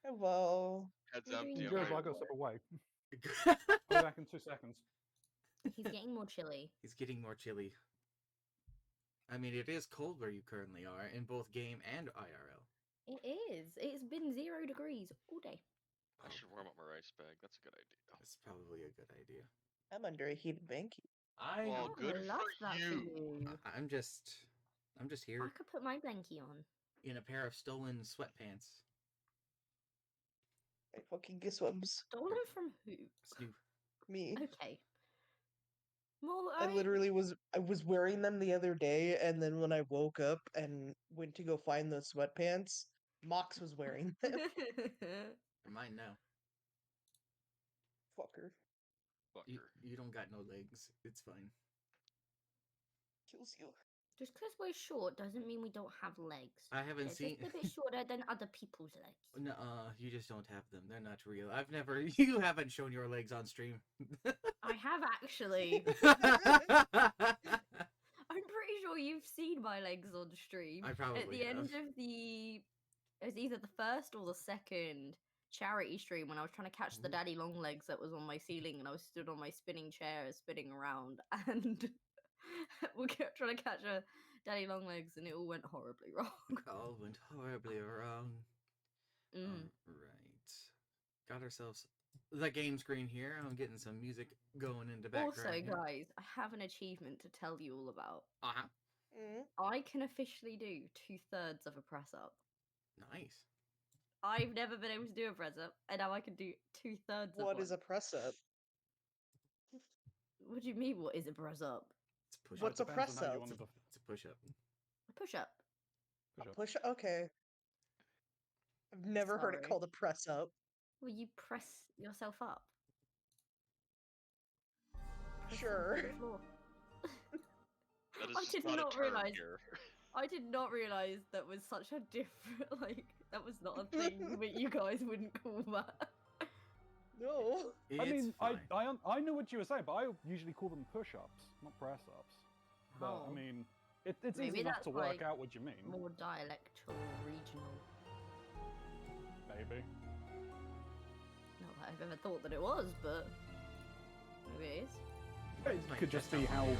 Hello. Head's What are you empty. doing, I'm Joe? ready Joe, to I roll. gotta step away. I'll be back in 2 seconds. He's getting more chilly. He's getting more chilly. I mean, it is cold where you currently are, in both game and IRL. It is. It's been 0 degrees all day. I should warm up my rice bag. That's a good idea. That's probably a good idea. I'm under a heated blanket. Well, Oh, good I love for that you. for you. I'm just I here could put my blankie on. in a pair of stolen sweatpants. I fucking guess what? Stolen from who? Snoop. Me. Okay. Well, I was wearing them the other day, and then when I woke up and went to go find those sweatpants, Mox was wearing them. They're mine now. Fucker. You don't got no legs. It's fine. Kills you. Just because we're short doesn't mean we don't have legs. I haven't They're seen. just a bit shorter than other people's legs. No, you just don't have them. They're not real. I've never. You haven't shown your legs on stream. I have actually. I'm pretty sure you've seen my legs on stream. I probably At the end have. of it was either the first or the second charity stream when I was trying to catch the Ooh. daddy long legs that was on my ceiling, and I was stood on my spinning chair spinning around, and we kept trying to catch a daddy long legs, and it all went horribly wrong. All went horribly wrong. Mm. Alright. Got ourselves the game screen here. I'm getting some music going in the background. Also, here. guys, I have an achievement to tell you all about. Uh-huh. I can officially do 2/3 of a press up. Nice. I've never been able to do a press up, and now I can do 2/3 of What is one. a press up? What do you mean, what is a press up? It's a push What's up. a Depends press on how you up? want to It's a push up. A push up. push up. Push. Okay. I've never heard it Sorry. called a press up. Well, you press yourself up. Press Sure. onto the floor. That is I just did not not a term realize. here. I did not realize that was such a different. Like that was not a thing that you guys wouldn't call that. No. It's I mean, fine. I know what you were saying, but I usually call them push-ups, not press-ups. But Oh. I mean, it's Maybe easy enough that's, to work like, out what you mean. More dialectal, regional. Maybe. Not that I've ever thought that it was, but maybe it is. It Like, could just that's be how how it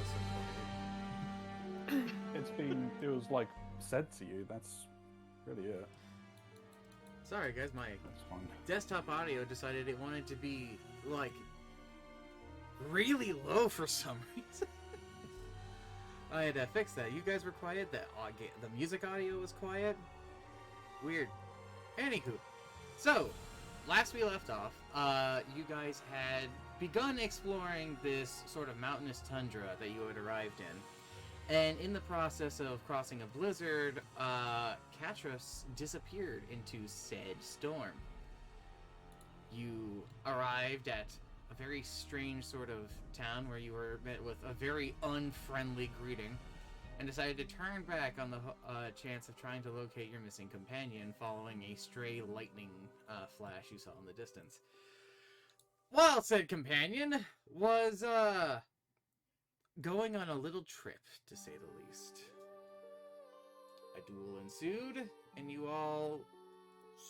it was like said to you. That's really it. Sorry, guys. My That's fine. desktop audio decided it wanted to be, like, really low for some reason. I had to fix that. You guys were quiet. The music audio was quiet. Weird. Anywho, so last we left off, you guys had begun exploring this sort of mountainous tundra that you had arrived in. And in the process of crossing a blizzard, Katros disappeared into said storm. You arrived at a very strange sort of town where you were met with a very unfriendly greeting and decided to turn back on the chance of trying to locate your missing companion following a stray lightning flash you saw in the distance. While said companion was, going on a little trip, to say the least. A duel ensued, and you all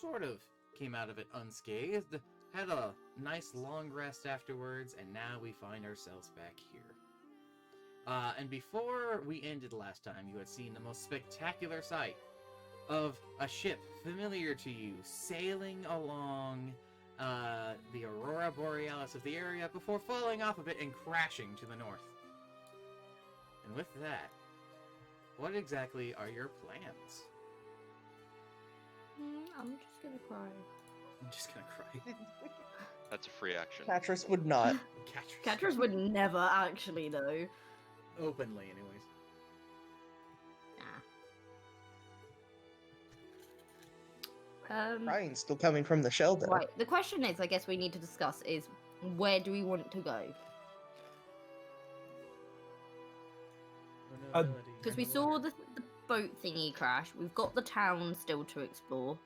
sort of came out of it unscathed, had a nice long rest afterwards, and now we find ourselves back here. And before we ended last time, you had seen the most spectacular sight of a ship familiar to you sailing along the Aurora Borealis of the area before falling off of it and crashing to the north. And with that, what exactly are your plans? I'm just gonna cry. I'm just gonna cry. That's a free action. Katris would not. Katris would never actually, though. Openly, anyways. Nah. Crying's still coming from the shell, though. Right. The question is, I guess we need to discuss is where do we want to go? Because we saw the boat thingy crash. We've got the town still to explore.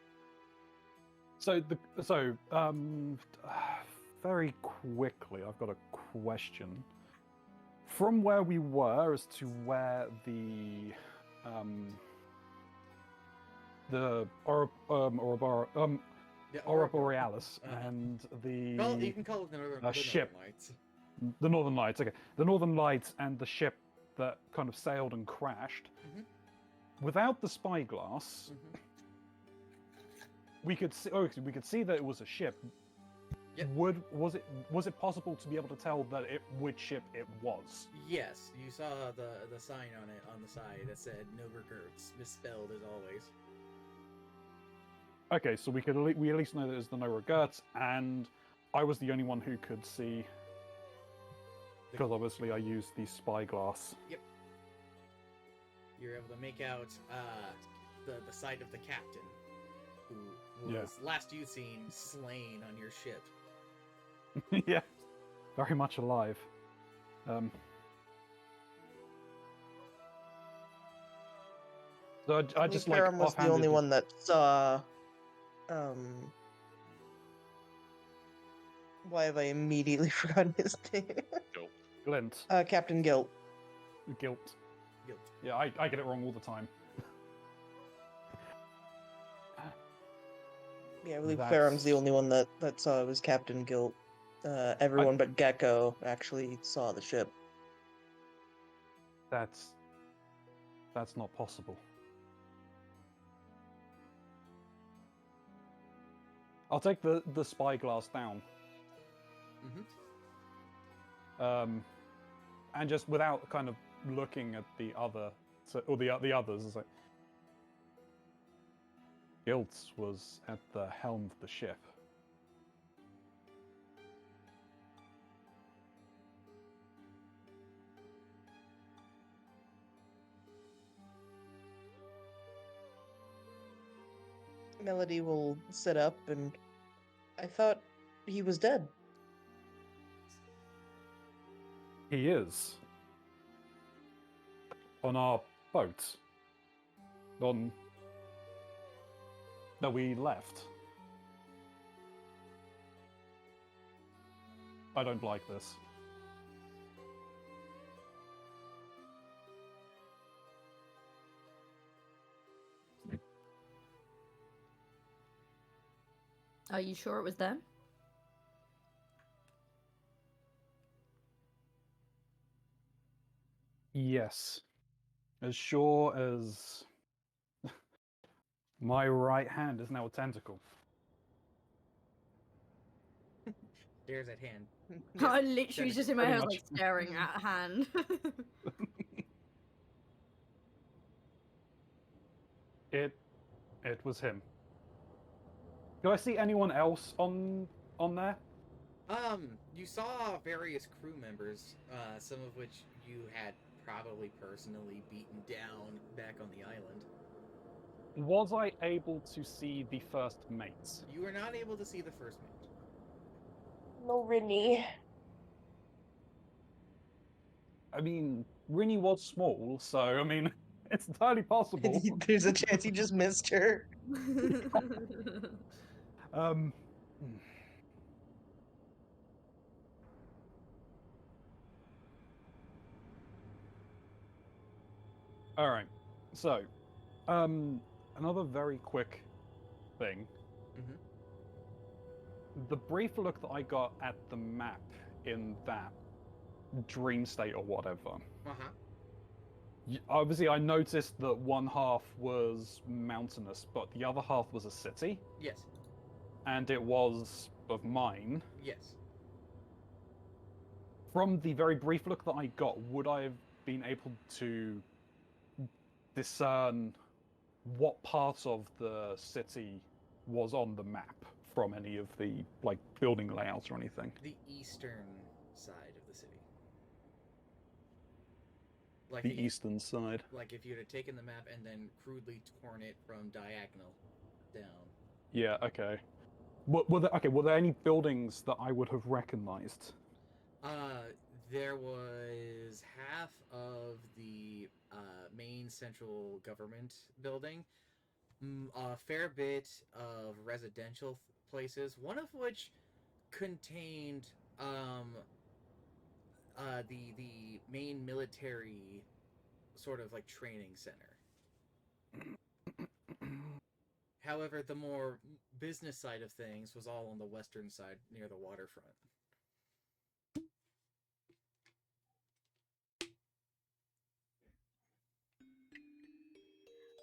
So very quickly, I've got a question. From where we were as to where the The Aurora Borealis Uh-huh. and You can call it the Northern ship. Lights. the Northern Lights. Okay, the Northern Lights and the ship that kind of sailed and crashed. Mhm. Without the spyglass, Mhm. we could see. Oh, we could see that it was a ship. Yep. Was it possible to be able to tell that which ship it was? Yes, you saw the sign on it on the side that said Nova Gertz, misspelled as always. Okay, so we at least know that it was the Nora Gertz, and I was the only one who could see, because obviously I used the spyglass. You're able to make out the sight of the captain, who was Yeah. last you've seen slain on your ship. Yeah, very much alive. So I just like Ferrum was the only offhanded- one that saw. Um, why have I immediately forgotten his name? Glint, Captain Gilt. Guilt. Guilt. Yeah, I get it wrong all the time. Yeah, I believe That's- Ferrum's the only one that saw it was Captain Gilt. Everyone but Gecko actually saw the ship. That's not possible. I'll take the spyglass down. Mm-hmm. And just without kind of looking at the other, or the others, it's like Guilt was at the helm of the ship. Melody will sit up, and I thought he was dead. He is on our boat. That we left. I don't like this. Are you sure it was them? Yes. As sure as my right hand is now a tentacle. There's that hand. I literally Dennis, just in my pretty head much. like staring at a hand. It was him. Do I see anyone else on there? You saw various crew members, some of which you had probably personally beaten down back on the island. Was I able to see the first mates? You were not able to see the first mate. No, Rinny. I mean, Rinny was small, so I mean, it's entirely possible. There's a chance he just missed her. Um, all right. So, another very quick thing. Mhm. The brief look that I got at the map in that dream state or whatever. Uh-huh. Obviously, I noticed that one half was mountainous, but the other half was a city, Yes. and it was of mine. Yes. From the very brief look that I got, would I have been able to discern what part of the city was on the map from any of the building layouts or anything? The eastern side of the city. Like The eastern side. Like if you had taken the map and then crudely torn it from diagonal down. Yeah. Okay. Were there any buildings that I would have recognized? There was half of the main central government building, a fair bit of residential places, one of which contained the main military sort of training center. However, the more business side of things was all on the western side near the waterfront.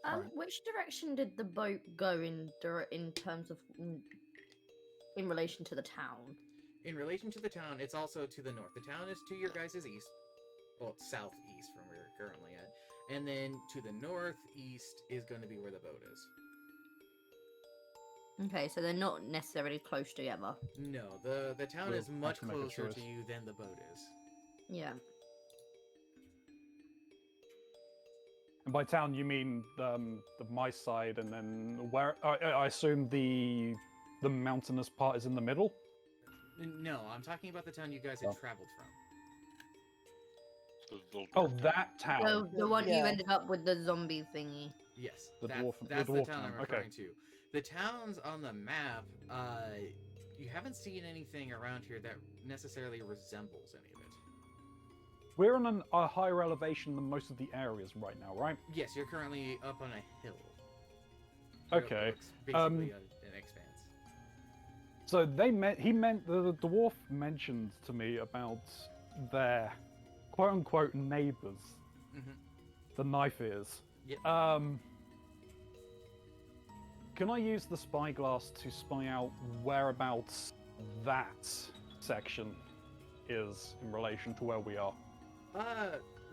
Right. Which direction did the boat go in terms of in relation to the town? In relation to the town, it's also to the north. The town is to your guys' east. Well, southeast from where you're currently at. And then to the northeast is going to be where the boat is. Okay, so they're not necessarily close together. No, the town We'll is have much to make a closer to choice. you than the boat is. Yeah. And by town, you mean my side, and then where? I assume the mountainous part is in the middle. No, I'm talking about the town you guys had Oh. traveled from. The little Oh, dwarf town. that town. The one you Yeah. ended up with the zombie thingy. Yes, The that- dwarf- the that's the dwarf town I'm town, okay. referring to. The towns on the map, you haven't seen anything around here that necessarily resembles any of it. We're on a higher elevation than most of the areas right now, right? Yes, you're currently up on a hill. Okay, Basically an expanse. So the dwarf mentioned to me about their quote unquote neighbors, Mhm. the knife ears. Yep. Can I use the spyglass to spy out whereabouts that section is in relation to where we are?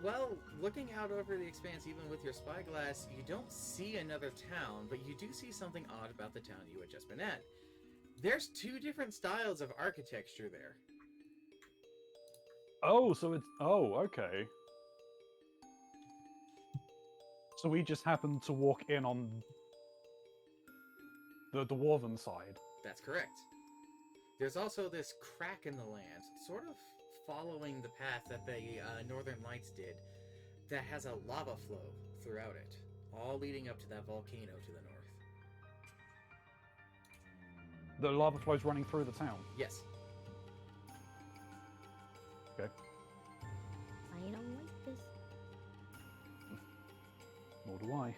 Well, looking out over the expanse, even with your spyglass, you don't see another town, but you do see something odd about the town you had just been at. There's two different styles of architecture there. Oh, so it's okay. So we just happened to walk in on the dwarven side. That's correct. There's also this crack in the land, sort of following the path that the Northern Lights did, that has a lava flow throughout it, all leading up to that volcano to the north. The lava flows running through the town. Yes. Okay. I don't like this. Nor do I.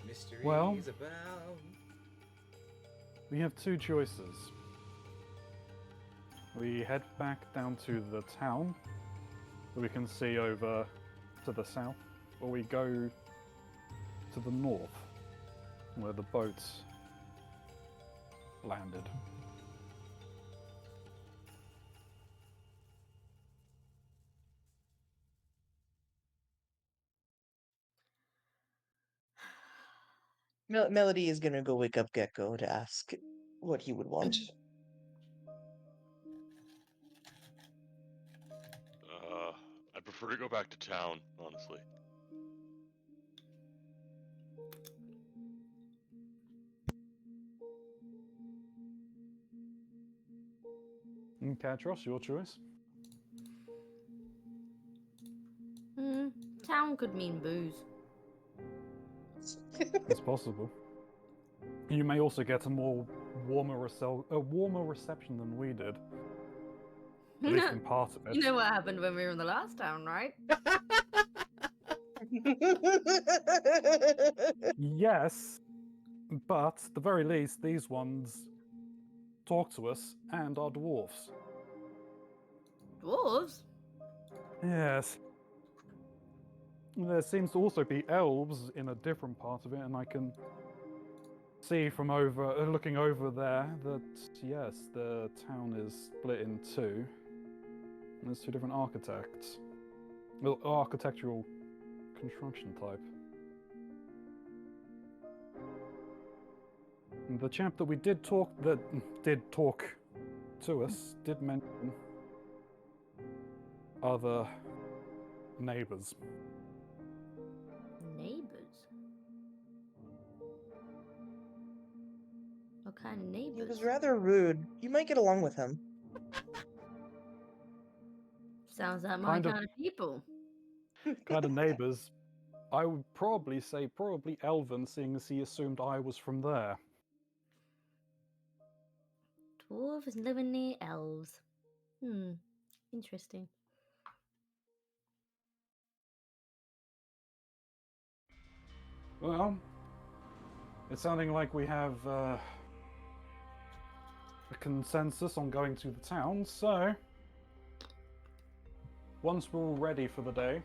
Mysteries Well- about... We have two choices. We head back down to the town that we can see over to the south, or we go to the north where the boat landed. Melody is gonna go wake up Gecko to ask what he would want. I'd prefer to go back to town, honestly. Katros, your choice. Town could mean booze. It's possible. You may also get a warmer reception than we did. At least in part of it. You know what happened when we were in the last town, right? Yes, but at the very least, these ones talk to us and are dwarfs. Dwarves? Yes. There seems to also be elves in a different part of it, and I can see from looking over there that yes, the town is split in two. And there's two different architects. Well, architectural construction type. And the chap that did talk to us did mention other neighbors. Neighbors? What kind of He neighbors? was rather rude. You might get along with him. Sounds like my Kind of- kind of people. Kind of neighbors. I would probably say Elven, seeing as he assumed I was from there. Dwarves living near elves. Interesting. Well, it's sounding like we have a consensus on going to the town, so once we're all ready for the day,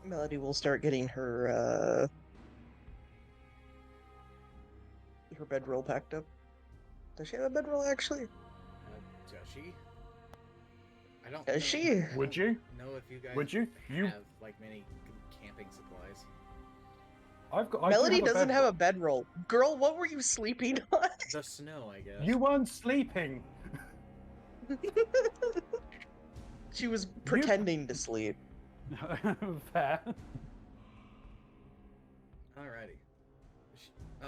Melody will start getting her bedroll packed up. Does she have a bedroll actually? Does she? I don't. Does know- she? I Would don't you? Know if you guys Would you? have like many camping supplies. I do Melody have a doesn't have a bedroll. bedroll. Girl, what were you sleeping on? The snow, I guess. You weren't sleeping. She was pretending to sleep. Fair. Alrighty.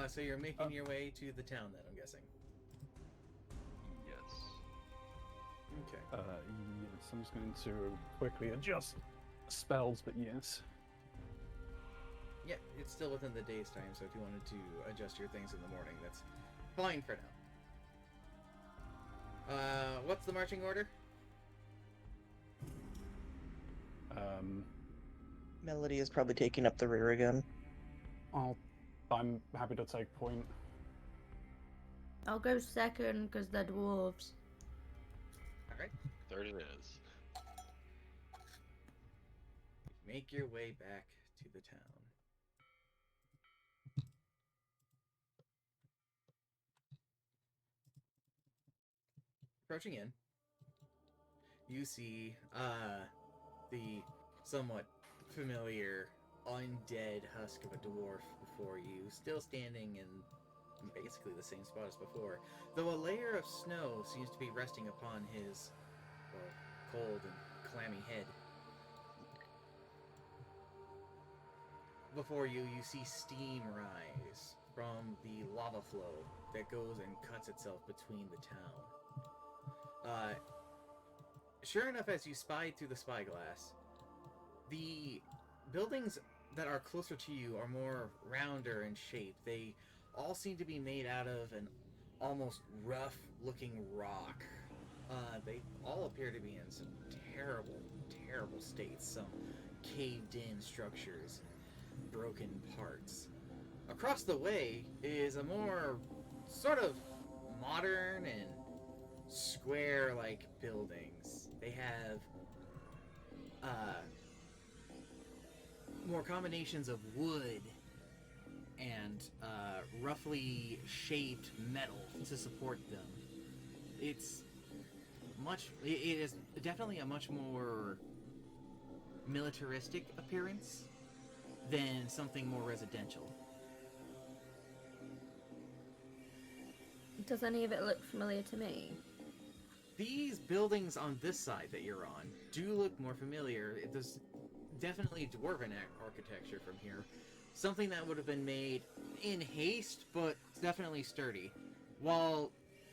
So you're making your way to the town then, I'm guessing. Yes. Okay. Yes, I'm just going to quickly adjust spells, but yes. Yeah, it's still within the day's time, so if you wanted to adjust your things in the morning, that's fine for now. What's the marching order? Melody is probably taking up the rear again. I'm happy to take point. I'll go second because they're dwarves. Alright. Third it is. Make your way back to the town. Approaching in, you see the somewhat familiar undead husk of a dwarf before you, still standing in basically the same spot as before, though a layer of snow seems to be resting upon his, well, cold and clammy head. Before you, you see steam rise from the lava flow that goes and cuts itself between the town. Sure enough, as you spied through the spyglass, the buildings that are closer to you are more rounder in shape. They all seem to be made out of an almost rough-looking rock. They all appear to be in some terrible, terrible states. Some caved-in structures, broken parts. Across the way is a more sort of modern and square-like buildings. They have more combinations of wood and roughly shaped metal to support them. It is definitely a much more militaristic appearance than something more residential. Does any of it look familiar to me? These buildings on this side that you're on do look more familiar. There's definitely dwarven architecture from here. Something that would have been made in haste, but definitely sturdy. While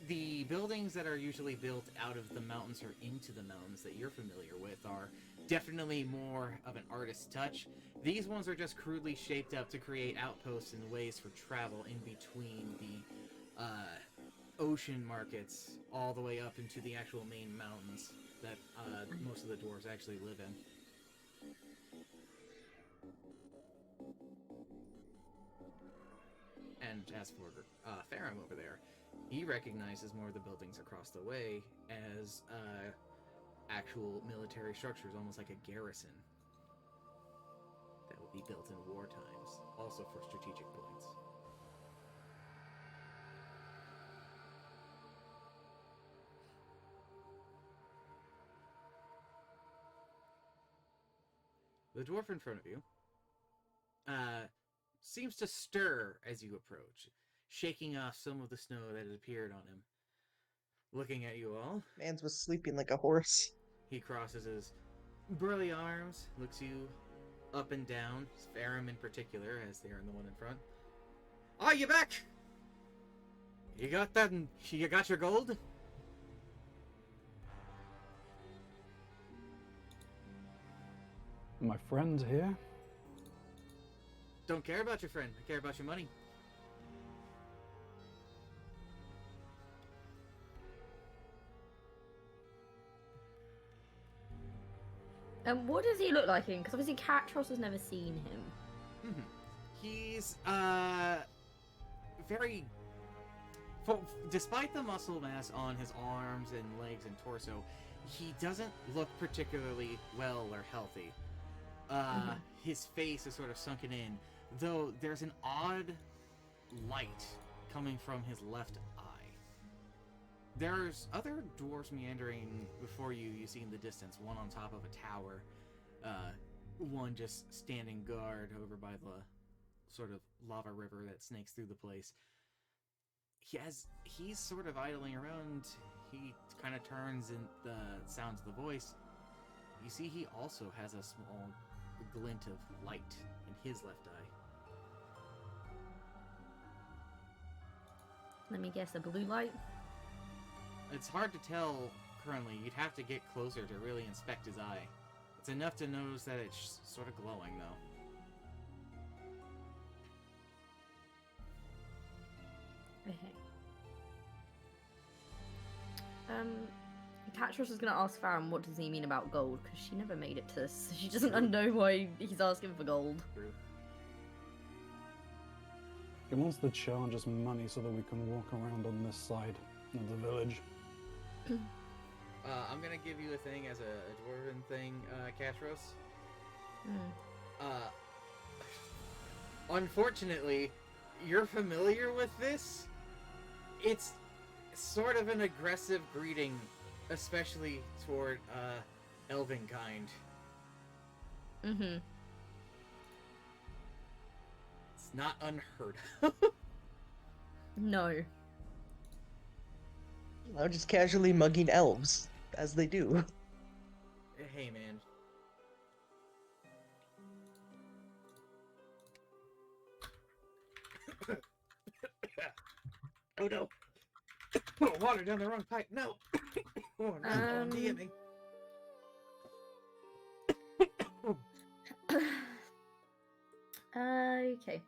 the buildings that are usually built out of the mountains or into the mountains that you're familiar with are definitely more of an artist's touch. These ones are just crudely shaped up to create outposts and ways for travel in between the ocean markets all the way up into the actual main mountains that most of the dwarves actually live in. And as for Farum over there, he recognizes more of the buildings across the way as actual military structures, almost like a garrison that would be built in war times, also for strategic points. The dwarf in front of you seems to stir as you approach, shaking off some of the snow that had appeared on him. Looking at you all, Mans was sleeping like a horse. he crosses his burly arms, looks you up and down, Farum in particular, as they are the one in front. Are you back? You got that? You got your gold? My friend here? Don't care about your friend. I care about your money. And what does he look like in? Because obviously Catros has never seen him. He's very. Despite the muscle mass on his arms and legs and torso, he doesn't look particularly well or healthy. His face is sort of sunken in, though there's an odd light coming from his left eye. There's other dwarves meandering before you. You see in the distance, one on top of a tower, one just standing guard over by the sort of lava river that snakes through the place. He's sort of idling around. He kind of turns and sounds the voice. You see, he also has a small glint of light in his left eye. Let me guess, a blue light? It's hard to tell currently. You'd have to get closer to really inspect his eye. It's enough to notice that it's sort of glowing, though. Okay. Catros is gonna ask Farron what does he mean about gold, because she never made it to this, so she doesn't know why he's asking for gold. True. He wants to charge us money so that we can walk around on this side of the village. I'm gonna give you a thing as a dwarven thing, Catros. Unfortunately, you're familiar with this. It's sort of an aggressive greeting, especially toward elven kind. It's not unheard of. No. I'm just casually mugging elves, as they do. Hey, man. Oh no! Oh, water down the wrong pipe. No! Oh no! Get me. Okay.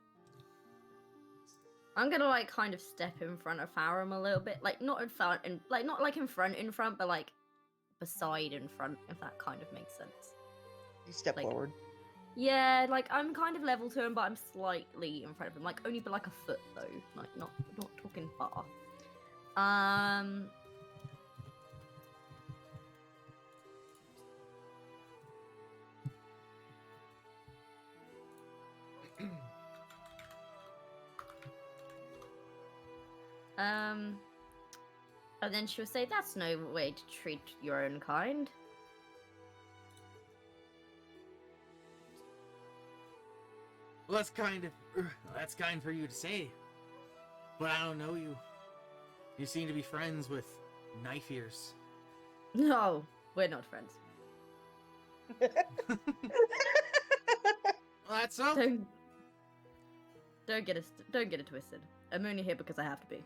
I'm gonna like kind of step in front of Farum a little bit, like not in front, and like not like in front, but like beside in front, if that kind of makes sense. You step Like- forward. Yeah, like I'm kind of level to him, but I'm slightly in front of him, like only but like a foot though, like not talking far. And then she'll say, "That's no way to treat your own kind." Well, that's kind for you to say. But I don't know you. You seem to be friends with knife ears. No, we're not friends. Well, that's so. Don't get it twisted. I'm only here because I have to be.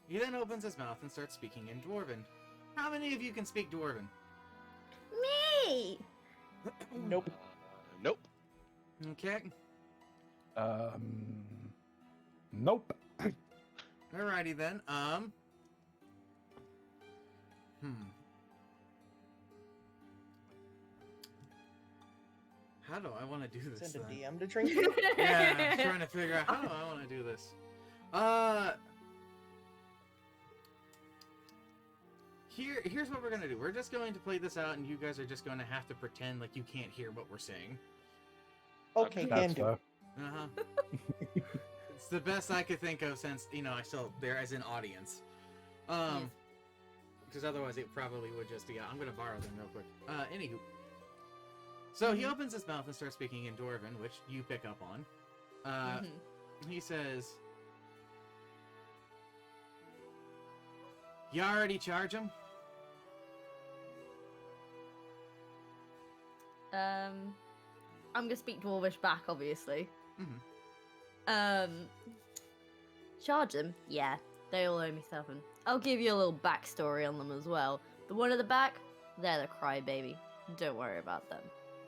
He then opens his mouth and starts speaking in Dwarven. How many of you can speak Dwarven? Me. Nope. Nope. Okay. Nope. Alrighty then. How do I want to do this? Send a then? DM to drink. Yeah, I'm trying to figure out how do I want to do this. Here's what we're gonna do. We're just going to play this out, and you guys are just going to have to pretend like you can't hear what we're saying. Okay, That's can do. fair. It's the best I could think of since I still there as an audience. Because otherwise it probably would just be. I'm gonna borrow them real quick. Anywho. So he opens his mouth and starts speaking in Dwarven, which you pick up on. He says, "You already charge him?" I'm gonna speak Dwarvish back, obviously. Charge them? Yeah, they all owe me 7. I'll give you a little backstory on them as well. The one at the back, they're the crybaby. Don't worry about them.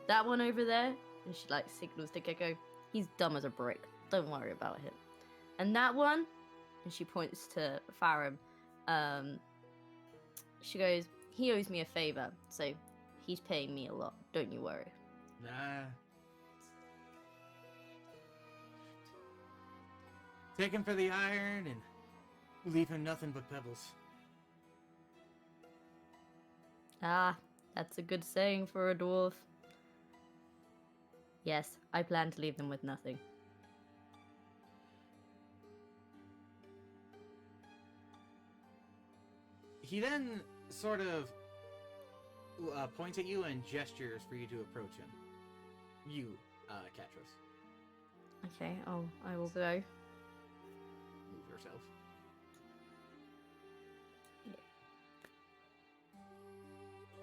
That one over there, and she like signals to Gecko, he's dumb as a brick. Don't worry about him. And that one, and she points to Farum, she goes, he owes me a favor, so he's paying me a lot. Don't you worry. Nah. Take him for the iron and leave him nothing but pebbles. Ah, that's a good saying for a dwarf. Yes, I plan to leave them with nothing. He then sort of points at you and gestures for you to approach him. You, Catras. Okay, I will go. Move yourself.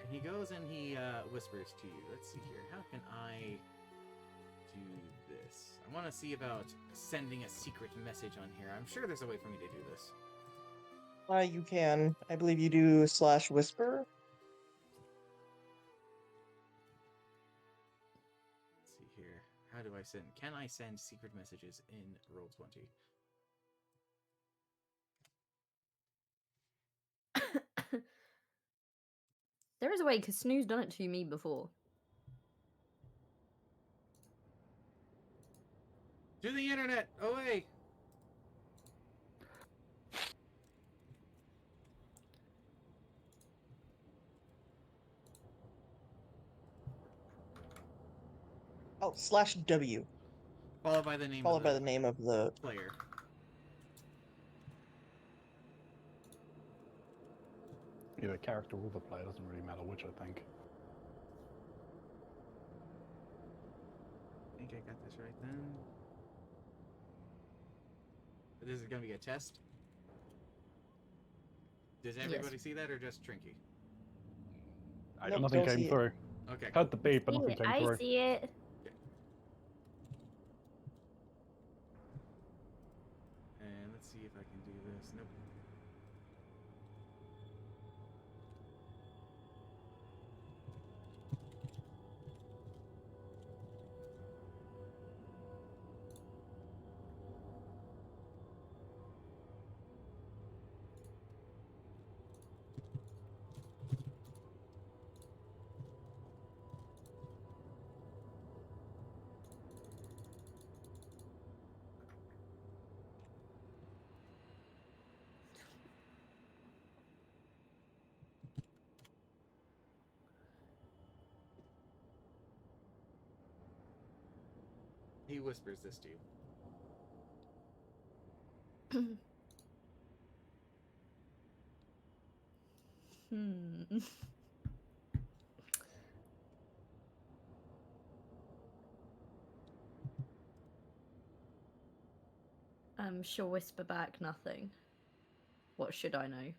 And he goes and he whispers to you. Let's see here. How can I do this? I want to see about sending a secret message on here. I'm sure there's a way for me to do this. You can. I believe you do /whisper. Let's see here. How do I send? Can I send secret messages in Roll20? There is a way, because Snoo's done it to me before. To the internet! Away! Oh, /W. Followed by the name Followed of by the name of the. player. Either character or the player, doesn't really matter which, I think. I think I got this right then. This is gonna be a test. Does everybody see that or just Trinky? Nope, Nothing don't came see it. through. Okay. Heard the beep, but nothing came I through. see it. And let's see if I can do this. Nope. He whispers this to you. Hmm. She'll whisper back nothing. What should I know?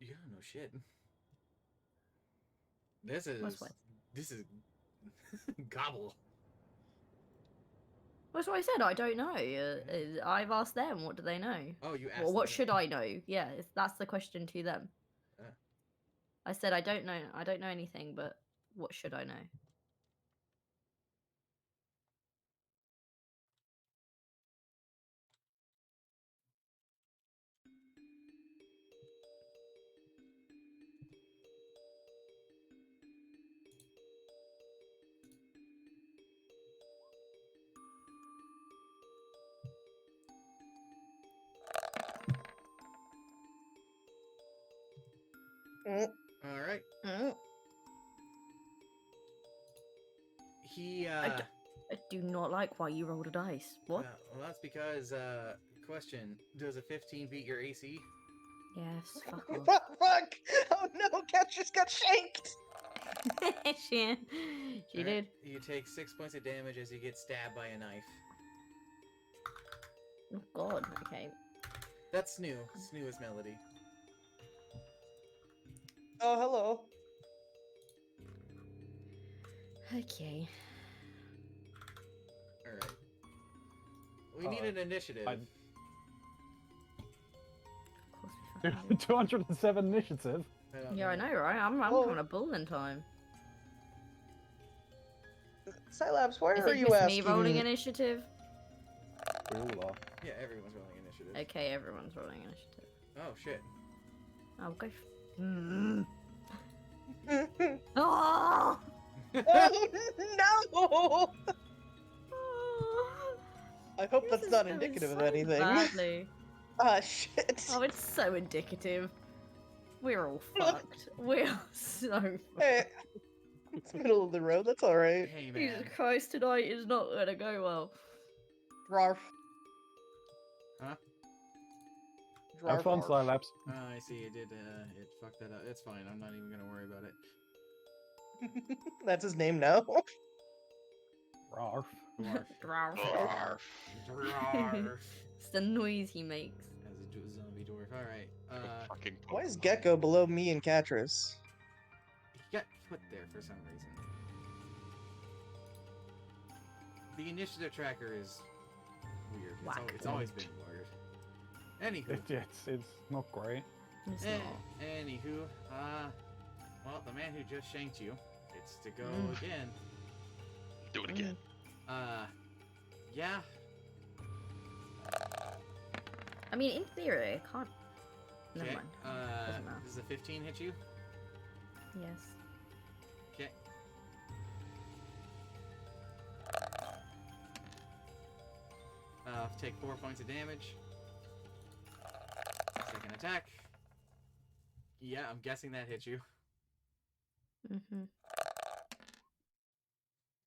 Yeah, no shit. This is what? this is gobble. That's what I said. I don't know. I've asked them. What do they know? Oh, you asked. Well, what them. should I know? Yeah, that's the question to them. Ah. I said I don't know. I don't know anything, but what should I know? Mm, All right. mm. He I do not like why you rolled a dice. What? well, that's because question, does a 15 beat your AC? Yes, fuck off. Fuck! Oh no, Cat just got shanked! she Alright, did. You take 6 points of damage as you get stabbed by a knife. Oh god, okay. That's Snoo. Snoo is Melody. Oh, hello. Okay. Alright. We need an initiative. I- Of course we fucking do. 207 initiative. don't Yeah, I know, right? I'm Whoa. having a bullet time. Scilabs, why Is are it you just asking? me rolling initiative? We all are. Yeah, everyone's rolling initiative. Okay, everyone's rolling initiative. Oh shit. I'll go. Oh! Oh no! I hope This that's is not going indicative of so anything. Badly. Ah, shit. Oh, it's so indicative. We're all fucked. We're so fucked. Hey, it's middle of the road. That's all right. Hey, Jesus man. Christ, tonight is not gonna go well. Dwarf. Huh? Have fun, Dwarf. Slylabs. Oh, I see. It did. It fucked that up. It's fine. I'm not even gonna worry about it. That's his name now. Rarf. Dwarf. Dwarf. Dwarf. Dwarf. It's the noise he makes. As a zombie dwarf. All right. Fucking Why is Pokemon. Gecko below me and Catris? He got put there for some reason. The initiative tracker is weird. It's always been weird. Anywho. It's not great. It's Eh, not. anywho, well, the man who just shanked you gets to go again. Do it again. Yeah. I mean, in theory, I can't. Never Okay. mind. Doesn't matter. Does a 15 hit you? Yes. Okay. Take 4 points of damage. Second attack. Yeah, I'm guessing that hit you. Mm-hmm.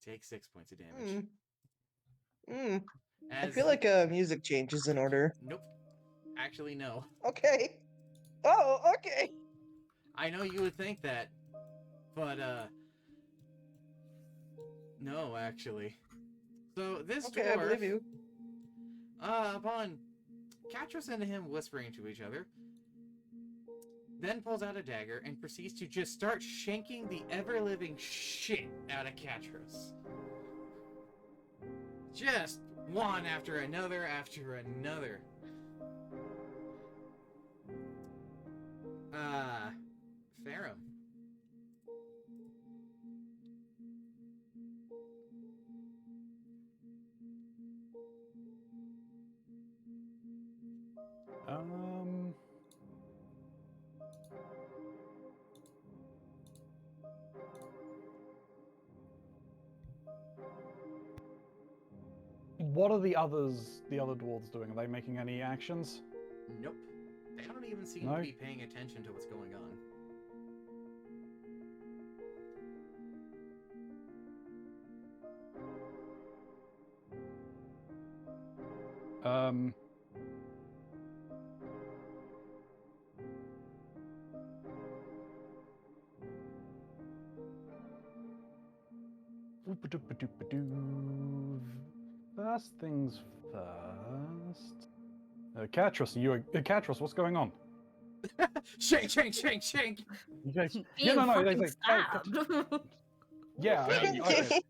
Take 6 points of damage. I feel like music changes in order. Nope. Actually, no. Okay. Oh, okay. I know you would think that, but, no, actually. So, this Okay, dwarf, I believe you. Upon Catris and him whispering to each other, then pulls out a dagger and proceeds to just start shanking the ever-living shit out of Catris. Just one after another after another. Pharaoh. What are the other dwarves doing? Are they making any actions? Nope. They don't even seem No? to be paying attention to what's going on. First things first. Catris, Catris, what's going on? Shank, shank, shank, shank! You guys, Being no, fucking they say, stabbed. yeah, okay.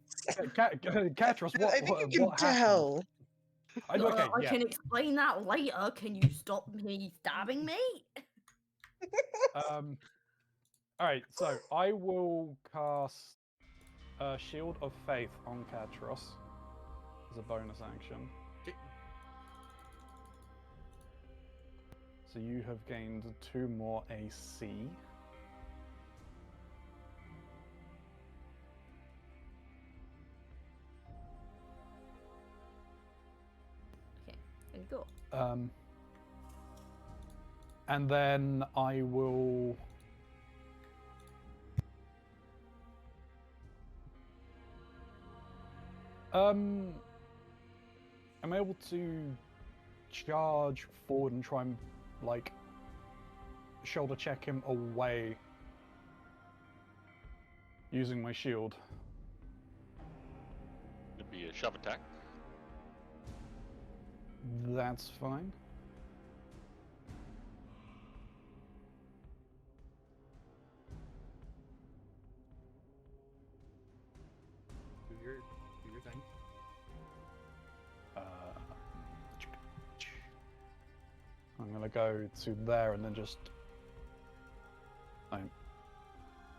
Catris, I think you can what happened? tell. Okay, I yeah. can explain that later. Can you stop me stabbing me? All right, so I will cast Shield of Faith on Catros as a bonus action. Okay. So you have gained 2 more AC. Okay, there you go. And then I will. I'm able to charge forward and try and, like, shoulder check him away using my shield. It'd be a shove attack. That's fine. Do your thing. I'm gonna go to there and then just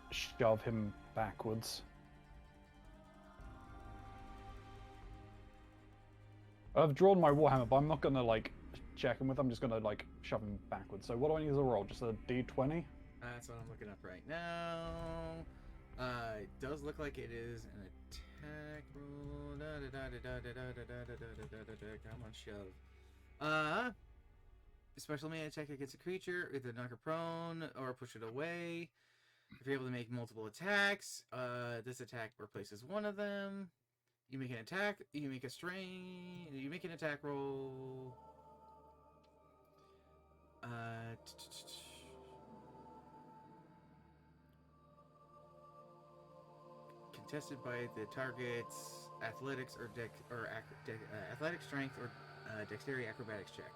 shove him backwards. I've drawn my warhammer, but I'm not gonna like checking with. I'm just gonna like shove him backwards. So what do I need to roll? Just a d20? That's what I'm looking up right now. It does look like it is an attack roll. Come on, shove. Special melee attack against a creature, either knock it prone or push it away. If you're able to make multiple attacks, this attack replaces one of them. You make an attack. You make a strain. You make an attack roll. Contested by the target's athletics or athletic strength or dexterity acrobatics check.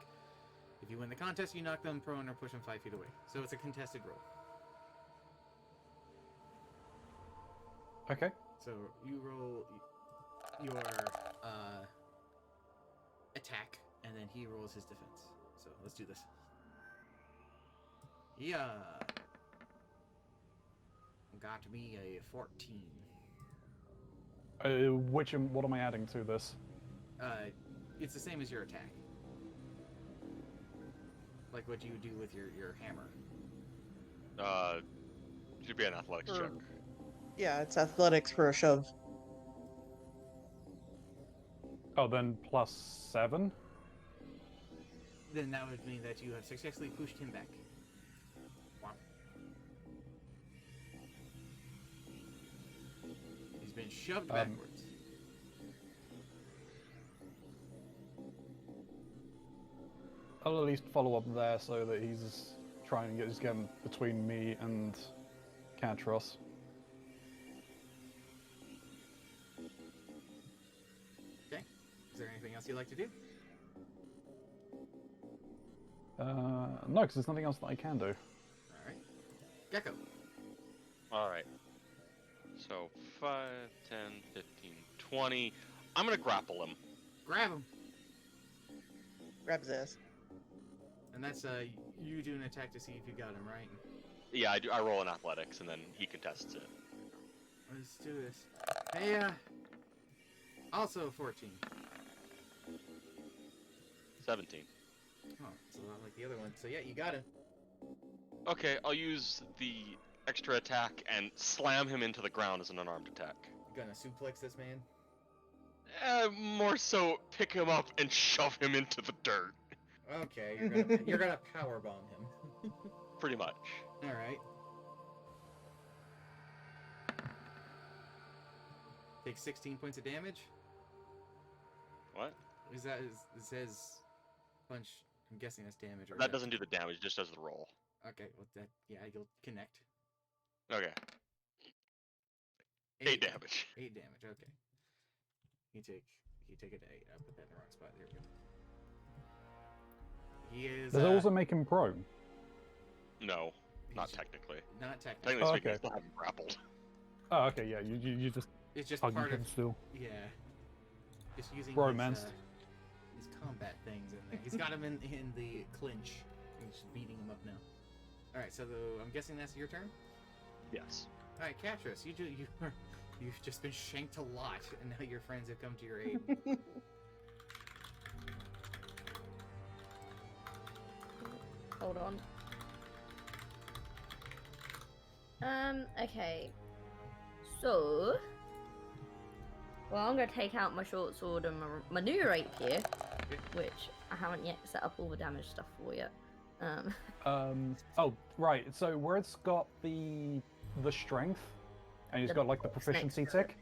If you win the contest, you knock them prone or push them 5 feet away. So it's a contested roll. Okay. So you roll your attack, and then he rolls his defense. So let's do this. Yeah. Got me a 14. What am I adding to this? It's the same as your attack. Like what you do with your hammer. Should be an athletics check. Yeah, it's athletics for a shove. Oh, then +7. Then that would mean that you have successfully pushed him back. Wow. He's been shoved backwards. I'll at least follow up there so that he's trying to get between me and Katros. Okay. Is there anything else you'd like to do? No, because there's nothing else that I can do. Alright. Gecko. Alright. So 5, 10, 15, 20. I'm gonna grapple him. Grab him. Grab his ass. And that's you do an attack to see if you got him, right? Yeah, I do. I roll in athletics, and then he contests it. Let's do this. Hey, also 14. 17. Oh, it's a lot like the other one. So yeah, you got him. Okay, I'll use the extra attack and slam him into the ground as an unarmed attack. You gonna suplex this man? More so, pick him up and shove him into the dirt. Okay, you're gonna power bomb him. Pretty much. All right. Take 16 points of damage. What? Is that it says punch? I'm guessing that's damage. Or That doesn't do the damage, it just does the roll. Okay, well yeah, you'll connect. Okay. 8 damage. 8 damage. Okay. You take it to 8. I put that in the wrong spot. There we go. He is. Does it also make him prone? No, not he's- technically. Not technically. Technically Oh, speaking, I okay. still have him grappled. Oh, okay, yeah. You just It's just hugging part him of still. yeah. Just using Bromance. his combat things in there. He's got him in the clinch. He's just beating him up now. All right, so I'm guessing that's your turn. Yes. All right, Katris, you've just been shanked a lot, and now your friends have come to your aid. Hold on. Okay. So, well, I'm gonna take out my short sword and my new rapier, which I haven't yet set up all the damage stuff for yet. Oh, right. So where it's got the strength, and it's The got like the box proficiency next to it. tick,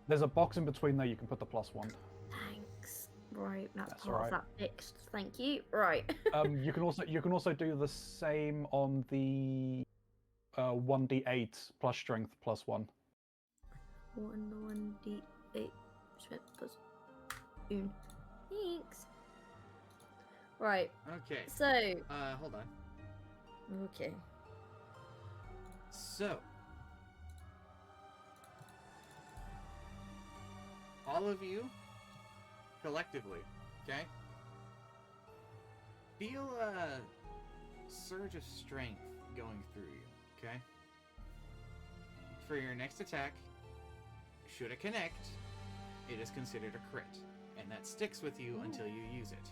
there's a box in between there you can put the +1. Thanks. Right, that's That's part alright. of that fixed. Thank you. Right. You can also do the same on the 1d8 plus strength +1. 1d8 strength plus 1. Thanks. Right. Okay. So, Hold on. okay. So, all of you, collectively, okay? Feel a surge of strength going through you, okay? For your next attack, should it connect, it is considered a crit, and that sticks with you until you use it.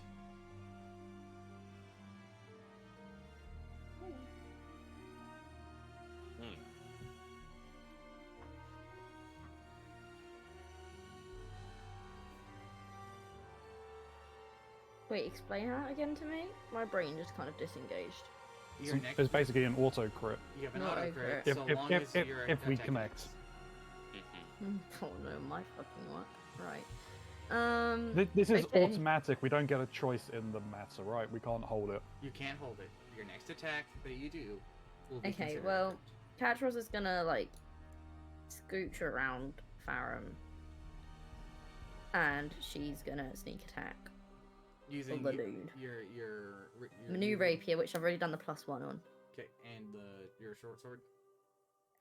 Wait, explain that again to me? My brain just kind of disengaged. Your next, It's basically an auto crit. you have an Not auto a crit crit. so If- long if- as your if we attack connect. hits. Mhm. Oh no, my fucking what? Right. This is Okay. automatic. We don't get a choice in the matter, right? We can't hold it. You can't hold it. Your next attack that you do will be Okay, considered well, a crit. Catros is gonna like scooch around Farum, and she's gonna sneak attack Using the dude. your My new rapier, which I've already done the +1 on, Okay, and your short sword.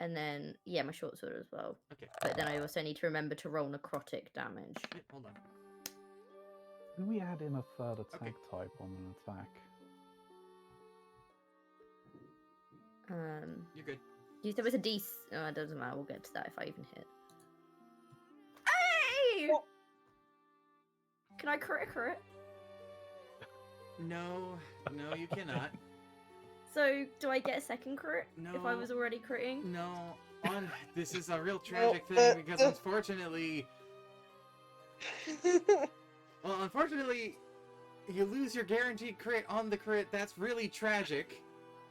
and then yeah, my short sword as well. Okay. But then I also need to remember to roll necrotic damage. Yeah, hold on. Can we add in a third attack Okay. type on an attack? You're good. You said it was a D. Oh, it doesn't matter. We'll get to that if I even hit. Hey! Oh. Can I crit? No, no, you cannot. So do I get a second crit if I No. was already critting? No, this is a real tragic No, thing because unfortunately, you lose your guaranteed crit on the crit. That's really tragic.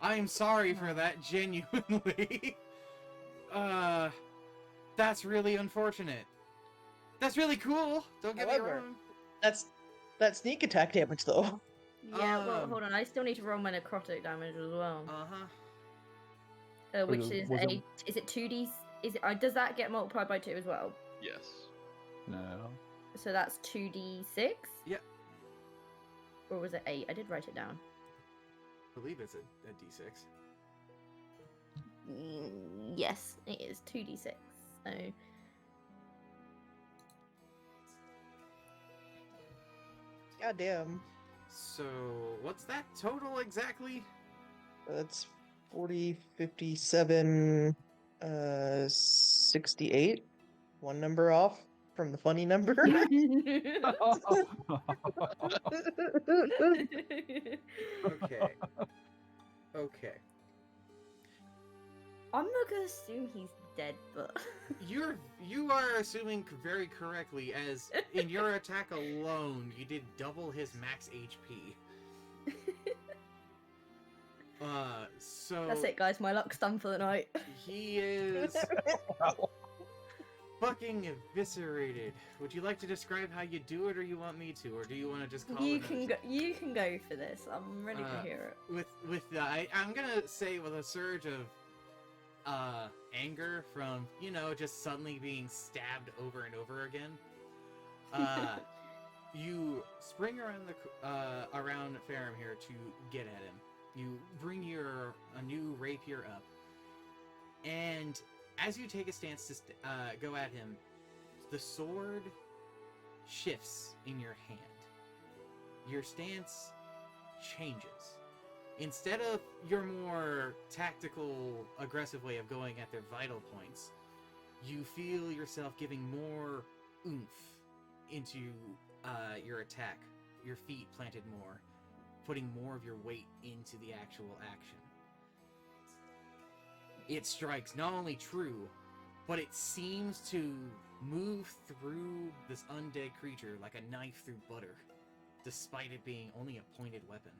I am sorry for that, genuinely. That's really unfortunate. That's really cool. Don't get me However, wrong. That's sneak attack damage though. Yeah, well, Um, hold on. I still need to roll my necrotic damage as well. Uh-huh. Which was- is was it- is it 2d? Is it? Does that get multiplied by 2 as well? Yes. No. So that's 2d6. Yep. Or was it 8? I did write it down. I believe it's a d6. Yes, it is 2d6. So God damn. So, what's that total exactly? That's 40, 57, 68. One number off from the funny number. Okay. Okay. I'm not gonna assume he's dead, but You are assuming very correctly, as in your attack alone, you did double his max HP. So that's it, guys. My luck's done for the night. he is fucking eviscerated. Would you like to describe how you do it, or you want me to, or do you want to just call You it? can go. You can go for this. I'm ready to hear it. I'm gonna say with a surge of anger from just suddenly being stabbed over and over again. You spring around around Farum here to get at him. You bring a new rapier up, and as you take a stance to go at him, the sword shifts in your hand. Your stance changes. Instead of your more tactical, aggressive way of going at their vital points, you feel yourself giving more oomph into your attack. Your feet planted more, putting more of your weight into the actual action. It strikes not only true, but it seems to move through this undead creature like a knife through butter, despite it being only a pointed weapon.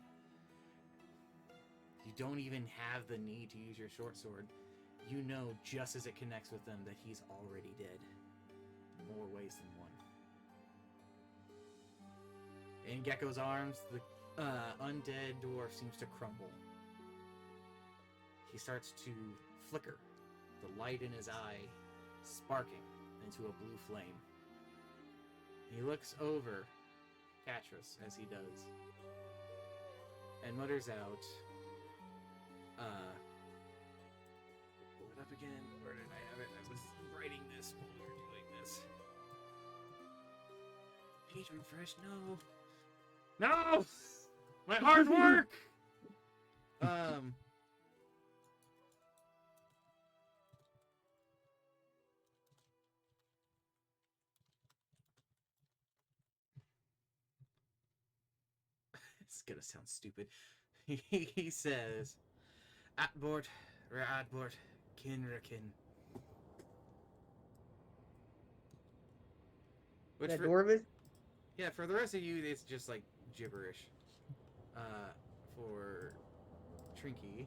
You don't even have the need to use your short sword. You know just as it connects with them that he's already dead. In more ways than one. In Gecko's arms, the undead dwarf seems to crumble. He starts to flicker, the light in his eye sparking into a blue flame. He looks over Catras as he does, and mutters out, pull it up again. Where did I have it? I was writing this while we were doing this. Page refresh, no. No! My hard work! It's gonna sound stupid. He says, Atbort, Radbort, Kinrakin. Which That for, dwarven? yeah, for the rest of you, it's just like gibberish for Trinky.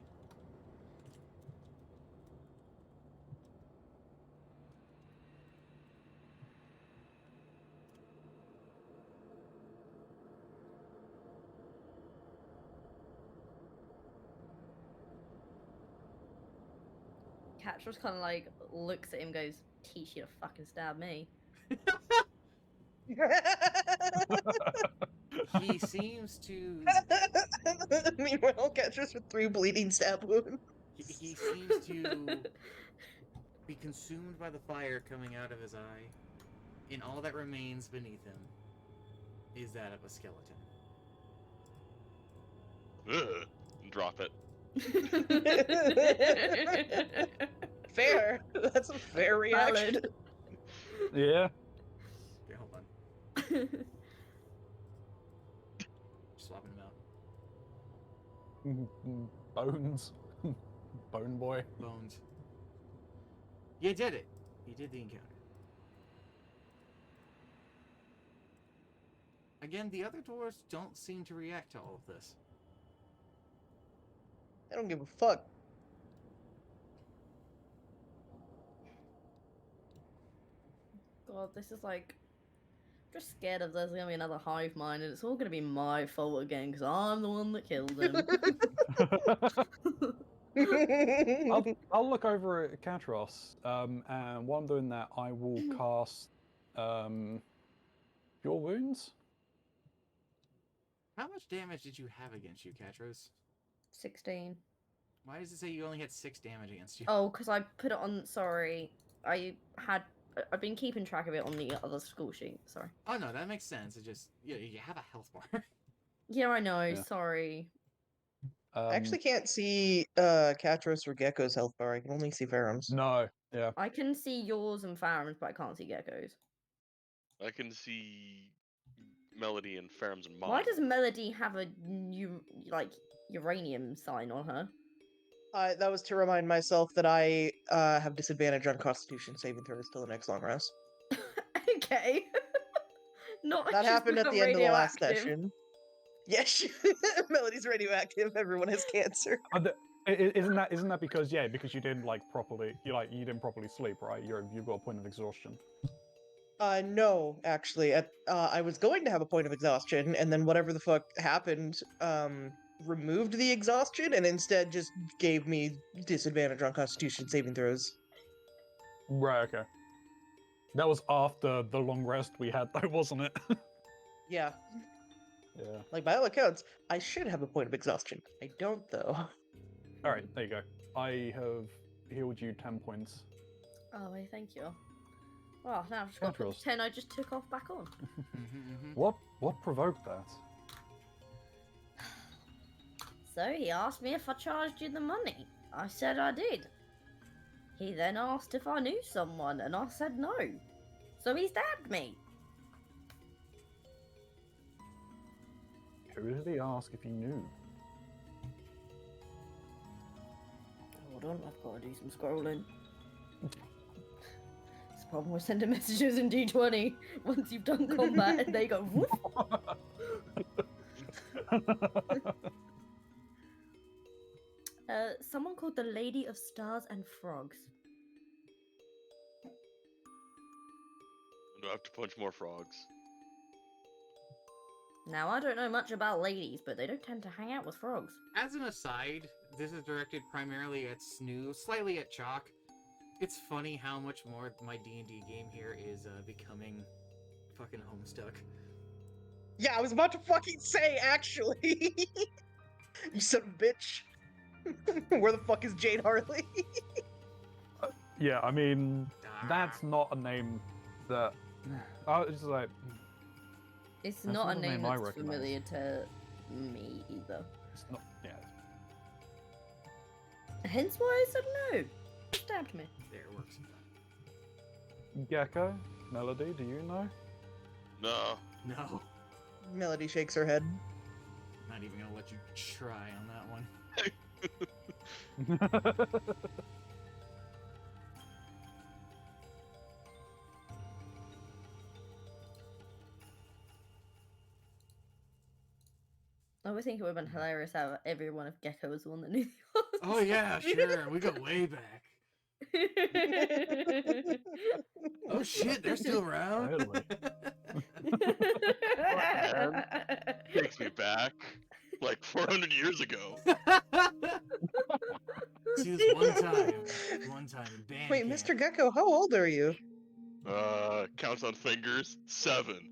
Catch just kind of like looks at him, goes, "Teach you to fucking stab me." He seems to Meanwhile, Catcher's with 3 bleeding stab wounds. he seems to be consumed by the fire coming out of his eye, and all that remains beneath him is that of a skeleton. Ugh. Drop it. Fair. That's a fair reaction. Valid. Yeah. Okay, hold on. Swapping them out. Bones. Bone boy. Bones. You did it. You did the encounter. Again, the other dwarves don't seem to react to all of this. I don't give a fuck. God, this is like. I'm just scared of there's gonna be another hive mind, and it's all gonna be my fault again because I'm the one that killed him. I'll look over at Katros, and while I'm doing that, I will cast Cure Wounds. How much damage did you have against you, Katros? 16. Why does it say you only had 6 damage against you? Oh, because I put it on. Sorry, I've been keeping track of it on the other school sheet. Sorry. Oh no, that makes sense. It just you have a health bar. Yeah, I know. Yeah. Sorry. I actually can't see Catros or Gecko's health bar. I can only see Ferrum's. No. Yeah. I can see yours and Farron's, but I can't see Gecko's. I can see Melody and Ferrum's and mom. Why does Melody have a new uranium sign on her? That was to remind myself that I have disadvantage on Constitution saving throws till the next long rest. Okay. Not That just happened at because the end of the last radioactive. session. Yes, Melody's radioactive. Everyone has cancer. Isn't that because because you didn't properly you didn't properly sleep, right? You've got a point of exhaustion. No, actually, I was going to have a point of exhaustion, and then whatever the fuck happened, removed the exhaustion, and instead just gave me disadvantage on Constitution saving throws. Right. Okay. That was after the long rest we had, though, wasn't it? Yeah, Yeah. like by all accounts, I should have a point of exhaustion. I don't, though. All right. There you go. I have healed you 10 points. Oh, wait, thank you. Well, now I've just got to put Controls. the 10 I just took off back on. What provoked that? So he asked me if I charged you the money. I said I did. He then asked if I knew someone, and I said no. So he stabbed me. Who did he ask if he knew? Hold on, I've got to do some scrolling. It's the problem with sending messages in D20. Once you've done combat and they go woof. Someone called the Lady of Stars and Frogs. Do I have to punch more frogs? Now, I don't know much about ladies, but they don't tend to hang out with frogs. As an aside, this is directed primarily at Snoo, slightly at Chalk. It's funny how much more my D&D game here is becoming fucking Homestuck. Yeah, I was about to fucking say, actually. You son of a bitch. Where the fuck is Jade Harley? Yeah, I mean, that's not a name that. I was just like, It's That's not not a a name name I that's recognise. familiar to me either. it's not. Yeah. Hence why I said no. He stabbed me. There, it works. Gecko, Melody, do you know? No. No, Melody shakes her head. not even gonna let you try on that one. I would think it would have been hilarious how everyone of Gecko was the one that knew the answer. Oh yeah, sure. We go way back. Oh shit, they're still around. Totally. Takes me back like 400 years ago. See this one time in band Wait, camp. Mr. Gecko, how old are you? Counts on fingers. 7.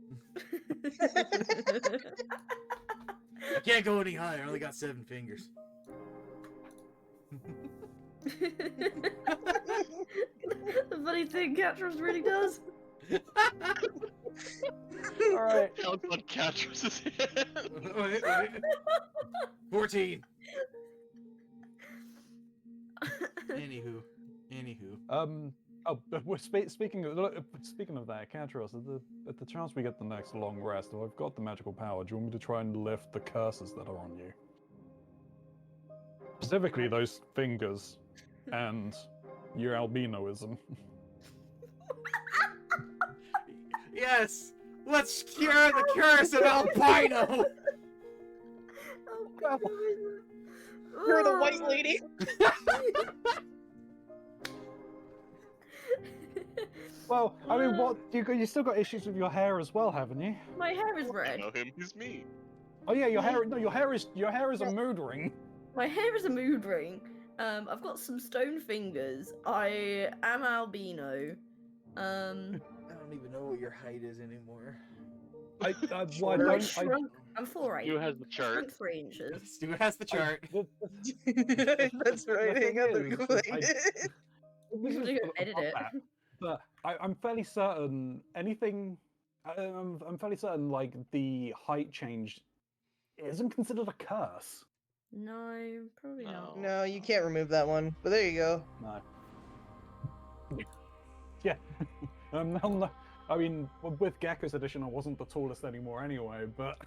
I can't go any higher. I only got 7 fingers. The funny thing, Catras really does. All right. Counts on Catrus's hand. Wait. 14. Anywho. Oh, but speaking of that, Catros, at the chance we get the next long rest, if I've got the magical power, do you want me to try and lift the curses that are on you? Specifically, those fingers and your albinoism. Yes! Let's cure the curse of albino! Oh, God. You're the white lady. Well, I mean, what you still got issues with your hair as well, haven't you? My hair is I red. know him. He's me. Oh yeah, your hair. No, your hair is a mood ring. My hair is a mood ring. I've got some stone fingers. I am albino. I don't even know what your height is anymore. I shrunk. I'm 4'8". Stu has the chart. Shrunk 3 inches. Stu has the chart. That's right. Hang on, let me go find it. We should edit it. But I'm fairly certain anything. I'm fairly certain like the height change isn't considered a curse. No, probably not. No, you can't remove that one. But there you go. No. Yeah. No, I mean, with Gecko's edition, I wasn't the tallest anymore anyway, but.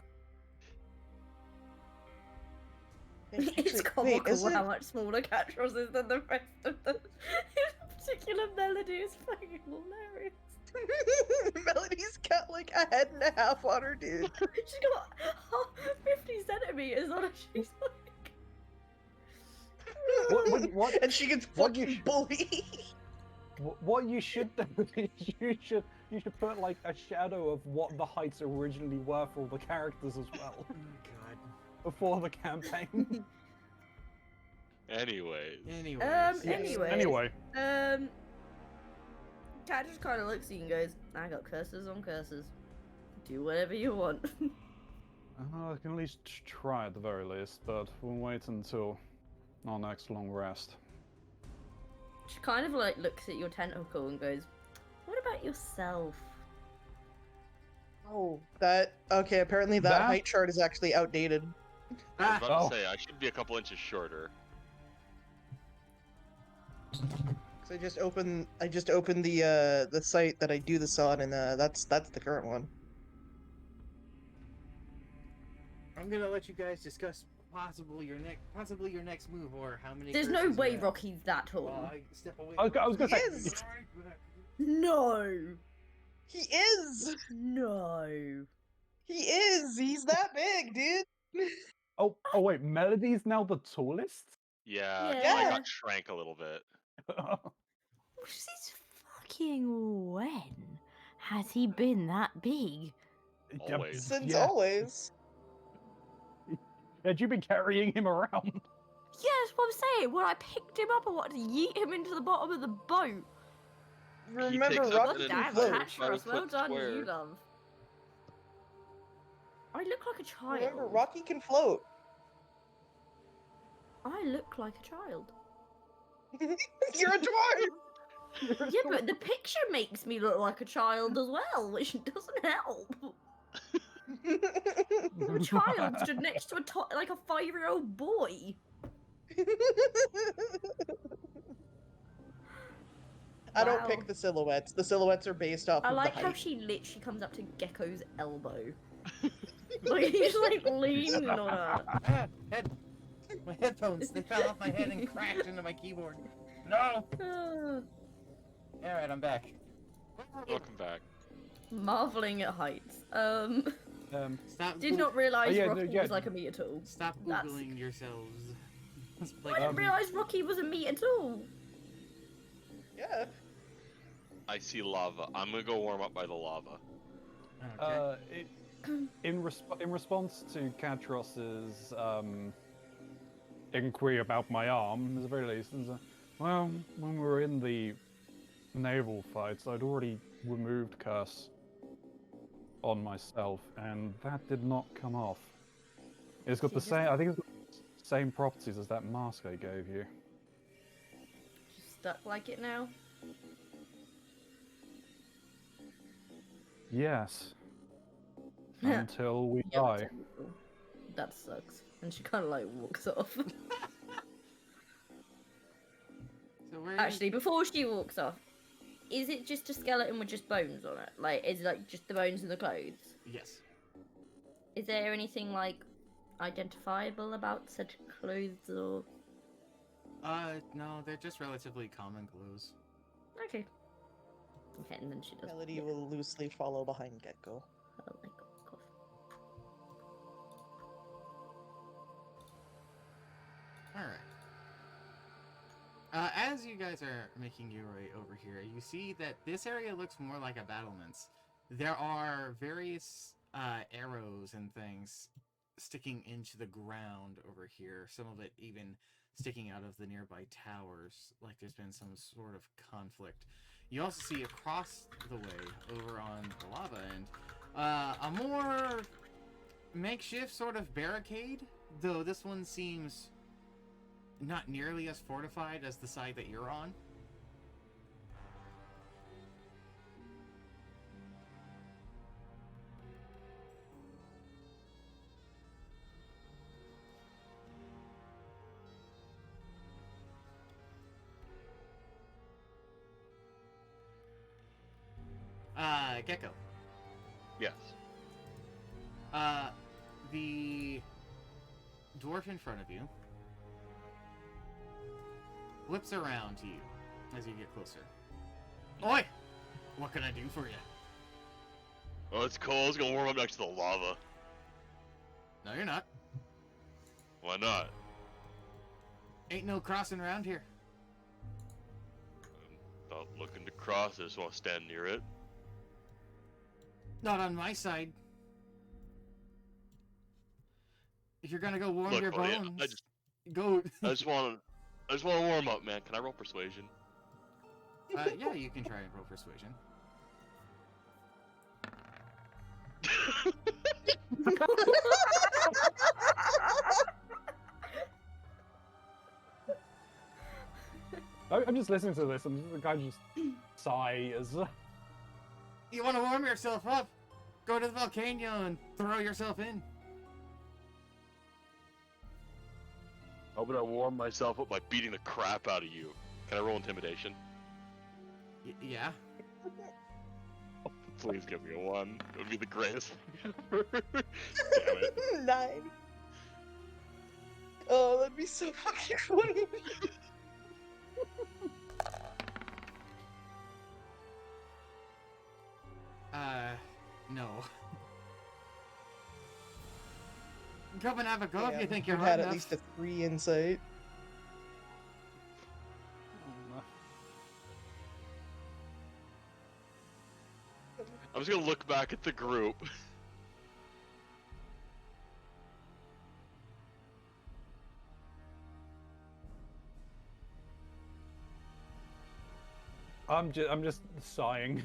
It's Wait, comical how much smaller Catros is than the rest of the particular Melody is fucking hilarious. Melody's got like a head and a half on her, dude. She's got 50 centimeters on her. She's like. What? And she gets What you fucking bullied. What you should do is you should put like a shadow of what the heights originally were for all the characters as well. Oh god. Before the campaign. Anyways. Anyway. Cat just kind of looks at you and goes, I got curses on curses. Do whatever you want. I can at least try at the very least, but we'll wait until our next long rest. She kind of like looks at your tentacle and goes, what about yourself? Oh, okay, apparently that height chart is actually outdated. I was about Oh. to say, I should be a couple inches shorter. So I just opened the site that I do this on, and that's the current one. I'm gonna let you guys discuss possibly your next move or how many. There's no curses way you have. Rocky's that tall. Well, I step away. I was gonna He say. is. No! He is. No! He is. He's that big, dude. Oh wait, Melody's now the tallest? Yeah, Yeah. I got shrank a little bit. Since fucking when has he been that big? Always. Since Yeah. always. Had you been carrying him around? Yeah, that's what I'm saying. When I picked him up, I wanted to yeet him into the bottom of the boat. Remember, takes up Rocky the can Damn, float. Catras, well 5 foot done, square. you love. I look like a child. Remember, Rocky can float. I look like a child. You're a dwarf. Yeah, but the picture makes me look like a child as well, which doesn't help. I'm a child stood next to like a 5-year-old boy. I don't Wow. pick the silhouettes. The silhouettes are based off I of like the how height. she literally comes up to Gecko's elbow. Like he's like leaning on her. Ah, my headphones, they fell off my head and crashed into my keyboard. No! Alright, I'm back. Welcome back. Marveling at heights. Stop. Did not realize yeah, Rocky yeah. was like a meat at all. Stop That's- googling yourselves. I Like, didn't realize Rocky was a meat at all. Yeah. I see lava. I'm gonna go warm up by the lava. okay. In response to Katros's inquiry about my arm, at the very least, well, when we were in the naval fights, I'd already removed curse on myself, and that did not come off. It's got the same. I think it's got the same properties as that mask I gave you. Just stuck like it now. Yes. Until we Yeah, die. that's terrible. That sucks. And she kind of like walks off. So where? Actually, before she walks off, is it just a skeleton with just bones on it? Like, is it like just the bones and the clothes? Yes. Is there anything like identifiable about said clothes or? No, they're just relatively common clothes. Okay. Okay, and then she does. Melody will loosely follow behind Gecko. Oh my god. Alright. As you guys are making your way over here, you see that this area looks more like a battlements. There are various arrows and things sticking into the ground over here, some of it even sticking out of the nearby towers, like there's been some sort of conflict. You also see across the way, over on the lava end, a more makeshift sort of barricade, though this one seems not nearly as fortified as the side that you're on. Gecko. Yes. The dwarf in front of you whips around to you as you get closer. Oi! What can I do for you? Oh, it's cold. I was gonna warm up next to the lava. No, you're not. Why not? Ain't no crossing around here. I'm not looking to cross. I just want to stand near it. Not on my side. If you're gonna go warm Look, your buddy, bones, go. I just want to warm up, man. Can I roll persuasion? Yeah, you can try and roll persuasion. I'm just listening to this, and the guy just sighs. You want to warm yourself up? Go to the volcano and throw yourself in. I'm gonna warm myself up by beating the crap out of you. Can I roll intimidation? Yeah. Please give me a 1. It would be the greatest thing ever. Damn it. 9. Oh, that'd be so fucking funny. No. Come and have a go if you Damn, think you're you hard had enough. at least a 3 insight. I'm just gonna look back at the group. I'm just sighing.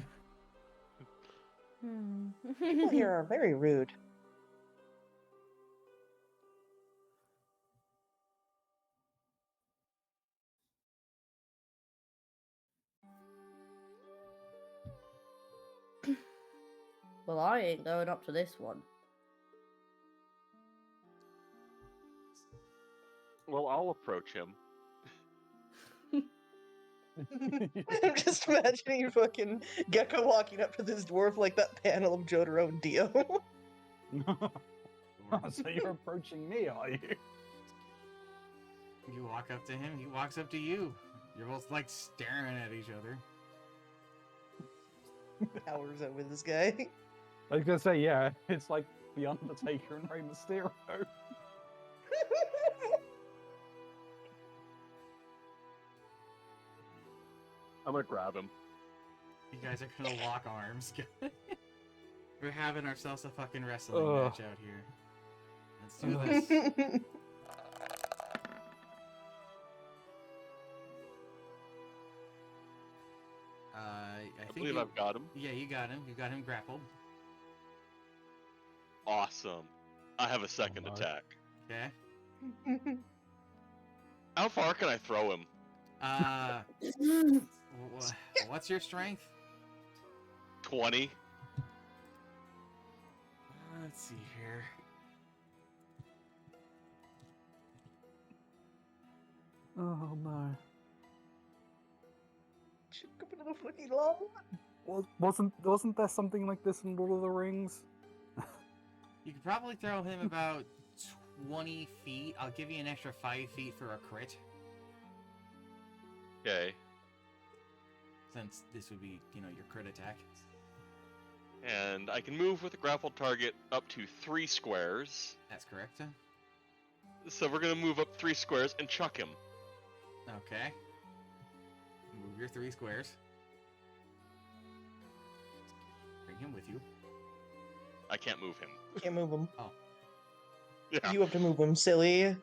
People here are very rude. Well, I ain't going up to this one. Well, I'll approach him. I'm just imagining fucking Gecko walking up to this dwarf like that panel of Jotaro and Dio. So you're approaching me, are you? You walk up to him, he walks up to you. You're both like staring at each other. Towers over this guy. I was gonna say, yeah, it's like The Undertaker and Rey Mysterio. I'm gonna grab him. You guys are gonna lock arms. We're having ourselves a fucking wrestling Ugh. match out here. Let's do this. I think believe you, I've got him. Yeah, you got him. You got him grappled. Awesome. I have a second no. attack. Okay. How far can I throw him? What's your strength? 20. Let's see here. Oh no. Should go into the fucking lava. Wasn't there something like this in Lord of the Rings? You could probably throw him about 20 feet. I'll give you an extra 5 feet for a crit, Okay. since this would be, your crit attack. And I can move with a grappled target up to 3 squares. That's correct. So we're gonna move up 3 squares and chuck him. Okay. Move your 3 squares. Bring him with you. I can't move him. Can't move him. Yeah. You have to move him, silly.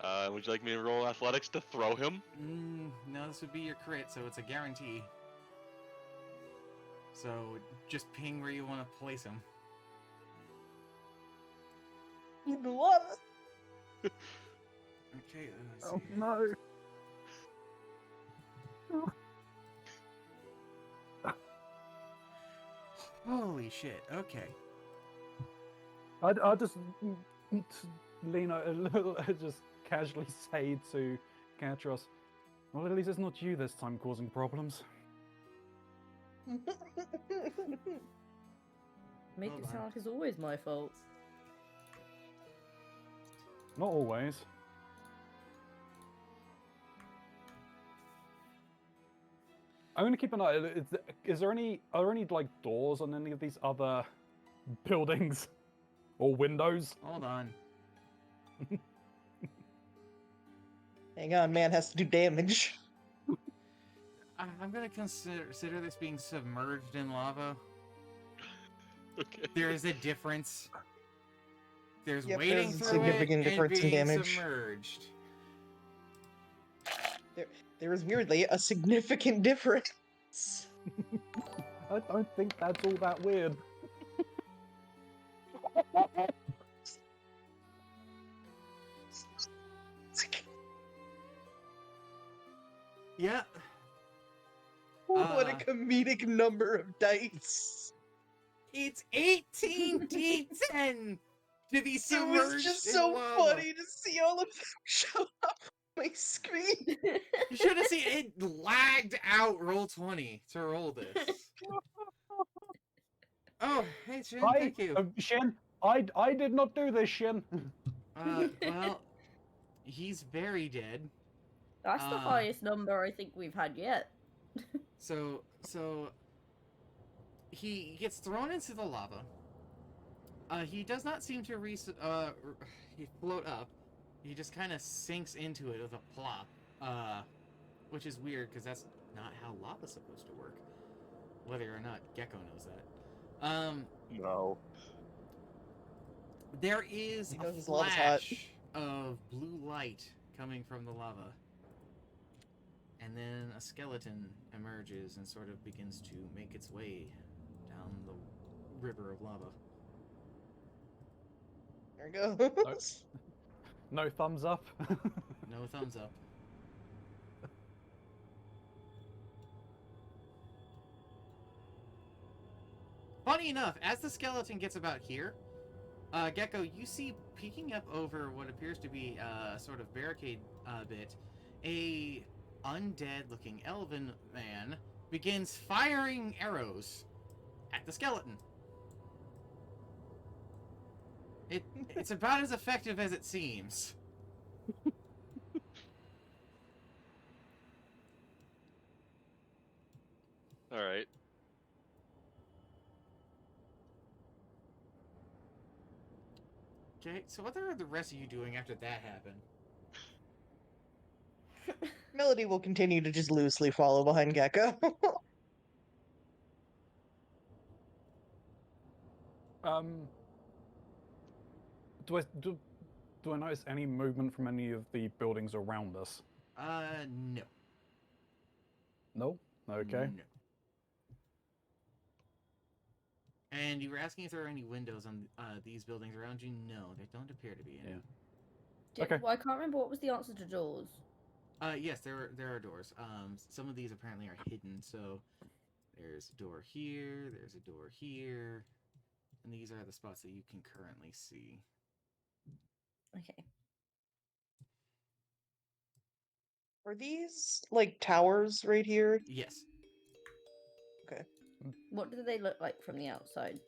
Would you like me to roll athletics to throw him? No, this would be your crit, so it's a guarantee. So just ping where you want to place him. In the water. Okay, let's Oh see here. no. Holy shit, okay. I just lean a little, just casually say to Katros, well, at least it's not you this time causing problems. Make Hold it on. sound like it's always my fault. Not always. I'm gonna keep an eye. Are there any like doors on any of these other buildings or windows? Hold on. Hang on, man has to do damage. I'm gonna consider this being submerged in lava. Okay. There is a difference. There's Yep, waiting there's a through significant it difference in and being damage. submerged. There is weirdly a significant difference. I don't think that's all that weird. Yeah. What a comedic number of dice. It's 18d10 to be It submerged was just in so lava. funny to see all of them show up on my screen. You should have seen it lagged out roll 20 to roll this. Oh, hey Shin, thank you. Shin, I did not do this, Shin. Well, he's very dead. That's the Uh, highest number I think we've had yet. So he gets thrown into the lava. He does not seem to he float up. He just kind of sinks into it with a plop. Which is weird because that's not how lava's supposed to work. Whether or not Gecko knows that. No. There is He a knows his lava's hot. flash of blue light coming from the lava. And then a skeleton emerges and sort of begins to make its way down the river of lava. There it goes. No thumbs up. No thumbs up. Funny enough, as the skeleton gets about here, Gecko, you see peeking up over what appears to be a sort of barricade bit, a undead-looking elven man begins firing arrows at the skeleton. It's about as effective as it seems. Alright. Okay, so what are the rest of you doing after that happened? Melody will continue to just loosely follow behind Gecko. Um, do I do, do I notice any movement from any of the buildings around us? No. No. Okay. No. And you were asking if there are any windows on these buildings around you? No, there don't appear to be any. Okay. Well, I can't remember what was the answer to doors. Yes, there are doors. Some of these apparently are hidden. So there's a door here. There's a door here, and these are the spots that you can currently see. Okay. Are these like towers right here? Yes. What do they look like from the outside?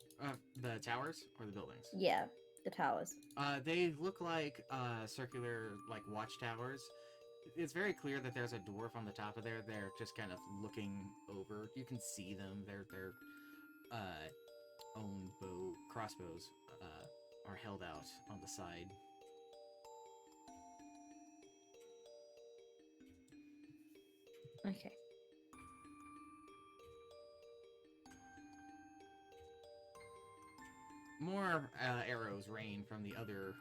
The towers or the buildings? Yeah, the towers. They look like circular, like watchtowers. It's very clear that there's a dwarf on the top of there. They're just kind of looking over. You can see them. Their own crossbows are held out on the side. Okay. More arrows rain from the other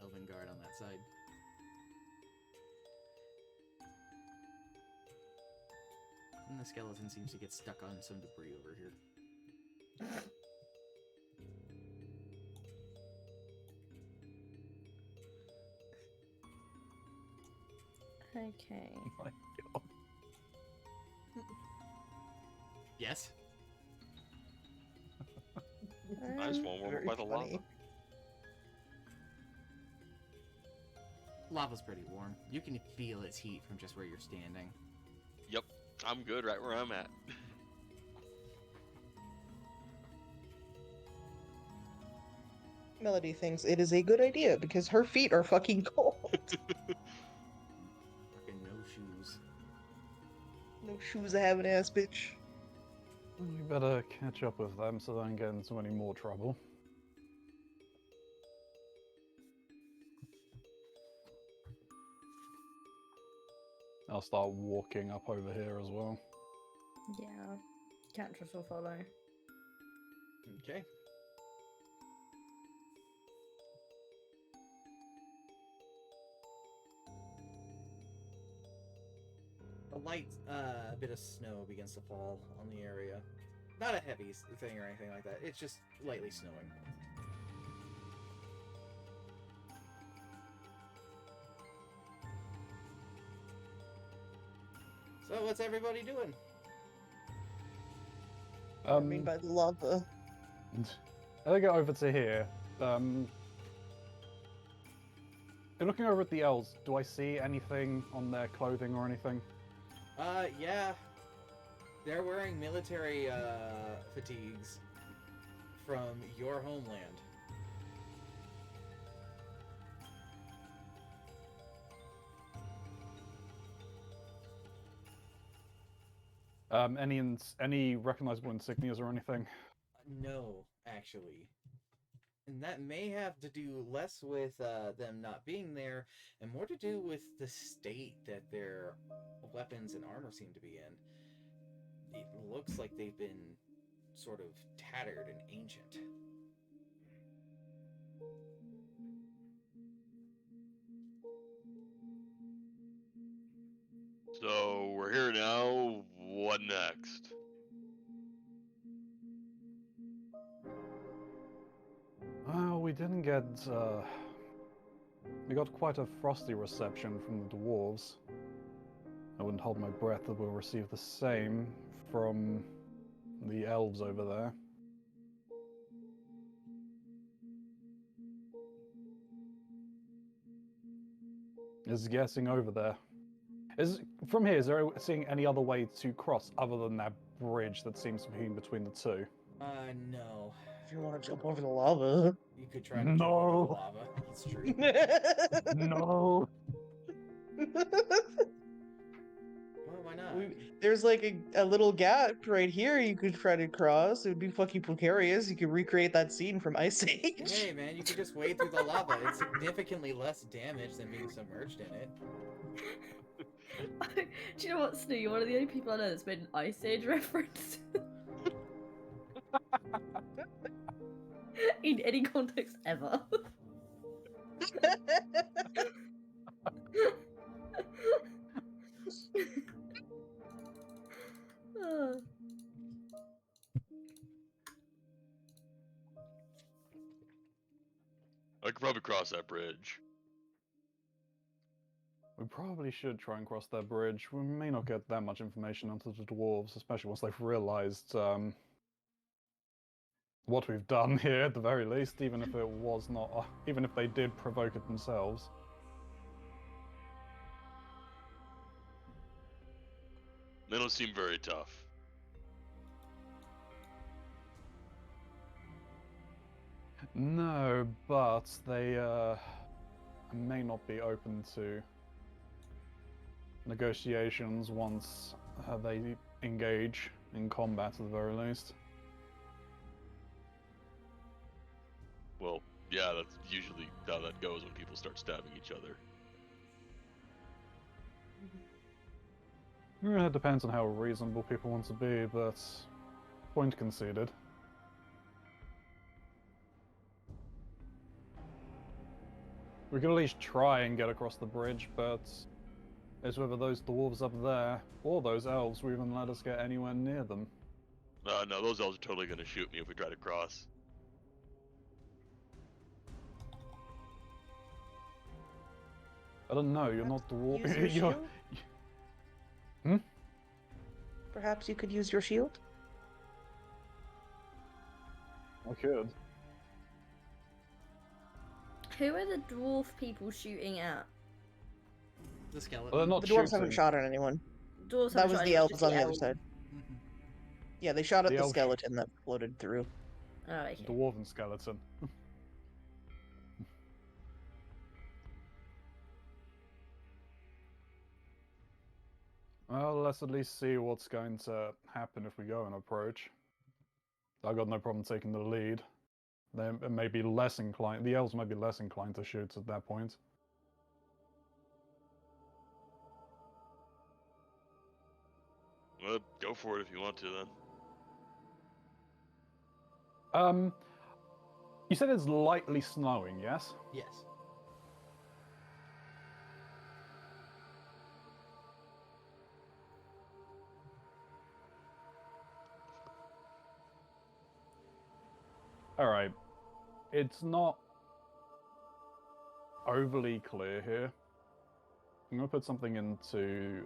elven guard on that side. And the skeleton seems to get stuck on some debris over here. Okay. My God. Yes? Nice one. We're Very by the lava. funny. Lava's pretty warm. You can feel its heat from just where you're standing. Yep, I'm good right where I'm at. Melody thinks it is a good idea because her feet are fucking cold. Fucking no shoes. No shoes, I have an ass bitch. We better catch up with them so they don't get into any more trouble. I'll start walking up over here as well. Yeah. Cantress will follow. Okay. A light bit of snow begins to fall on the area. Not a heavy thing or anything like that. It's just lightly snowing. So what's everybody doing? I mean by the lava. As I get over to here, looking over at the elves, do I see anything on their clothing or anything? Yeah. They're wearing military fatigues from your homeland. Any recognizable insignias or anything? No, actually. And that may have to do less with them not being there and more to do with the state that their weapons and armor seem to be in. It looks like they've been sort of tattered and ancient. So we're here now. What next? Well, we didn't get. We got quite a frosty reception from the dwarves. I wouldn't hold my breath that we'll receive the same from the elves over there. Is guessing over there. From here, is there seeing any other way to cross other than that bridge that seems to be in between the two? No. If you want to jump over the lava. You could try to jump over the lava. It's true. No. Well, why not? There's like a little gap right here you could try to cross. It would be fucking precarious. You could recreate that scene from Ice Age. Hey man, you could just wade through the lava. It's significantly less damage than being submerged in it. Do you know what, Snoo? You're one of the only people I know that's made an Ice Age reference. In any context ever. Ah. I could probably cross that bridge. We probably should try and cross that bridge. We may not get that much information onto the dwarves, especially once they've realized what we've done here, at the very least, even if it was not, even if they did provoke it themselves. They don't seem very tough. No, but they may not be open to negotiations once they engage in combat, at the very least. Well, yeah, that's usually how that goes when people start stabbing each other. It depends on how reasonable people want to be, but point conceded. We could at least try and get across the bridge, but it's whether those dwarves up there or those elves will even let us get anywhere near them. No, those elves are totally gonna shoot me if we try to cross. I don't know, you're not Use your dwarf. You're... shield? Hmm? Perhaps you could use your shield? I could. Who are the dwarf people shooting at? The skeleton. Well, they're not The dwarves haven't shooting. shot at anyone. Dwarves That haven't was shot the anyone, elves just on the other elves. side. Mhm. Yeah, they shot at The the elves- skeleton that floated through. Oh, okay. Dwarven skeleton. Well, let's at least see what's going to happen if we go and approach. I got no problem taking the lead. They may be less inclined. The elves might be less inclined to shoot at that point. Well, go for it if you want to, then. You said it's lightly snowing, yes? Yes. Alright. It's not overly clear here. I'm gonna put something into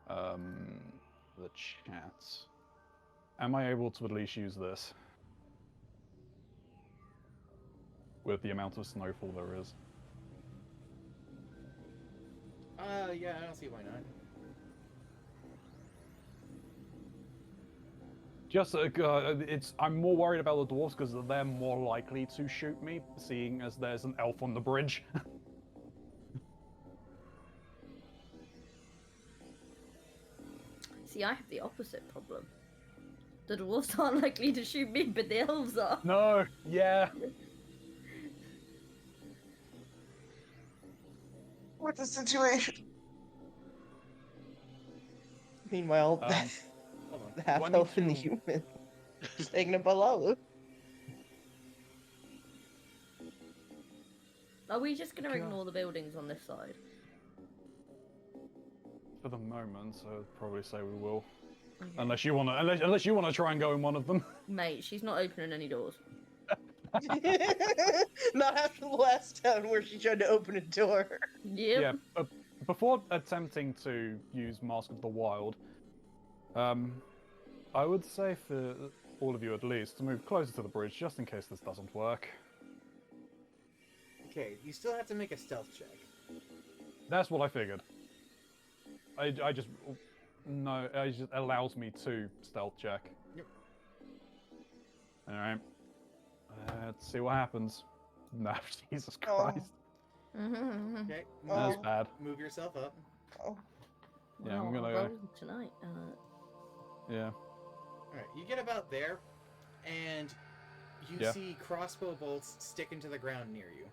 the chat. Am I able to at least use this? With the amount of snowfall there is. Yeah, I don't see why not. Just, I'm more worried about the dwarves because they're more likely to shoot me, seeing as there's an elf on the bridge. See, I have the opposite problem. The dwarves aren't likely to shoot me, but the elves are. No, yeah. What's the situation? Meanwhile, Hold on. the half when elf and the you- human just hanging below. Are we just gonna Okay. ignore the buildings on this side? For the moment, I'd probably say we will. Okay. Unless you wanna, unless you wanna try and go in one of them. Mate, she's not opening any doors. Not after the last time where she tried to open a door. Yep. Yeah. Before attempting to use Mask of the Wild, I would say for all of you at least to move closer to the bridge, just in case this doesn't work. Okay, you still have to make a stealth check. That's what I figured. I just no, it just allows me to stealth check. Yep. All right. Let's see what happens. No, Jesus Oh. Christ, Mhm. Okay. that's Oh. bad. Move yourself up. Oh. Yeah, I'm Wow, gonna I'll go. roll tonight. Yeah. Alright, you get about there, and you Yeah. see crossbow bolts sticking to the ground near you.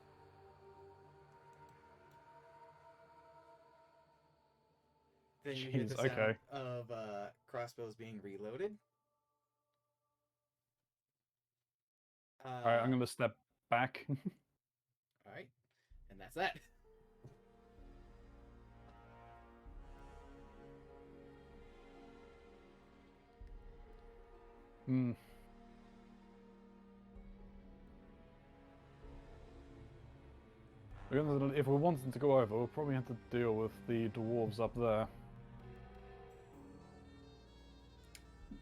Then you hear the Jeez, sound okay. of crossbows being reloaded. Alright, I'm gonna step back. Alright, and that's that. Hmm. If we're wanting to go over, we'll probably have to deal with the dwarves up there.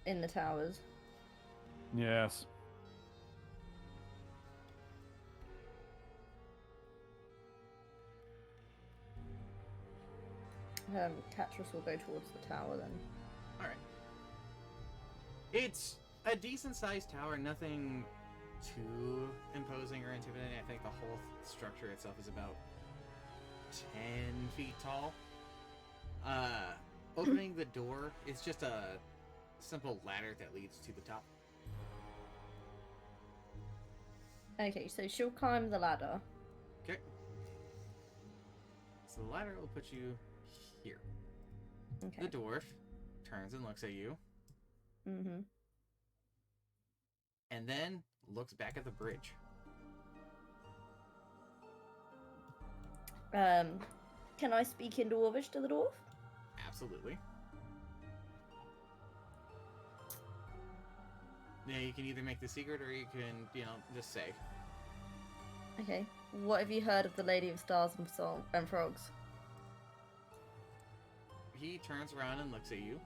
In the towers. Yes. Catrus will go towards the tower then. Alright. It's a decent-sized tower, nothing too imposing or intimidating. I think the whole structure itself is about 10 feet tall. Opening the door is just a simple ladder that leads to the top. Okay, so she'll climb the ladder. Okay. So the ladder will put you here. Okay. The dwarf turns and looks at you, Mm-hmm. and then looks back at the bridge. Can I speak in Dwarvish to the dwarf? Absolutely. Yeah, you can either make the secret or you can, just say. Okay. What have you heard of the Lady of Stars and Frogs? He turns around and looks at you.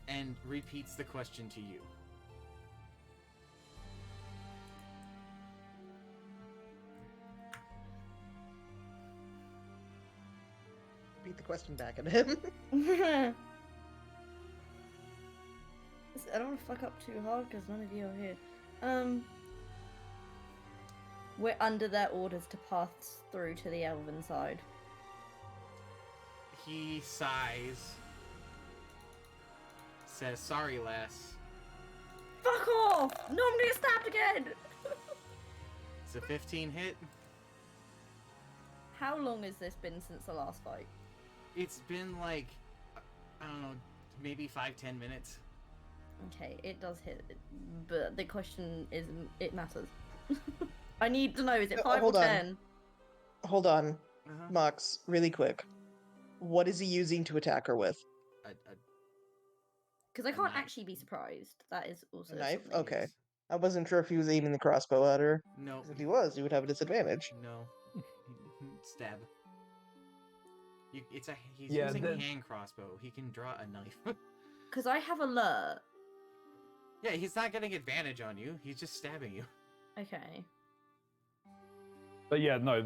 And repeats the question to you. Beat the question back at him. I don't want to fuck up too hard because none of you are here. We're under their orders to pass through to the elven side. He sighs. Says, sorry, lass. Fuck off! No, I'm gonna get stabbed again! It's a 15 hit. How long has this been since the last fight? It's been like, I don't know, maybe 5-10 minutes. Okay, it does hit, but the question is, it matters. I need to know, is it 5 or Hold on. 10? Hold on, Uh-huh. Mox, really quick. What is he using to attack her with? Because I A can't knife. actually be surprised. That is also A knife? something. Okay. Yes. I wasn't sure if he was aiming the crossbow at her. No. 'Cause if he was, he would have a disadvantage. No. Stab. He's Yeah, using the- hand crossbow. He can draw a knife. Because I have alert. Yeah, he's not getting advantage on you. He's just stabbing you. Okay. But yeah, no,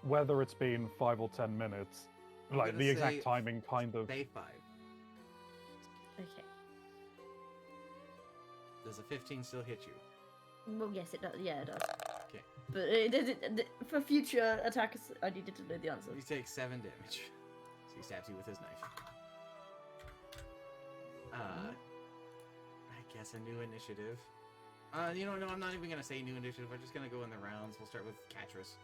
whether it's been 5 or 10 minutes, I'm like gonna the exact say- timing kind of. Say 5. Okay. Does a 15 still hit you? Well, yes, it does. Yeah, it does. Okay. But for future attacks, I needed to know the answer. You take 7 damage. So he stabs you with his knife. I guess a new initiative. No, I'm not even gonna say new initiative. We're just gonna go in the rounds. We'll start with Catrus.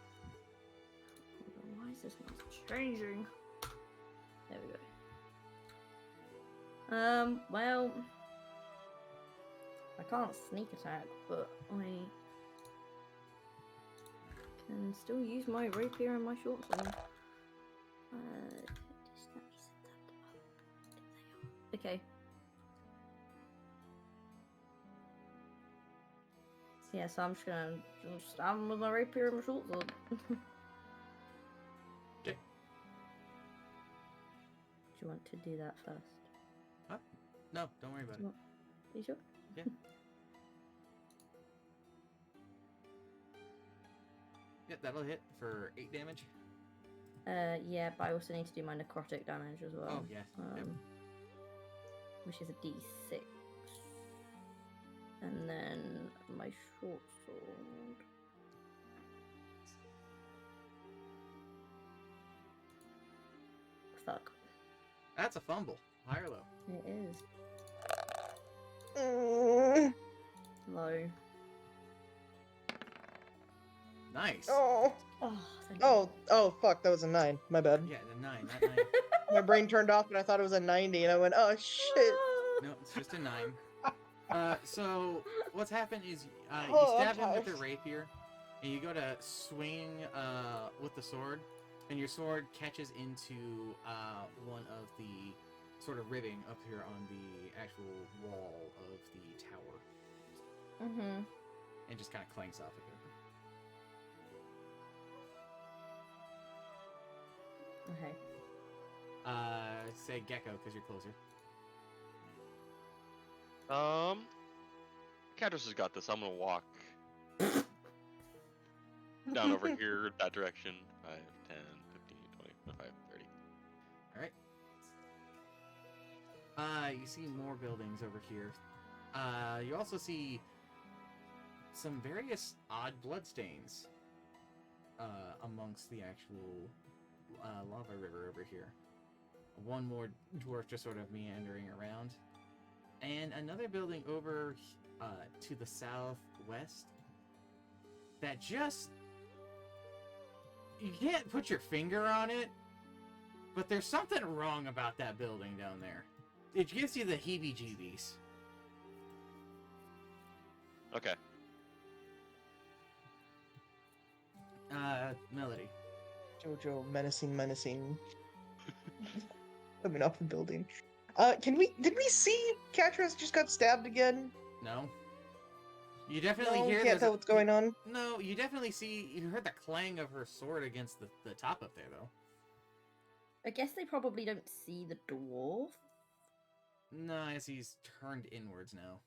Why is this not changing? There we go. Well, I can't sneak attack, but I can still use my rapier and my short sword. Okay. Yeah, so I'm just gonna stab him with my rapier and my short sword. Okay. Do you want to do that first? No, don't worry about it. Are you sure? Yeah. Yep, that'll hit for 8 damage. Yeah, but I also need to do my necrotic damage as well. Oh, yeah. Yep. Which is a d6. And then my short sword. fuck. That's a fumble. High or low? It is. Mm, Low. Nice. oh. Oh, thank Oh, fuck, that was a 9. My bad. Yeah, the 9, not 9. My brain turned off and I thought it was a 90, and I went, oh shit. No, it's just a 9. So what's happened is you Oh, I'm stab him with the tired. rapier, and you go to swing with the sword, and your sword catches into one of the sort of ribbing up here on the actual wall of the tower, Mm-hmm. and just kind of clanks off again. Okay. Say Gecko, because you're closer. Cadros has got this. I'm gonna walk down over here, that direction. 5, 10, 15, 20, 25, 30. Alright. You see more buildings over here. You also see some various odd bloodstains amongst the actual lava river over here. One more dwarf just sort of meandering around. And another building over to the southwest that just... You can't put your finger on it, but there's something wrong about that building down there. It gives you the heebie-jeebies. Okay. Melody. Jojo, menacing. Coming off the building. Did we see Catras just got stabbed again? No? You definitely No, hear can't there's tell what's going on. No, you definitely see... You heard the clang of her sword against the top up there, though. I guess they probably don't see the dwarf. No, I guess he's turned inwards now.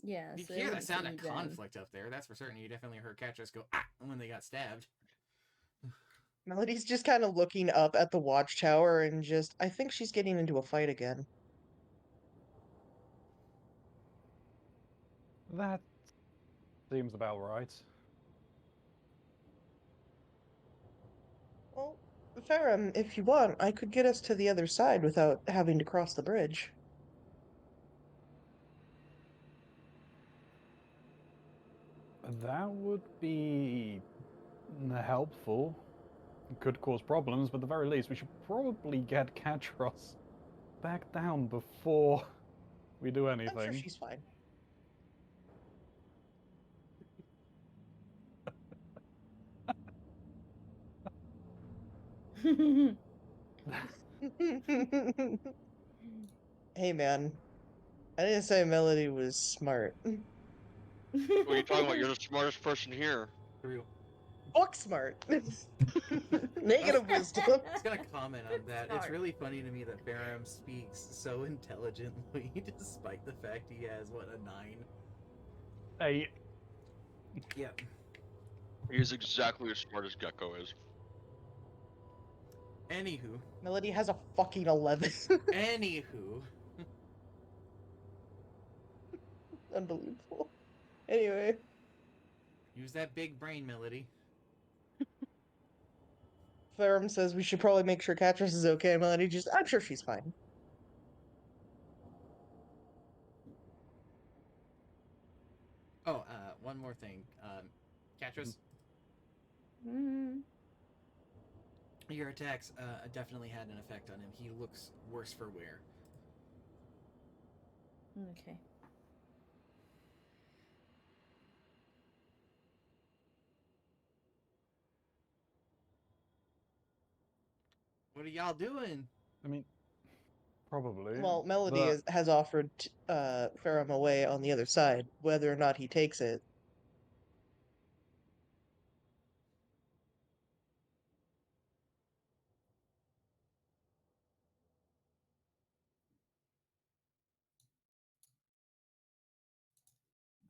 Yeah, You so hear they the wouldn't sound see of them. conflict up there, that's for certain. You definitely heard Catras go, ah, when they got stabbed. Melody's just kind of looking up at the watchtower and just, I think she's getting into a fight again. That seems about right. Well, Ferrum, if you want, I could get us to the other side without having to cross the bridge. That would be helpful. It could cause problems, but at the very least, we should probably get Catros back down before we do anything. I'm sure she's fine. Hey man, I didn't say Melody was smart. What are you talking about? You're the smartest person here. True. Book smart. Negative wisdom. I was gonna comment on that. It's Sorry. really funny to me that Faram speaks so intelligently, despite the fact he has, what, a 9? Hey, Yep. He's exactly as smart as Gecko is. Anywho. Melody has a fucking 11. Anywho. Unbelievable. Anyway. Use that big brain, Melody. Ferrum says we should probably make sure Catras is okay. Melody just, I'm sure she's fine. Oh, one more thing. Catras, Mm, your attacks definitely had an effect on him. He looks worse for wear. okay. What are y'all doing? I mean, probably. Well, Melody but has offered Ferrum away on the other side. Whether or not he takes it,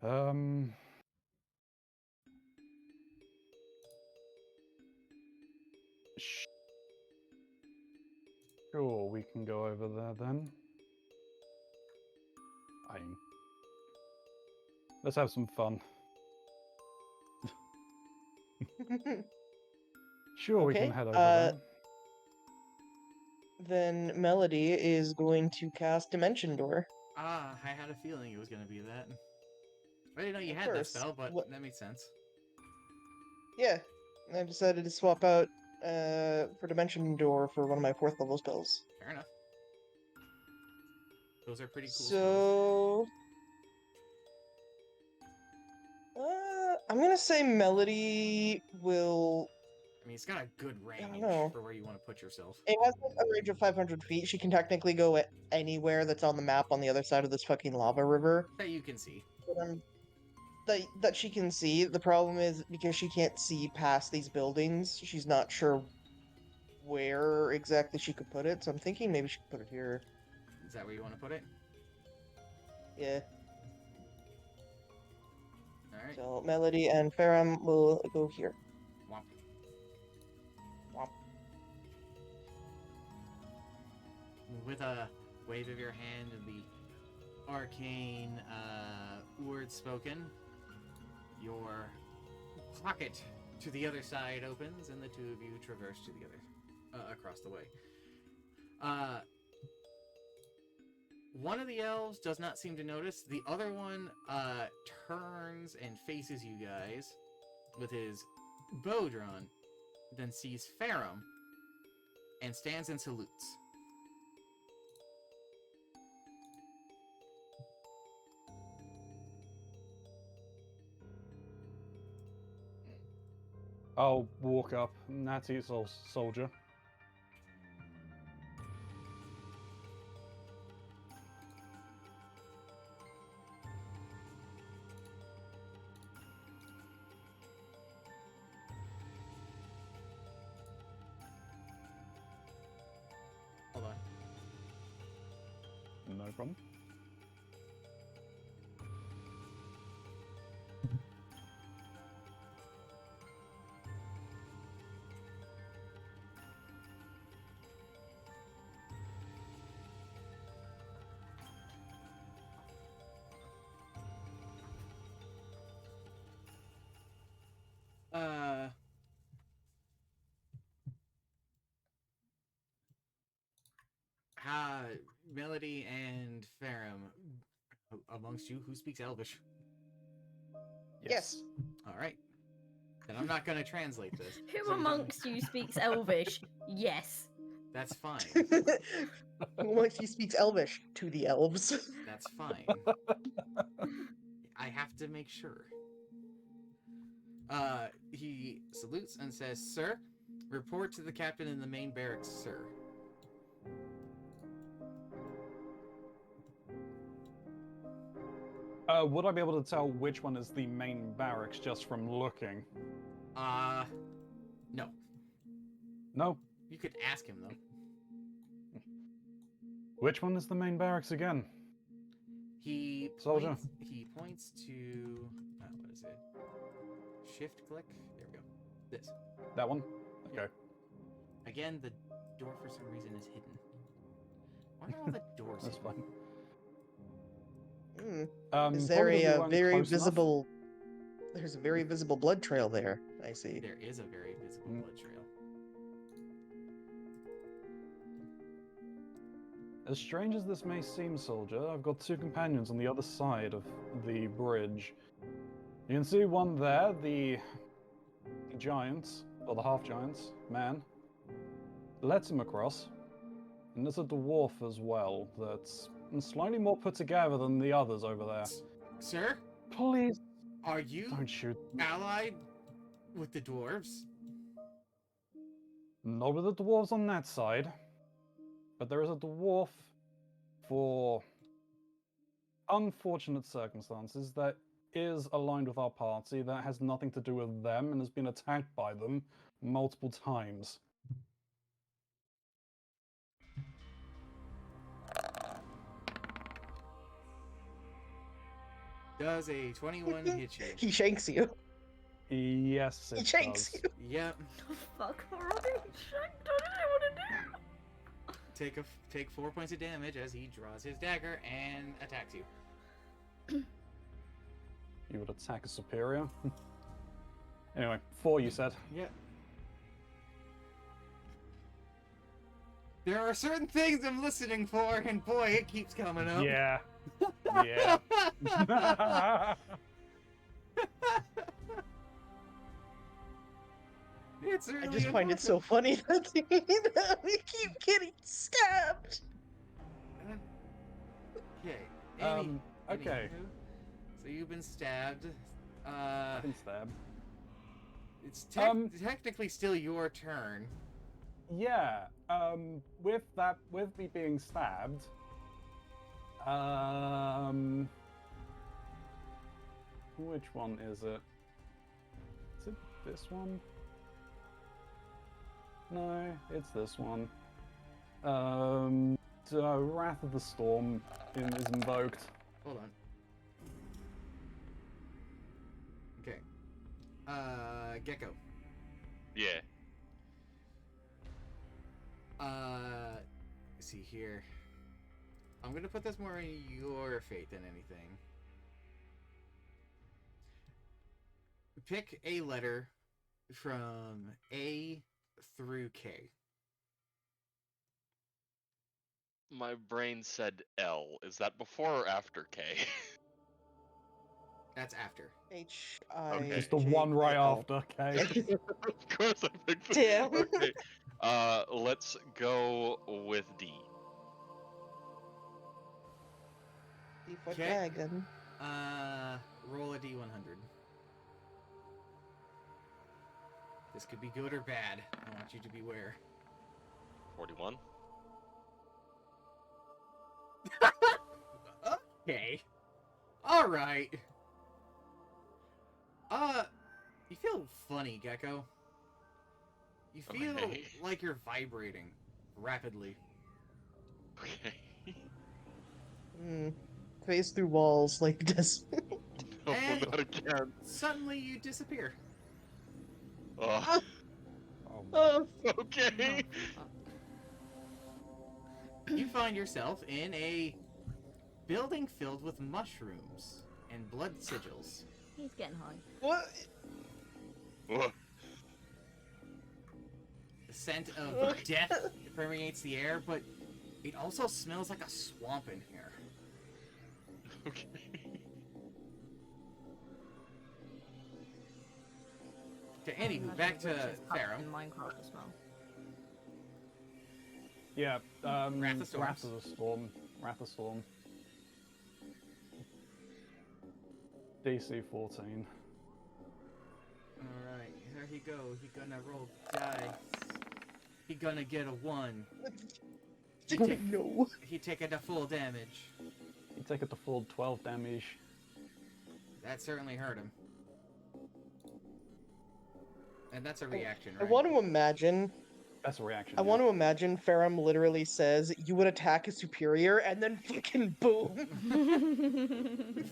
Um. Sure, we can go over there then. Let's have some fun. Sure, we Okay, can head over there. then Melody is going to cast Dimension Door. Ah, I had a feeling it was gonna be that. I didn't know you Of had that course. spell, but What- that makes sense. Yeah, I decided to swap out for Dimension Door for one of my 4th level spells. Fair enough. Those are pretty cool spells. So, I'm gonna say Melody will. I mean, it's got a good range know. for where you want to put yourself. It has a range of 500 feet. She can technically go anywhere that's on the map on the other side of this fucking lava river. That you can see. That she can see. The problem is because she can't see past these buildings, she's not sure where exactly she could put it. So I'm thinking maybe she could put it here. Is that where you want to put it? Yeah. Alright. So Melody and Farum will go here. Womp. Womp. With a wave of your hand and the arcane word spoken, your pocket to the other side opens, and the two of you traverse to the other across the way. One of the elves does not seem to notice. The other one turns and faces you guys with his bow drawn, then sees Farum and stands and salutes. I'll walk up. Natty soldier. Hold on. No problem. Melody and Farum, amongst you, who speaks Elvish? Yes. All right. Then I'm not going to translate this. Who amongst you speaks Elvish? Yes. That's fine. Who amongst you speaks Elvish? To the elves. That's fine. I have to make sure. He salutes and says, "Sir, report to the captain in the main barracks, sir." Would I be able to tell which one is the main barracks just from looking? No. No? You could ask him, though. Which one is the main barracks again? He points to... what is it? Shift click? There we go. This. That one? Okay. Again, the door for some reason is hidden. Why are all the doors That's hidden? fine. Is there probably a weren't very close enough. visible? There's a very visible blood trail there. I see. There is a very visible blood trail. As strange as this may seem, soldier, I've got two companions on the other side of the bridge. You can see one there, the giant, or the half-giant, man. Lets him across. And there's a dwarf as well that's slightly more put together than the others over there. Sir, Please, are you don't shoot. allied with the dwarves? Not with the dwarves on that side. But there is a dwarf, for unfortunate circumstances, that is aligned with our party that has nothing to do with them and has been attacked by them multiple times. Does a 21 hit you? He shanks you. Yes, He it shanks does. you. Yep. Fuck already. Shanked. What did I want to do? Take 4 points of damage as he draws his dagger and attacks you. You would attack a superior? Anyway, 4 you said. Yep. There are certain things I'm listening for, and boy, it keeps coming up. Yeah. Yeah. It's really I just find it so funny that we keep getting stabbed. Okay. Okay. Anywho, so you've been stabbed. I've been stabbed. It's technically still your turn. Yeah. With me being stabbed. Which one is it? Is it this one? No, it's this one. So Wrath of the Storm is invoked. Hold on. Okay. Gecko. Yeah. See here. I'm gonna put this more in your fate than anything. Pick a letter from A through K. My brain said L. Is that before or after K? That's after. H-I. Okay. Just the one right J-K-L. after, okay? Of course I picked the... Damn. Okay. Let's go with D. D-foot Okay. dragon. Roll a D100. This could be good or bad. I want you to beware. 41. Okay. Alright. You feel funny, Gecko. You feel Okay. like you're vibrating rapidly. Okay. Phase through walls like this. No, And- not again. Suddenly you disappear. Oh, Oh, okay. You find yourself in a building filled with mushrooms and blood sigils. He's getting high. what? Ugh. The scent of death permeates the air, but it also smells like a swamp in here. Okay. Okay, anywho, back to Farum. In Minecraft as well. Yeah, Wrath of Storms. Wrath of the Storm. Wrath of Storm. DC 14. Alright, here he go. He gonna roll dice. He gonna get a 1. He take, No. he taking the full damage. You take it to full 12 damage. That certainly hurt him. And that's a reaction, I right? want to imagine. That's a reaction. I want to imagine Farum literally says, "You would attack a superior," and then fucking boom.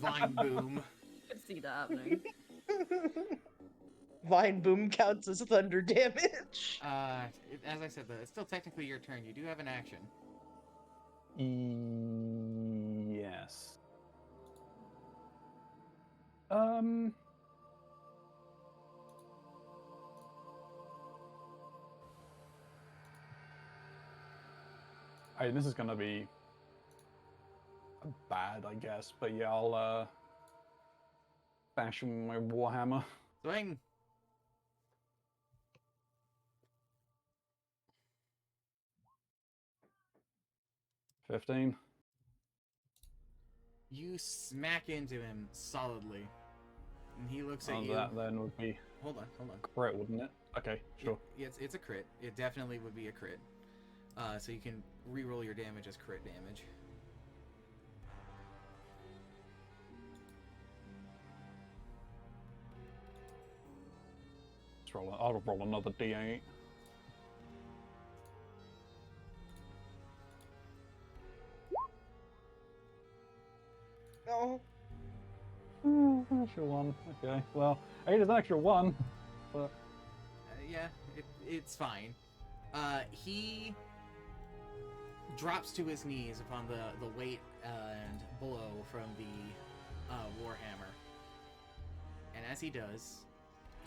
Vine boom. Could see that happening. Vine boom counts as thunder damage. As I said, though, it's still technically your turn. You do have an action. Yes. This is gonna be bad, I guess, but yeah, I'll fashion my warhammer. Swing. $15. You smack into him solidly. And he looks at Oh, you. that then would be Hold on. crit, wouldn't it? Okay, sure. It's a crit. It definitely would be a crit. So you can re-roll your damage as crit damage. I'll roll another D8. No. Extra 1. Okay, well, 8 is an extra 1, but Yeah, it's fine. He drops to his knees upon the weight and blow from the warhammer. And as he does,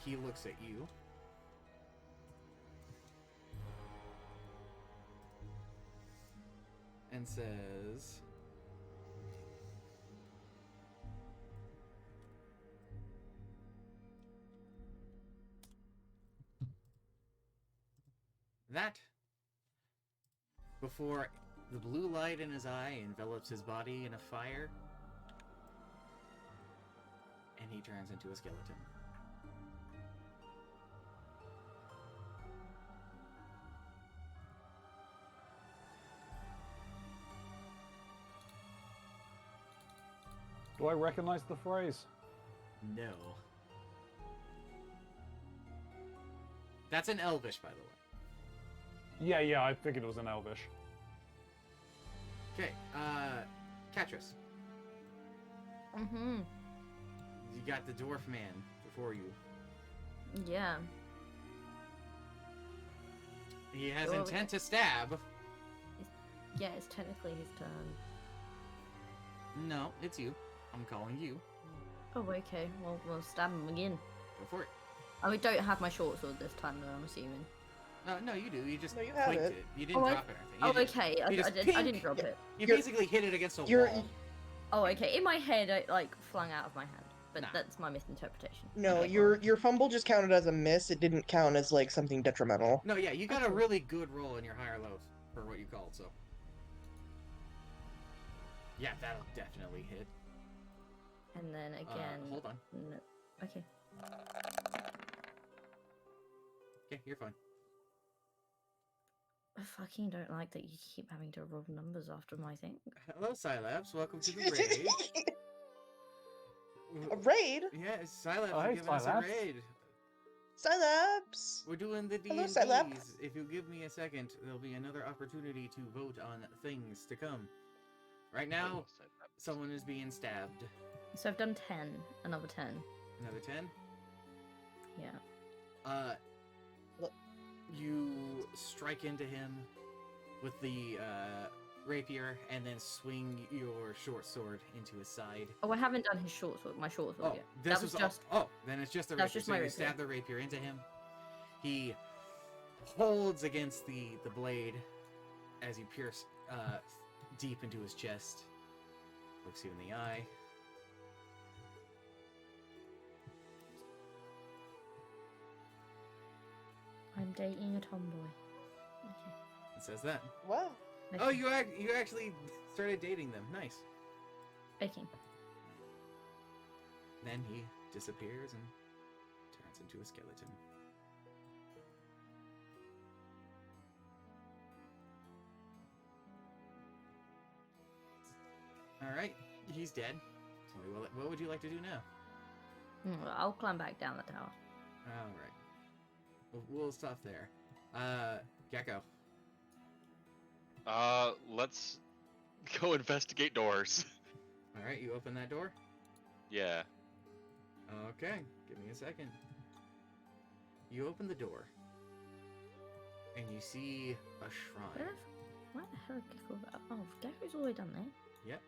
he looks at you. and says, that before the blue light in his eye envelops his body in a fire, and he turns into a skeleton. Do I recognize the phrase? No. That's an Elvish, by the way. Yeah, I figured it was an Elvish. Okay, Katris, Mm-hmm. you got the dwarf man before you. Yeah. He has Well, intent to stab. Yeah, it's technically his turn. No, it's you. I'm calling you. Oh, okay. Well, we'll stab him again. Go for it. Oh, we don't have my short sword this time, though, I'm assuming. No, you do. You just No, you have clicked it. it. You didn't Oh, drop it or anything. Oh, You just- okay. you I just didn't pink. drop it. You You're- basically hit it against a you're- wall. Oh, okay. In my head, it like flung out of my hand, but Nah. that's my misinterpretation. No, Okay. your fumble just counted as a miss. It didn't count as like something detrimental. No, yeah, you got a Okay. really good roll in your higher lows for what you called, so. Yeah, that'll definitely hit. And then again. Hold on. No. Okay. Okay, you're fine. I fucking don't like that you keep having to roll numbers after my thing. Hello, Scilabs. Welcome to the raid. A raid? Yeah, Scilabs Oh, are hey, giving us a Scilabs. raid. Scilabs! We're doing the Hello, D&Ds. Scilab. If you give me a second, there'll be another opportunity to vote on things to come. Right now, someone is being stabbed. So I've done 10, another 10. Another 10. Yeah. Look. You strike into him with the rapier and then swing your short sword into his side. Oh, I haven't done his short sword, my short sword Oh, yet. this That was just. then it's just the That's rapier. just So my you rapier. stab the rapier into him. He holds against the blade as you pierce deep into his chest. Looks you in the eye. I'm dating a tomboy. Okay. It says that. Wow. Oh, you actually started dating them. Nice. Okay. Then he disappears and turns into a skeleton. Alright, he's dead. So what would you like to do now? I'll climb back down the tower. Alright. We'll stop there. Gecko. Let's go investigate doors. Alright, you open that door? Yeah. Okay, give me a second. You open the door. And you see a shrine. Where the hell did Gecko go? Oh, Gecko's all the way down there. Yep.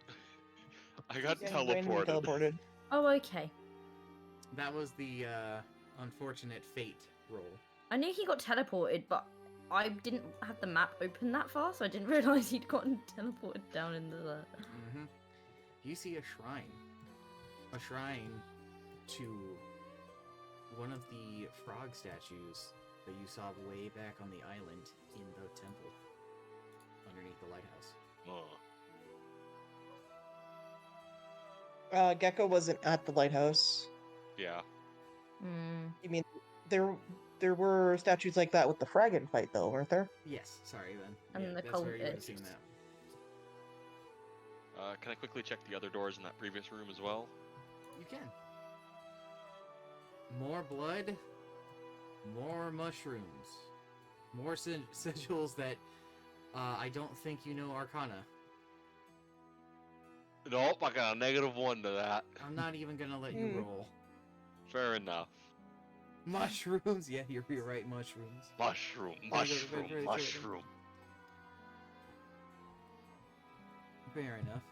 I got Yeah, he randomly teleported. teleported. Oh, okay. That was the unfortunate fate roll. I knew he got teleported, but I didn't have the map open that far, so I didn't realise he'd gotten teleported down into the. Mm-hmm. You see a shrine. A shrine to one of the frog statues that you saw way back on the island in the temple underneath the lighthouse. Oh, Gecko wasn't at the lighthouse. yeah. Hmm. You mean there were statues like that with the Fragon fight though, weren't there? Yes, sorry then. And Yeah, the that's where you would have cultist. seen that. Can I quickly check the other doors in that previous room as well? You can. More blood, more mushrooms, more sigils that I don't think you know Arcana. Nope, I got a -1 to that. I'm not even gonna let you Hmm. roll. Fair enough. Mushrooms, yeah, you're right, mushrooms. Mushroom, Yeah, mushroom, very mushroom. Fair enough.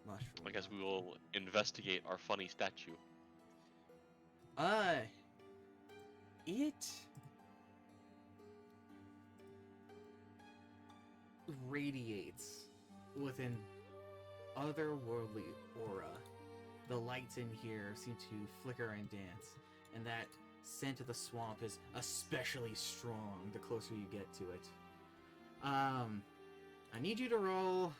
Mushroom. I guess we will investigate our funny statue. It radiates with an otherworldly aura. The lights in here seem to flicker and dance, and that scent of the swamp is especially strong the closer you get to it. I need you to roll...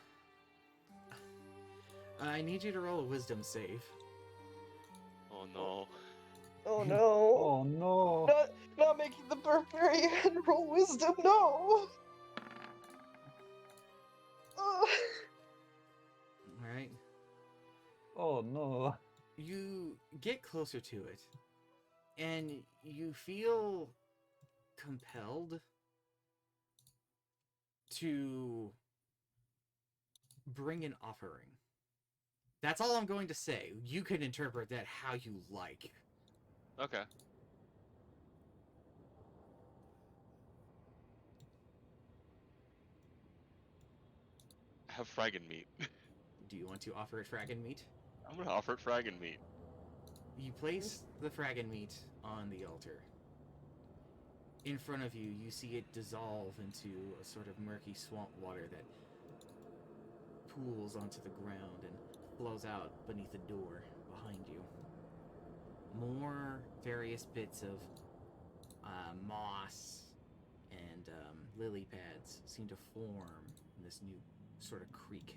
I need you to roll a wisdom save. Oh no. Oh no. Oh no! Not making the barbarian roll wisdom, no! Ugh. Alright? Oh no! You get closer to it, and you feel compelled to bring an offering. That's all I'm going to say. You can interpret that how you like. Okay. Have fraggin meat. Do you want to offer it fraggin meat? I'm gonna offer it fraggin meat. You place the fraggin meat on the altar. In front of you, you see it dissolve into a sort of murky swamp water that pools onto the ground and flows out beneath the door behind you. More various bits of moss and lily pads seem to form in this new sort of creek.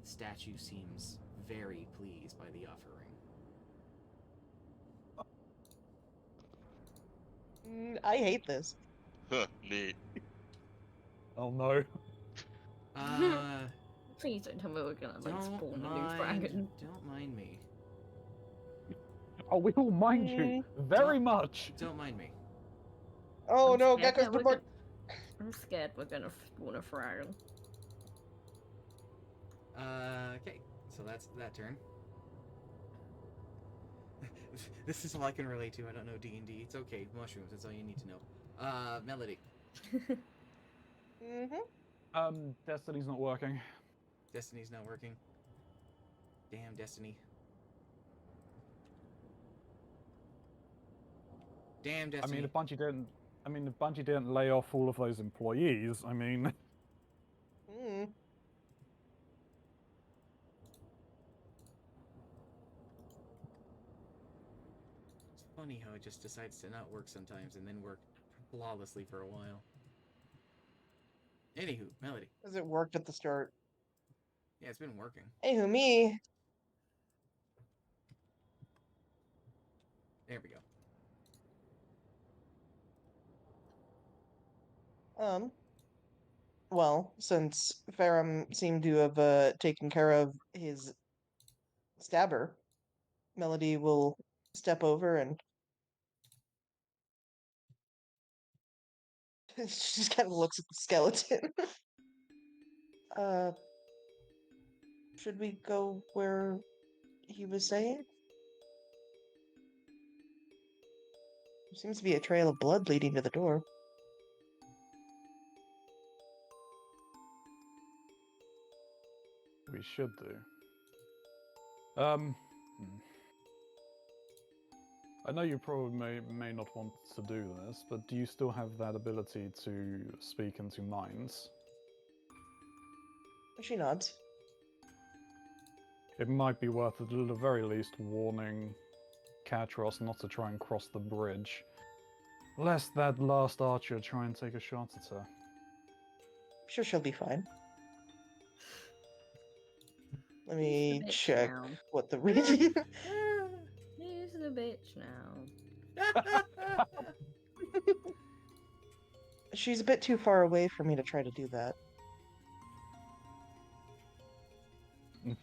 The statue seems very pleased by the offering. I hate this. Huh, neat. Oh no! Please don't tell me we're gonna like spawn a new mind, dragon. don't mind me. Oh, we all mind you very Don't- much. Don't mind me. Oh I'm no, scared Gekko's that we're report. I'm scared we're gonna spawn a dragon. Okay, so that's that turn. This is all I can relate to. I don't know D&D. It's okay. Mushrooms. That's all you need to know. Melody. Destiny's not working. Destiny's not working. Damn Destiny. Damn I Destiny. mean, if Bungie didn't lay off all of those employees, I mean, Mm. It's funny how it just decides to not work sometimes and then work flawlessly for a while. Anywho, Melody. Because it worked at the start. Yeah, it's been working. Anywho, me. There we go. Well, since Farum seemed to have taken care of his stabber, Melody will step over and she just kind of looks at the skeleton. uh, should we go where he was saying? There seems to be a trail of blood leading to the door. we should do. I know you probably may not want to do this, but do you still have that ability to speak into minds? She nods. It might be worth, at the very least, warning Katros not to try and cross the bridge, lest that last archer try and take a shot at her. I'm sure she'll be fine. Let He's me the bitch check now. what the reading. He's the bitch now. She's a bit too far away for me to try to do that.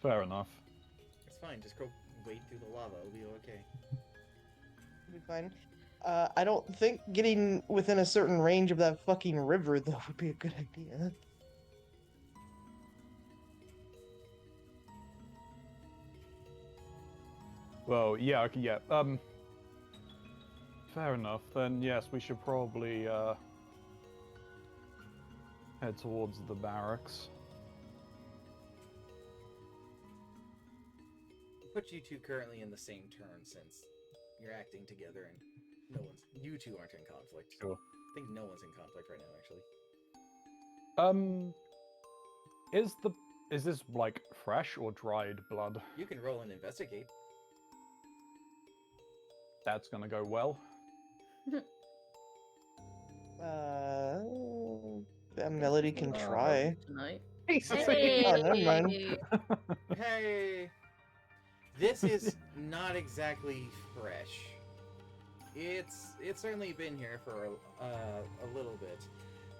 Fair enough. It's fine. Just go wade through the lava. It'll be okay. It'll be fine. I don't think getting within a certain range of that fucking river, though, would be a good idea. Well, yeah, okay, yeah. Fair enough. Then yes, we should probably head towards the barracks. Put you two currently in the same turn since you're acting together and you two aren't in conflict. Sure. I think no one's in conflict right now, actually. Is this like fresh or dried blood? You can roll and investigate. That's gonna go well. Melody can try. Tonight. Hey! Oh, never mind. Hey, this is not exactly fresh. It's certainly been here for a little bit,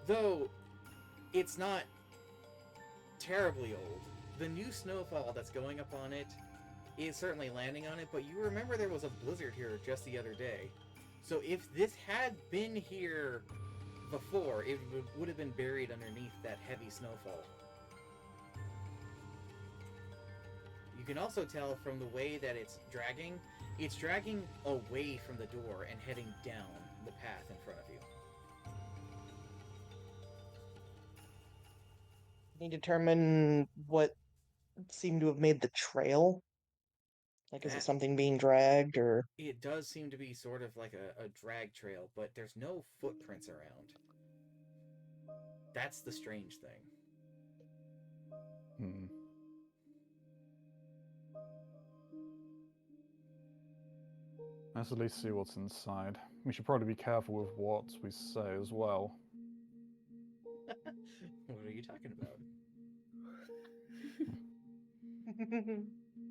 though. It's not terribly old. The new snowfall that's going up on it is certainly landing on it, but you remember there was a blizzard here just the other day. So if this had been here before, it would have been buried underneath that heavy snowfall. You can also tell from the way that it's dragging away from the door and heading down the path in front of you. Can you determine what seemed to have made the trail? Like, is it something being dragged, or? It does seem to be sort of like a drag trail, but there's no footprints around. That's the strange thing. Hmm. Let's at least see what's inside. We should probably be careful with what we say as well. What are you talking about?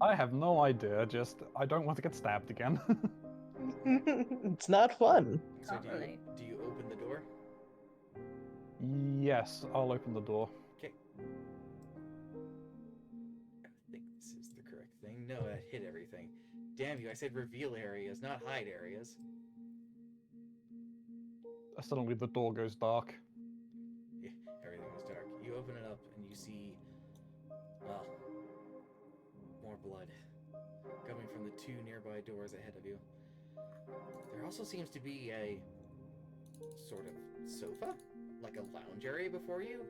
I have no idea, just I don't want to get stabbed again. It's not fun. So do you open the door? Yes, I'll open the door. Okay. I think this is the correct thing. No, that hit everything. Damn you, I said reveal areas, not hide areas. Suddenly the door goes dark. Yeah, everything was dark. You open it up and you see, well, more blood coming from the two nearby doors ahead of you. There also seems to be a sort of sofa, like a lounge area before you.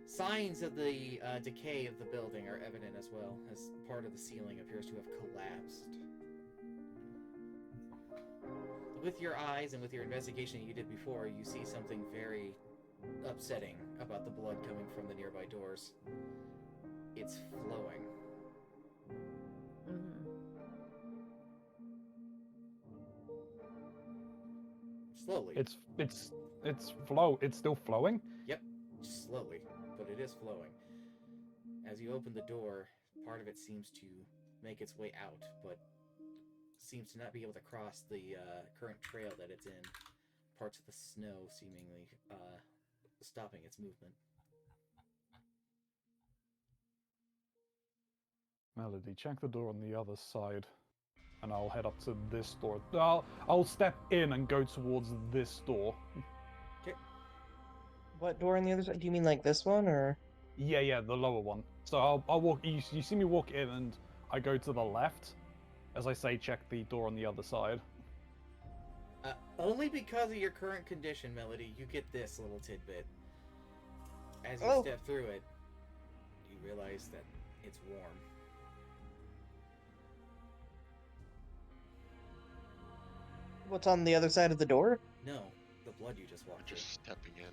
Signs of the decay of the building are evident as well, as part of the ceiling appears to have collapsed. With your eyes and with your investigation you did before, you see something very upsetting about the blood coming from the nearby doors. It's flowing. Slowly. It's still flowing? Yep, slowly, but it is flowing. As you open the door, part of it seems to make its way out, but seems to not be able to cross the current trail that it's in. Parts of the snow seemingly stopping its movement. Melody, check the door on the other side. And I'll head up to this door. I'll step in and go towards this door. Okay. What door on the other side? Do you mean like this one, or? Yeah, the lower one. So I'll walk. You see me walk in, and I go to the left. As I say, check the door on the other side. Only because of your current condition, Melody, you get this little tidbit. As you step through it, you realize that it's warm. What's on the other side of the door? No, the blood you just walked through. Just stepping in.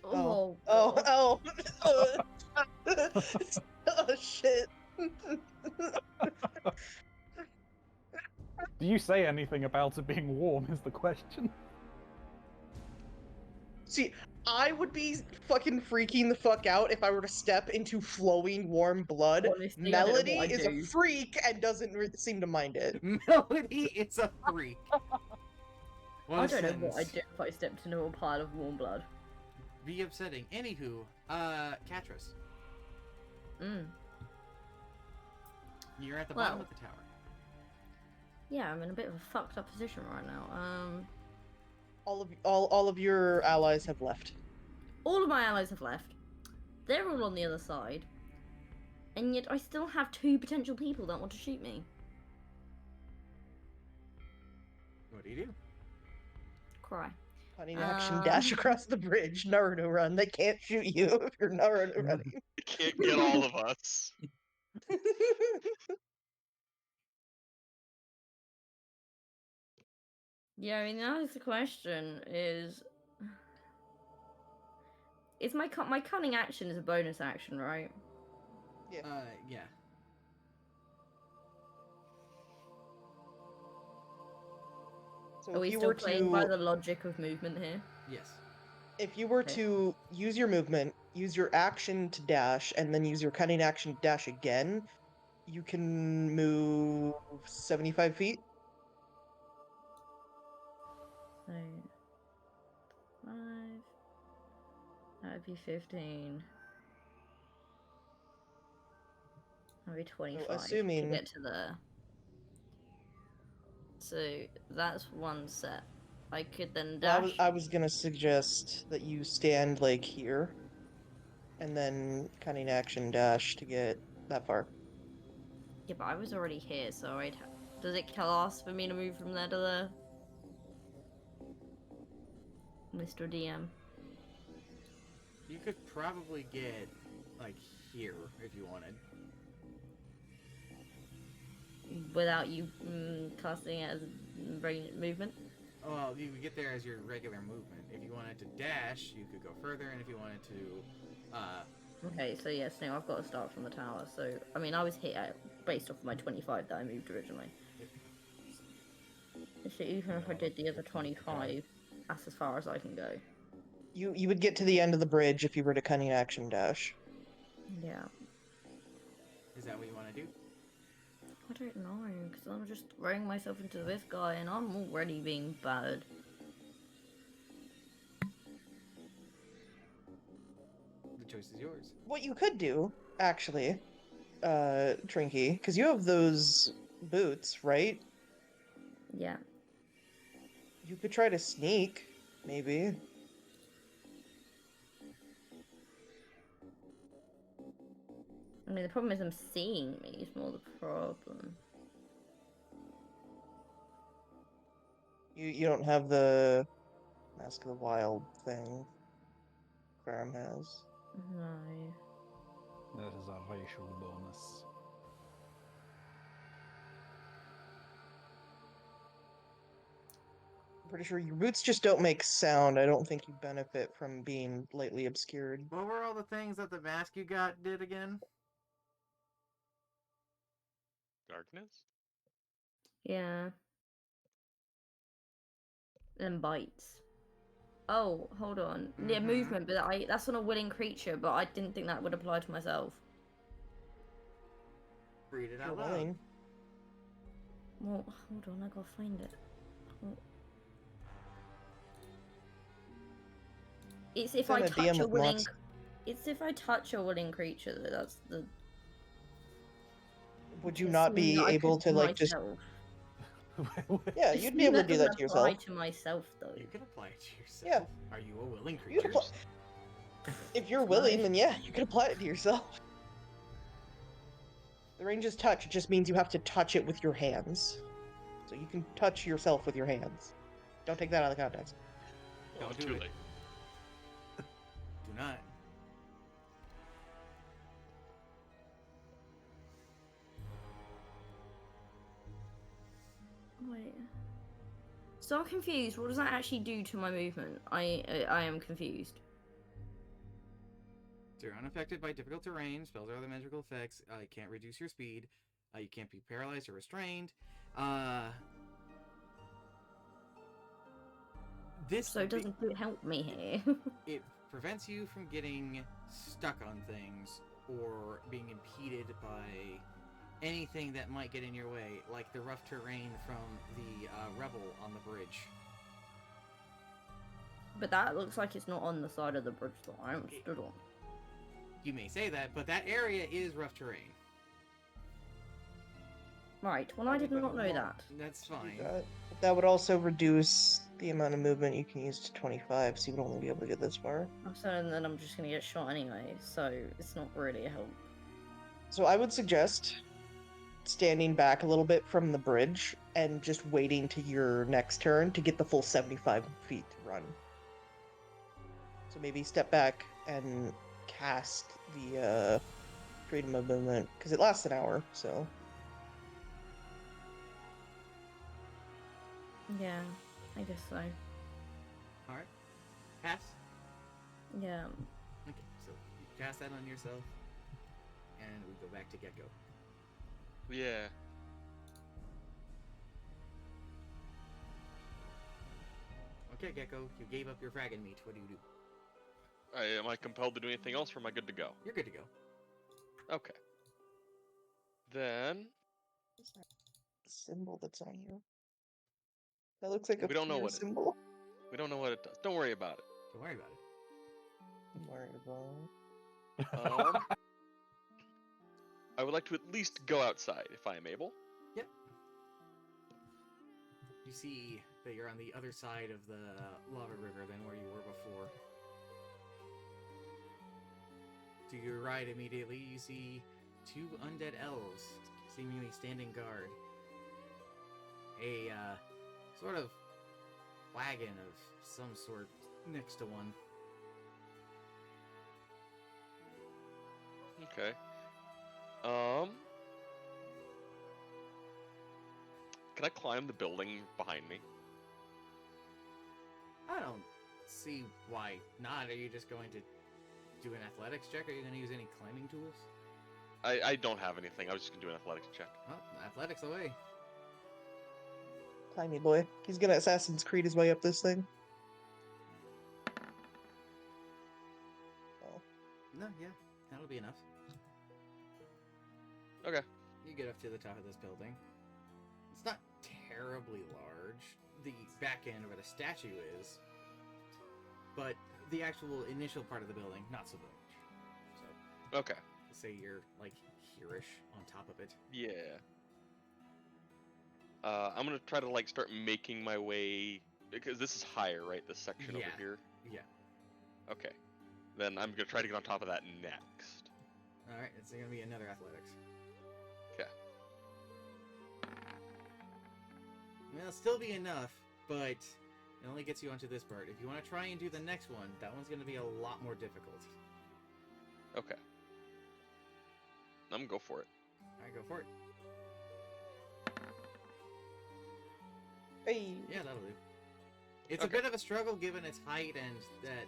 Oh, Oh, oh, shit. Do you say anything about it being warm is the question. See, I would be fucking freaking the fuck out if I were to step into flowing warm blood. Honestly, I don't know Melody what I'd is a do. freak and doesn't seem to mind it. Melody is a freak. I don't know what I'd do if I stepped into a pile of warm blood. Be upsetting. Anywho, Katris, you're at the bottom of the tower. Yeah, I'm in a bit of a fucked up position right now. All of your allies have left. All of my allies have left. They're all on the other side. And yet I still have 2 potential people that want to shoot me. What do you do? Cry. Cunning action, dash across the bridge, Naruto run. They can't shoot you if you're Naruto running. You can't get all of us. Yeah, I mean, that's the question, is... Is my cunning action is a bonus action, right? Yeah. So Are we if you still were playing by to the logic of movement here? Yes. if you were Okay. to use your movement, use your action to dash, and then use your cunning action to dash again, you can move 75 feet. So 5. That'd be 15. That'd be 25 to assuming- get to there. So that's one set. I could then Well, dash. I was gonna suggest that you stand like here, and then cunning action dash to get that far. Yeah, but I was already here, so I'd. Does it ask for me to move from there to there? Mr. DM. You could probably get like here if you wanted. Without you casting it as movement? Well, you could get there as your regular movement. If you wanted to dash, you could go further, and if you wanted to, Okay, so yes, no, I've got to start from the tower. So, I mean, I was here based off of my 25 that I moved originally. So even if I did the other 25, that's as far as I can go. You would get to the end of the bridge if you were to cunning action dash. Yeah. is that what you want to do? I don't know, because I'm just throwing myself into this guy and I'm already being bad. The choice is yours. What you could do, actually, Trinky, because you have those boots, right? Yeah. You could try to sneak, maybe. I mean, the problem is I'm seeing me is more the problem. You don't have the Mask of the Wild thing Graham has. No. That is a racial bonus. I'm pretty sure your boots just don't make sound. I don't think you benefit from being lightly obscured. What were all the things that the mask you got did again? Darkness? Yeah. Then bites. Oh, hold on. Yeah, Mhm. movement, but that's on a willing creature, but I didn't think that would apply to myself. Read it If you're out loud. willing. Well, hold on, I gotta find it. Oh. It's if Send I a DM touch a with willing. mods. It's if I touch a willing creature. That's the. Would you just not mean be that I able could to do like just? myself. Yeah, Just you'd be mean able to do that doesn't to apply yourself. to myself though. You can apply it to yourself. Yeah. Are you a willing You creature? could apply... If you're It's willing, nice. then yeah, you could apply it to yourself. The range is touch. It just means you have to touch it with your hands. So you can touch yourself with your hands. Don't take that out of the context. Oh, Don't do too it. late. Do not. Wait. So I'm confused. What does that actually do to my movement? I am confused. So you're unaffected by difficult terrain, spells or other magical effects. You can't reduce your speed. You can't be paralyzed or restrained. This So it doesn't help me here. it prevents you from getting stuck on things or being impeded by anything that might get in your way, like the rough terrain from the rebel on the bridge. But that looks like it's not on the side of the bridge that I am stood on. You may say that, but that area is rough terrain. Right. Well, I did not know that. That's fine. That would also reduce the amount of movement you can use to 25, so you would only be able to get this far. So then I'm just gonna get shot anyway. So it's not really a help. So I would suggest standing back a little bit from the bridge and just waiting to your next turn to get the full 75 feet to run. So maybe step back and cast the freedom of movement, because it lasts an hour, so... Yeah, I guess so. Alright. Pass. Yeah. Okay, so you cast that on yourself, and we go back to Gecko. Yeah. Okay, Gecko, you gave up your fragging meat. What do you do? Am I compelled to do anything else, or am I good to go? You're good to go. Okay. Then What's that symbol that's on you? That looks like a We don't know fear what it- symbol. we don't know what it does. Don't worry about it. Don't worry about it. I'm worried about. I would like to at least go outside if I am able. Yep. You see that you're on the other side of the lava river than where you were before. To your right immediately, you see two undead elves seemingly standing guard. A sort of wagon of some sort next to one. Okay. Can I climb the building behind me? I don't see why not. Are you just going to do an athletics check? Are you going to use any climbing tools? I don't have anything. I was just gonna do an athletics check. Well, athletics away. Tiny boy. He's gonna Assassin's Creed his way up this thing. Oh. No, yeah, that'll be enough. Okay. You get up to the top of this building. It's not terribly large. The back end where the statue is, but the actual initial part of the building, not so large. So, Okay. say you're like here-ish on top of it. Yeah. I'm gonna try to like start making my way because this is higher, right? This section Yeah. over here. Yeah. Okay. Then I'm gonna try to get on top of that next. All right, it's gonna be another athletics. Okay. It'll still be enough, but it only gets you onto this part. If you want to try and do the next one, that one's gonna be a lot more difficult. Okay. I'm gonna go for it. All right, go for it. Hey. Yeah, that'll do. It's a Okay. bit of a struggle given its height and that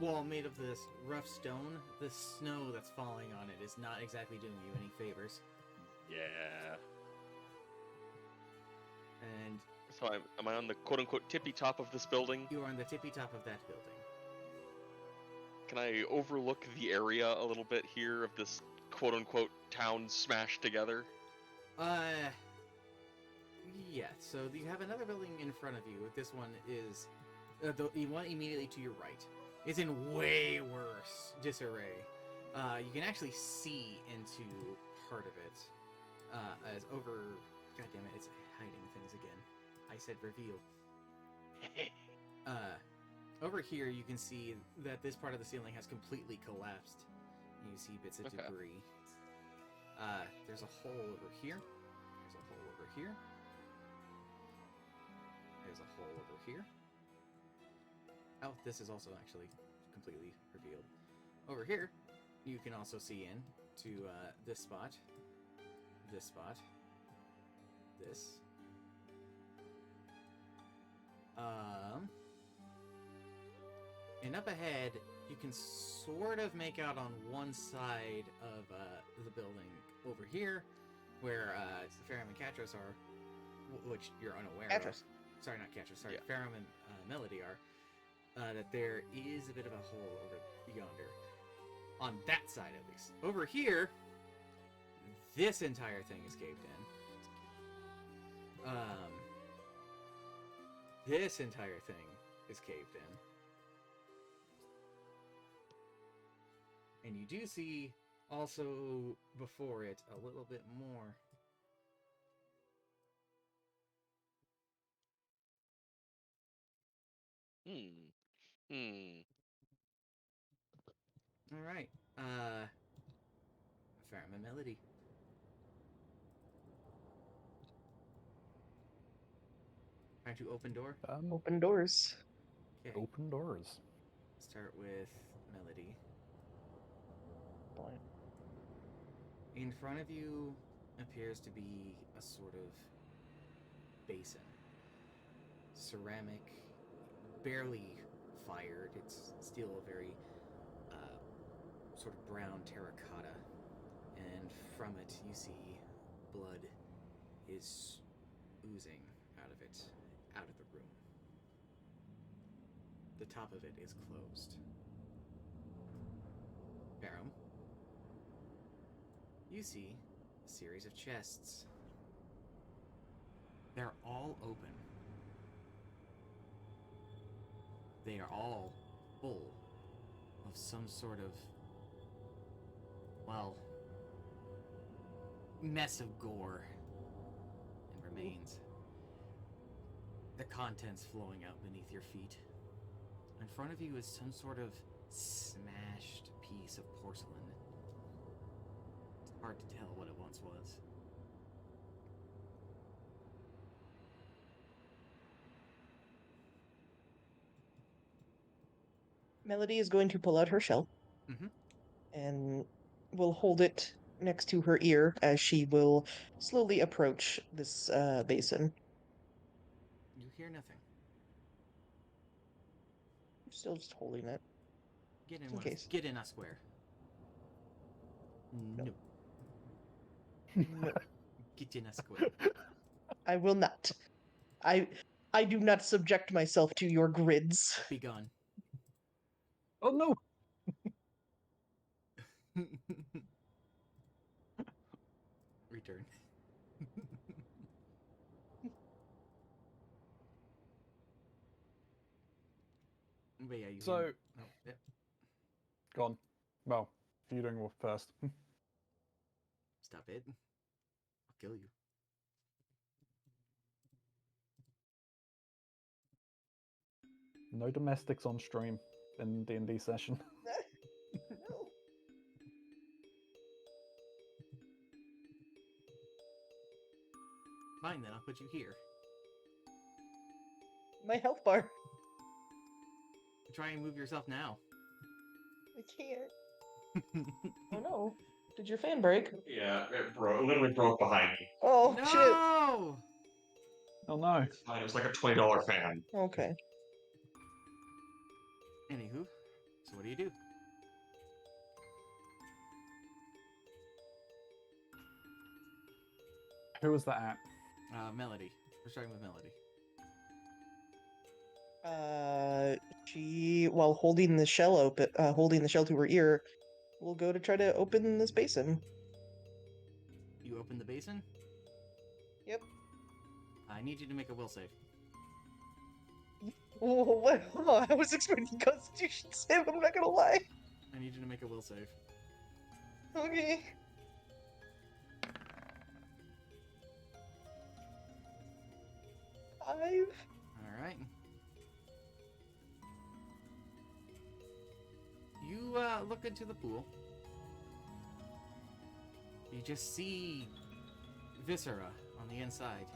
wall made of this rough stone. The snow that's falling on it is not exactly doing you any favors. Yeah. And So am I on the quote-unquote tippy top of this building? you are on the tippy top of that building. Can I overlook the area a little bit here of this quote-unquote town smashed together? Yeah, so you have another building in front of you. This one is the one immediately to your right. It's in way worse disarray. You can actually see into part of it. As over... God damn it, it's hiding things again. I said reveal. Over here, you can see that this part of the ceiling has completely collapsed. You see bits of Okay. debris. There's a hole over here. There's a hole over here. There's a hole over here. Oh, this is also actually completely revealed. Over here, you can also see in to this spot, this spot, this. And up ahead, you can sort of make out on one side of the building over here, where Farum and Katros are, which you're unaware of. Katros. Sorry, not Katros. Sorry, Yeah. Farum and Melody are. That there is a bit of a hole over yonder. On that side, at least. Over here, this entire thing is caved in. This entire thing is caved in. And you do see, also before it, a little bit more. Alright, Farum and Melody. Trying to open door. Open doors. Okay, Open doors. start with Melody. Boy. In front of you appears to be a sort of basin. Ceramic, barely fired. It's still a very sort of brown terracotta, and from it you see blood is oozing out of it, out of the room. The top of it is closed. Barum, you see a series of chests. They're all open. They are all full of some sort of, well, mess of gore and remains. The contents flowing out beneath your feet. In front of you is some sort of smashed piece of porcelain. It's hard to tell what it once was. Melody is going to pull out her shell Mhm. and will hold it next to her ear as she will slowly approach this basin. You hear nothing. I'm still just holding it. Get in In case. Get in a square. No. No, Get in a square. I will not. I do not subject myself to your grids. Be gone. Oh no! Return. But yeah, you So- hear... Oh, yep. Gone. Well, you doing what first? Stop it. I'll kill you. No domestics on stream in D&D session. No. Fine then, I'll put you here. My health bar. Try and move yourself now. I can't. Oh no. Did your fan break? Yeah, it literally broke behind me. Oh shit. No! Oh no. It's fine. It was like a $20 fan. Okay. Anywho, so what do you do? Who was that at? Melody. We're starting with Melody. She, while holding the shell open, holding the shell to her ear, will go to try to open this basin. You open the basin? Yep. I need you to make a will save. Oh, what? Oh, I was expecting Constitution save. I'm not gonna lie. I need you to make a will save. Okay. Five. Alright. You look into the pool. You just see viscera on the inside.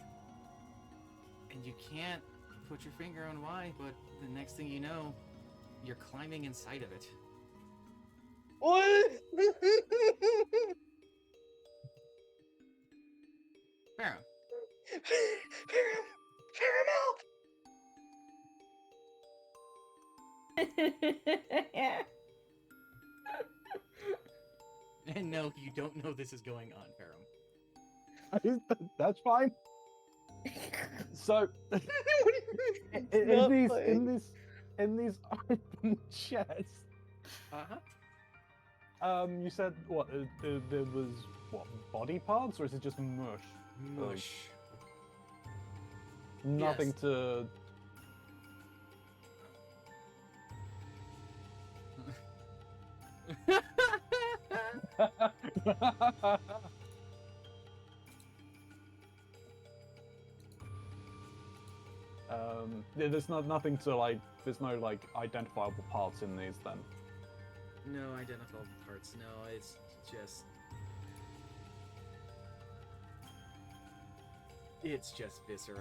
And you can't put your finger on why, but the next thing you know, you're climbing inside of it. What? Baron, and no, you don't know this is going on, Baron. That's fine. So, It's not in fine. these open chests, you said what? There was what, body parts, or is it just mush? Mush. Nothing Yes. to. There's nothing to like. There's no like identifiable parts in these then. No identifiable parts. No, it's just. It's just viscera.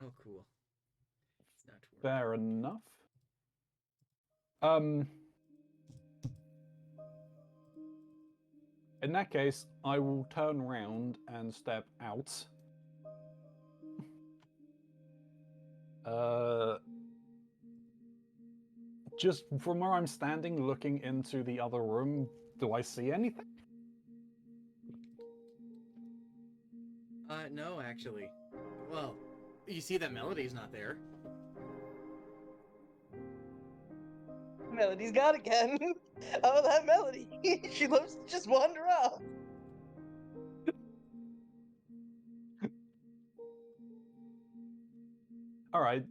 Oh, cool. It's not to worry. Fair enough. In that case, I will turn around and step out Just from where I'm standing, looking into the other room, do I see anything? No, actually. Well, you see that Melody's not there. Melody's gone again. Oh, that Melody. She loves to just wander off. All right.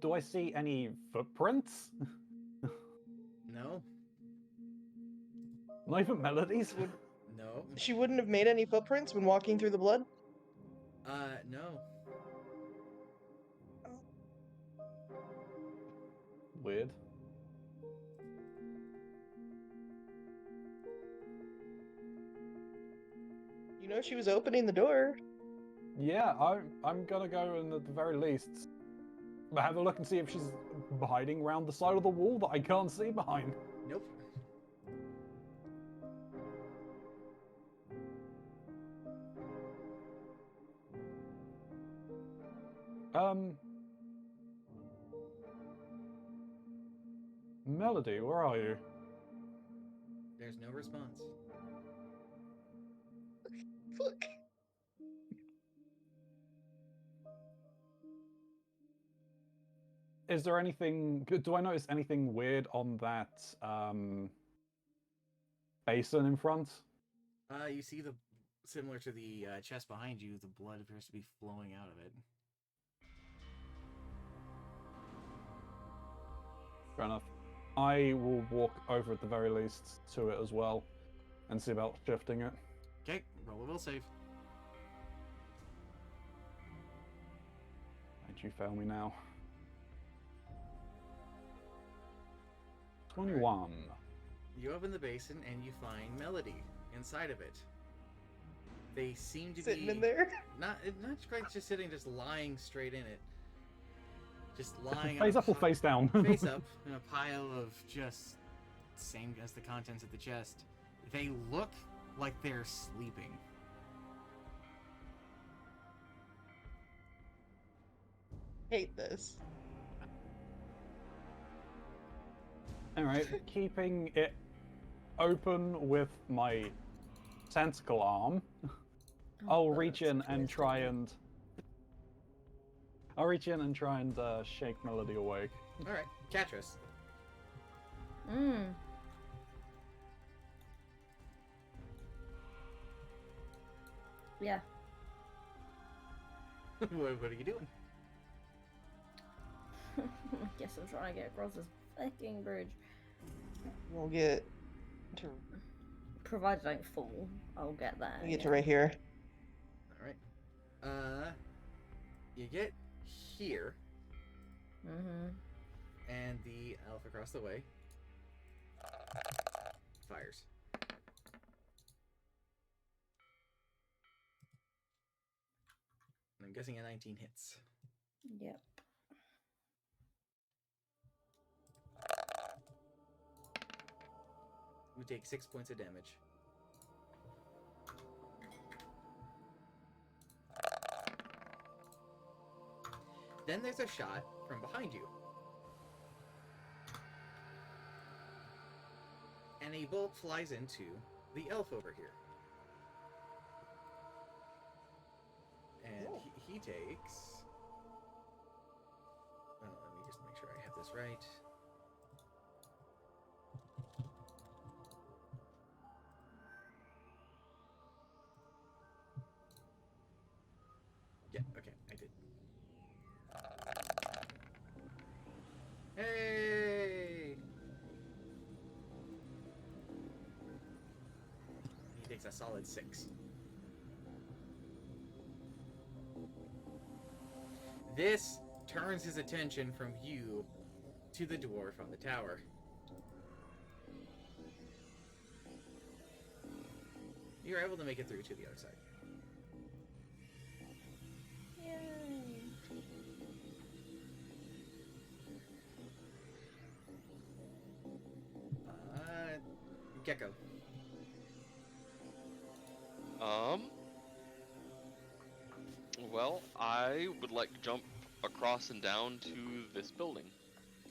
Do I see any footprints? No. Not even Melodies? No. She wouldn't have made any footprints when walking through the blood? No. Weird. You know she was opening the door. Yeah, I'm gonna go and at the very least have a look and see if she's hiding around the side of the wall that I can't see behind. Nope. Melody, where are you? There's no response. Fuck. Is there anything? Do I notice anything weird on that basin in front? You see the similar to the chest behind you, the blood appears to be flowing out of it. Fair enough. I will walk over at the very least to it as well, and see about shifting it. Okay, roll a will save. Don't you fail me now. 21. You open the basin and you find Melody inside of it. They seem to Sitting be in there. not quite just sitting, just lying straight in it. Just lying Face up or face down? face up in a pile of just same as the contents of the chest. They look like they're sleeping. Hate this. Alright, keeping it open with my tentacle arm, I'll reach in and try and... shake Melody awake. Alright, Catrus. Yeah. What are you doing? I guess I'm trying to get across this fucking bridge. We'll get to Provided I don't fall, I'll get there. we get to right here. Alright. You get here, Mm-hmm. and the elf across the way fires. I'm guessing a 19 hits. Yep. You take 6 points of damage. Then there's a shot from behind you. And a bolt flies into the elf over here. And he takes... Oh, let me just make sure I have this right. Yeah, okay, I did. Hey! He takes a solid 6. This turns his attention from you to the dwarf on the tower. You're able to make it through to the other side. Yay. Gecko. Well, I would like to jump across and down to this building.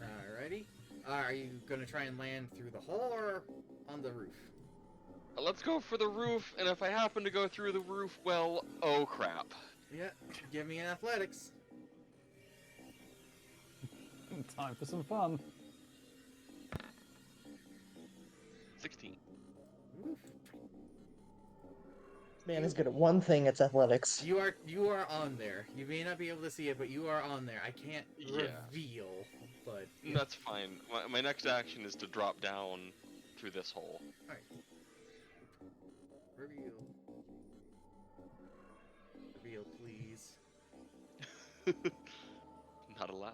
Alrighty. Are you gonna try and land through the hole or on the roof? Let's go for the roof, and if I happen to go through the roof, well, oh crap. Yeah, give me an athletics. Time for some fun. 16. Oof. Man is good at one thing, it's athletics. You are on there. You may not be able to see it, but you are on there. I can't Yeah. reveal, but That's fine. My next action is to drop down through this hole. Alright. Reveal. Reveal, please. Not allowed.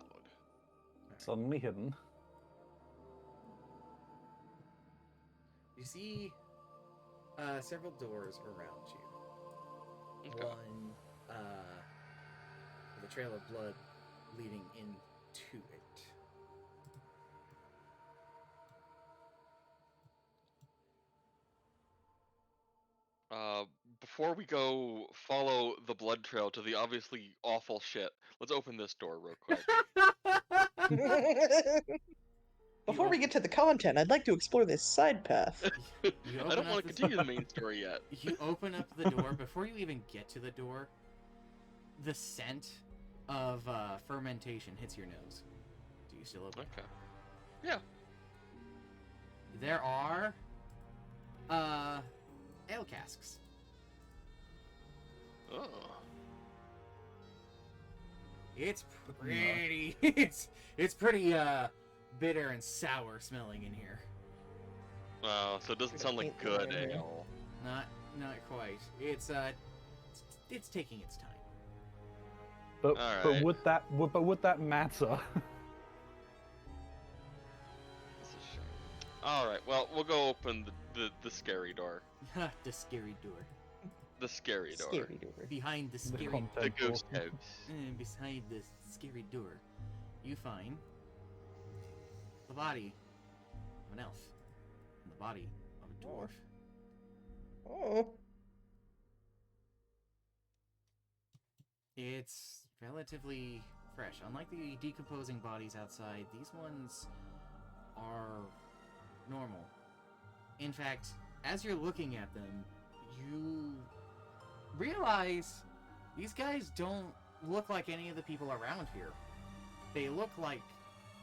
Suddenly hidden. You see several doors around you. Okay. One with a trail of blood leading into it. Before we go follow the blood trail to the obviously awful shit, let's open this door real quick. Before we get to the content, I'd like to explore this side path. You I open don't up want to this- continue the main story yet. You open up the door. Before you even get to the door, the scent of fermentation hits your nose. Do you still open it? Okay. Yeah. There are ale casks. Oh. It's pretty it's pretty bitter and sour smelling in here. Wow, so it doesn't sound like Paint good line here. ale. Not quite. It's taking its time. But Alright. would that matter? It's a shame. Alright, well, we'll go open the scary door. The scary door. The scary door. Scary door. Behind the The scary The content ghost portion. house. beside the scary door, you find the body of an elf and the body of a dwarf. Oh. It's relatively fresh. Unlike the decomposing bodies outside, these ones are normal. In fact, as you're looking at them, you realize these guys don't look like any of the people around here. They look like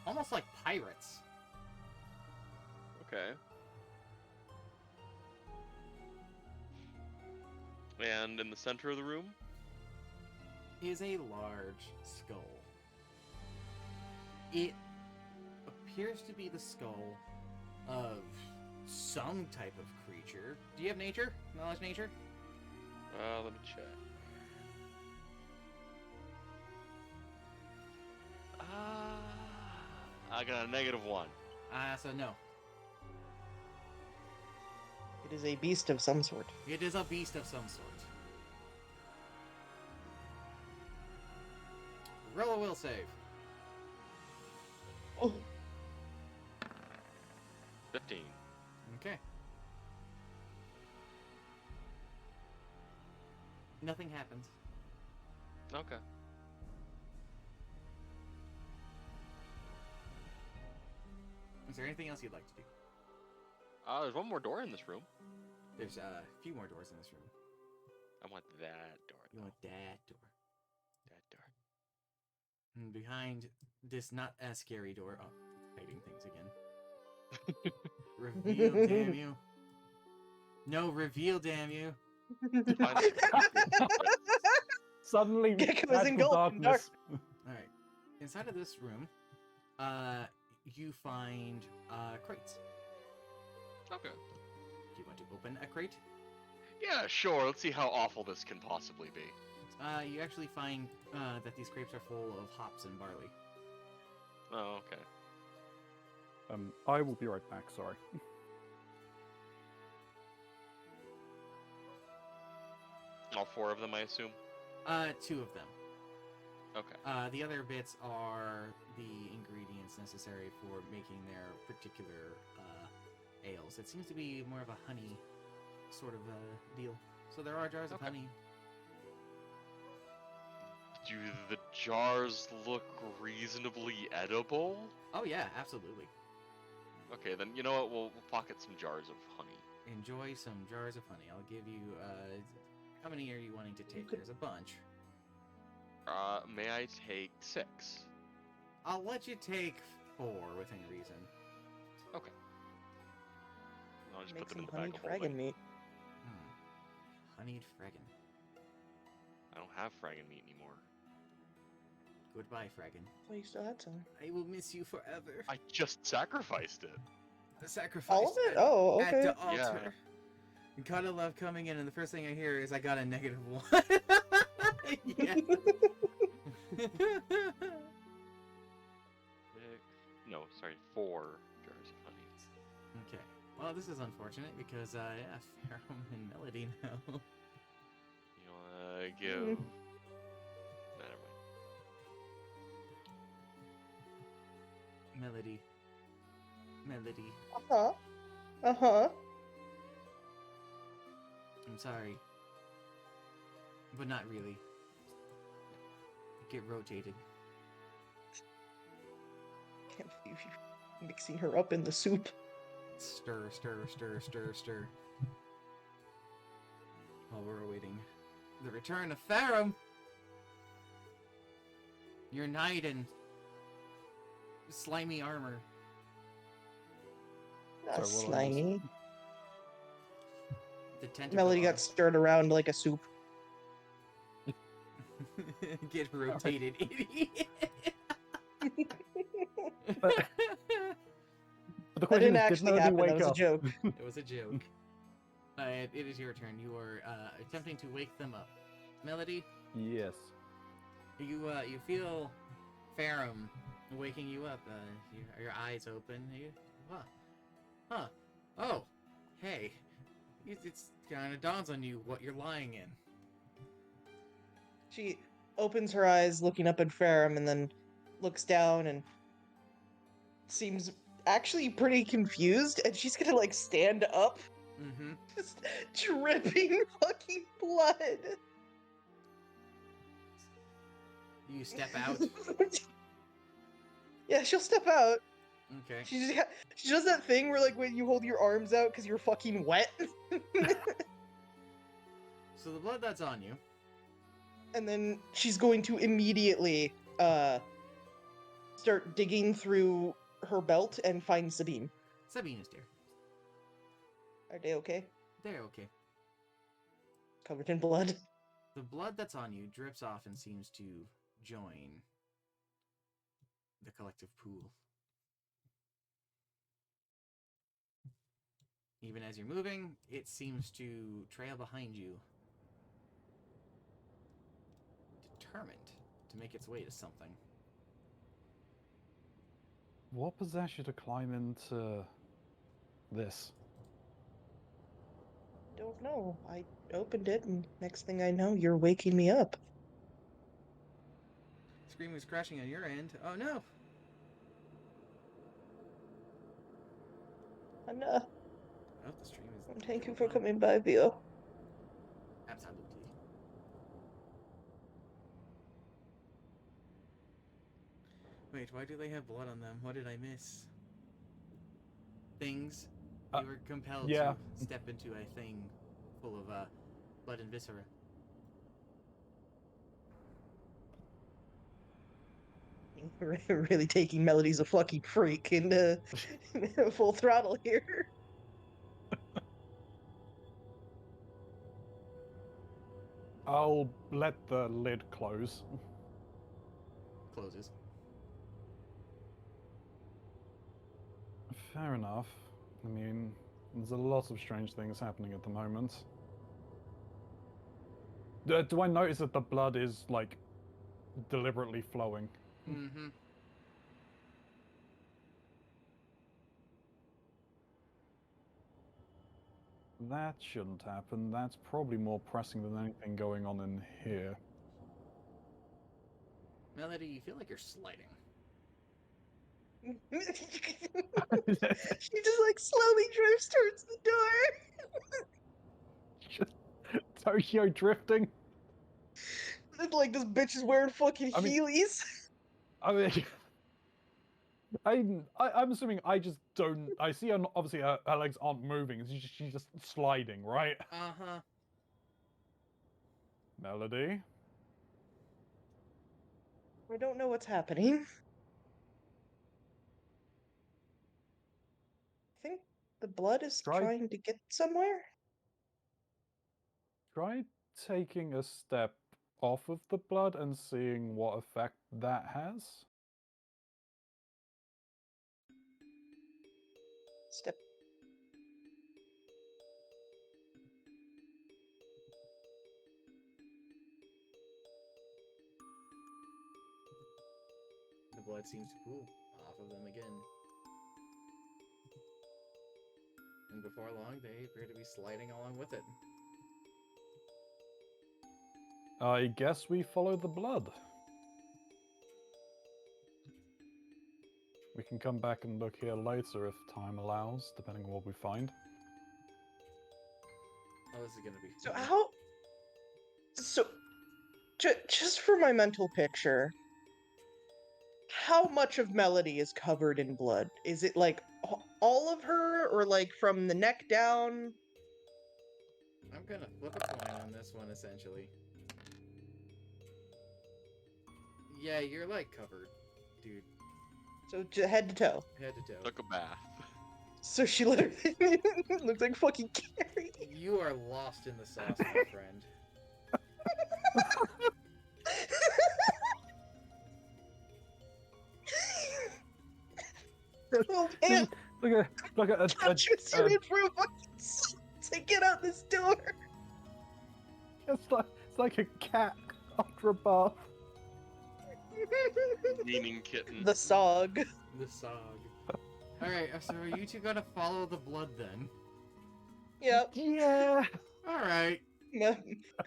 almost like pirates. Okay. And in the center of the room? Is a large skull. It appears to be the skull of some type of creature. Do you have nature? Knowledge nature? Let me check. I got a -1. So no. It is a beast of some sort. It is a beast of some sort. Roll a will save. Oh. 15. Okay. Nothing happens. Okay. Is there anything else you'd like to do? There's one more door in this room. There's a few more doors in this room. I want that door. You want that door. That door. And behind this not as scary door. Oh, hiding things again. Reveal, damn you. No, reveal, damn you. Suddenly, Gecko is magical engulfed in darkness. Alright. Inside of this room, you find crates. Okay. Do you want to open a crate? Yeah, sure. Let's see how awful this can possibly be. You actually find that these crates are full of hops and barley. Oh, okay. I will be right back. Sorry. All 4 of them, I assume? 2 of them. Okay. The other bits are the ingredients necessary for making their particular ales. It seems to be more of a honey sort of deal. So there are jars of Okay. honey. Do the jars look reasonably edible. Oh yeah, absolutely. Okay, then you know what? We'll pocket some jars of honey. Enjoy some jars of honey. I'll give you, how many are you wanting to take? could- There's a bunch. May I take 6? I'll let you take 4 within reason. Okay. I'll just Make put them in some the honeyed bag of holding. dragon meat. Honeyed Fraggin. I don't have fraggin meat anymore. Goodbye, Fraggin. Oh, you still had some. I will miss you forever. I just sacrificed it. The sacrifice. All of it? at- Oh, At okay. the altar. Yeah. And Gotta love coming in, and the first thing I hear is I got a -1. Yeah. No, sorry, 4 jars of honey. Okay. Well, this is unfortunate because, yeah, Pheromone and Melody now. You wanna give? Mm. Nah, never mind. Melody. Melody. Uh-huh. Uh-huh. I'm sorry. But not really. Get rotated. Can't believe you're mixing her up in the soup. Stir, stir, stir, stir, stir. While we're awaiting the return of Farum! Your knight in slimy armor. Not Sorry, what I missed. slimy. The tentacle Melody arm. got stirred around like a soup. Get rotated, idiot! But the That question didn't is, did actually Melody happen. That wake was a up? joke. It was a joke. It is your turn. You are attempting to wake them up. Melody, Yes. you feel Farum waking you up. Your eyes open. Huh. Oh, hey. It's kind of dawns on you what you're lying in. She opens her eyes, looking up at Farum, and then looks down and seems actually pretty confused. And she's gonna like stand up, Mm-hmm. just dripping fucking blood. You step out. Yeah, she'll step out. Okay. She does that thing where like when you hold your arms out because you're fucking wet, So the blood that's on you. and then she's going to immediately start digging through her belt and find Sabine. Sabine is there. Are they okay? They're okay. Covered in blood. The blood that's on you drips off and seems to join the collective pool. Even as you're moving, it seems to trail behind you, determined to make its way to something. What possessed you to climb into this? Don't know. I opened it, and next thing I know, you're waking me up. Scream was crashing on your end. Oh no! And Oh, the stream is. thank you for coming by, Vio. Absolutely. Wait, why do they have blood on them? What did I miss? Things. You were compelled yeah. to step into a thing full of blood and viscera. Really taking Melody's a fucking freak into full throttle here. I'll let the lid close. Closes. Fair enough. I mean, there's a lot of strange things happening at the moment. Do I notice that the blood is, like, deliberately flowing? Mm-hmm. That shouldn't happen. That's probably more pressing than anything going on in here. Melody, you feel like you're sliding. She just like slowly drifts towards the door. Just Tokyo drifting. The Like this bitch is wearing fucking I mean- Heelys. I mean, I'm assuming I just don't. I see her. Obviously, her legs aren't moving. She's just sliding, right? Uh-huh. Melody. I don't know what's happening. I think the blood is Try- trying to get somewhere. Try taking a step off of the blood and seeing what effect that has. Step. The blood seems to pool off of them again. And before long, they appear to be sliding along with it. I guess we follow the blood. We can come back and look here later if time allows, depending on what we find. Oh, this is gonna be. So how? So, just for my mental picture, how much of Melody is covered in blood? Is it like all of her, or like from the neck down? I'm gonna flip a coin on this one, essentially. Yeah, you're like covered, dude. So head to toe. Head to toe. Took a bath. So she literally looks like fucking Carrie. You are lost in the sauce, my friend. Oh man, Look at Tetris, you're in for a fucking assault to get out this door. it's like a cat after a bath. Meaning kitten. The Sog. The Sog. Alright, so are you two gonna follow the blood then? Yep. Yeah. Alright.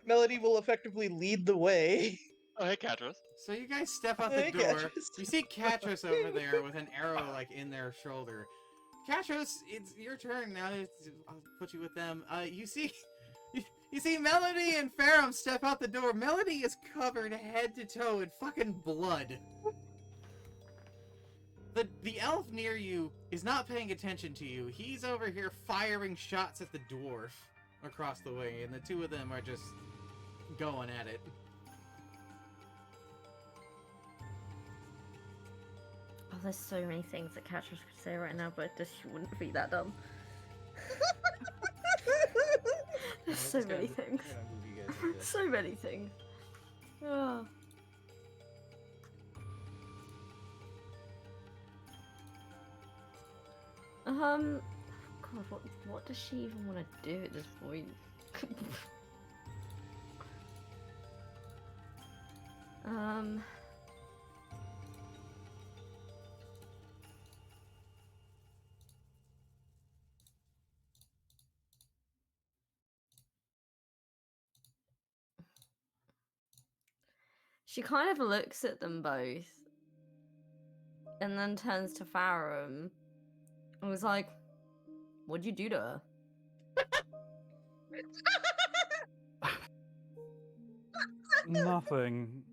Melody will effectively lead the way. Oh, hey, Katros. So you guys step out Hey, the door. Katros. You see Katros over there with an arrow like in their shoulder. Katros, it's your turn now. I'll put you with them. You see Melody and Ferrum step out the door. Melody is covered head to toe in fucking blood. The elf near you is not paying attention to you. He's over here firing shots at the dwarf across the way, and the two of them are just going at it. Oh, there's so many things that Catchers could say right now, but just she wouldn't be that dumb. There's so Let's many kinda- things. kinda move you guys into- So many things. Oh. God, what does she even want to do at this point? She kind of looks at them both and then turns to Farum and was like, "What'd you do to her?" Nothing.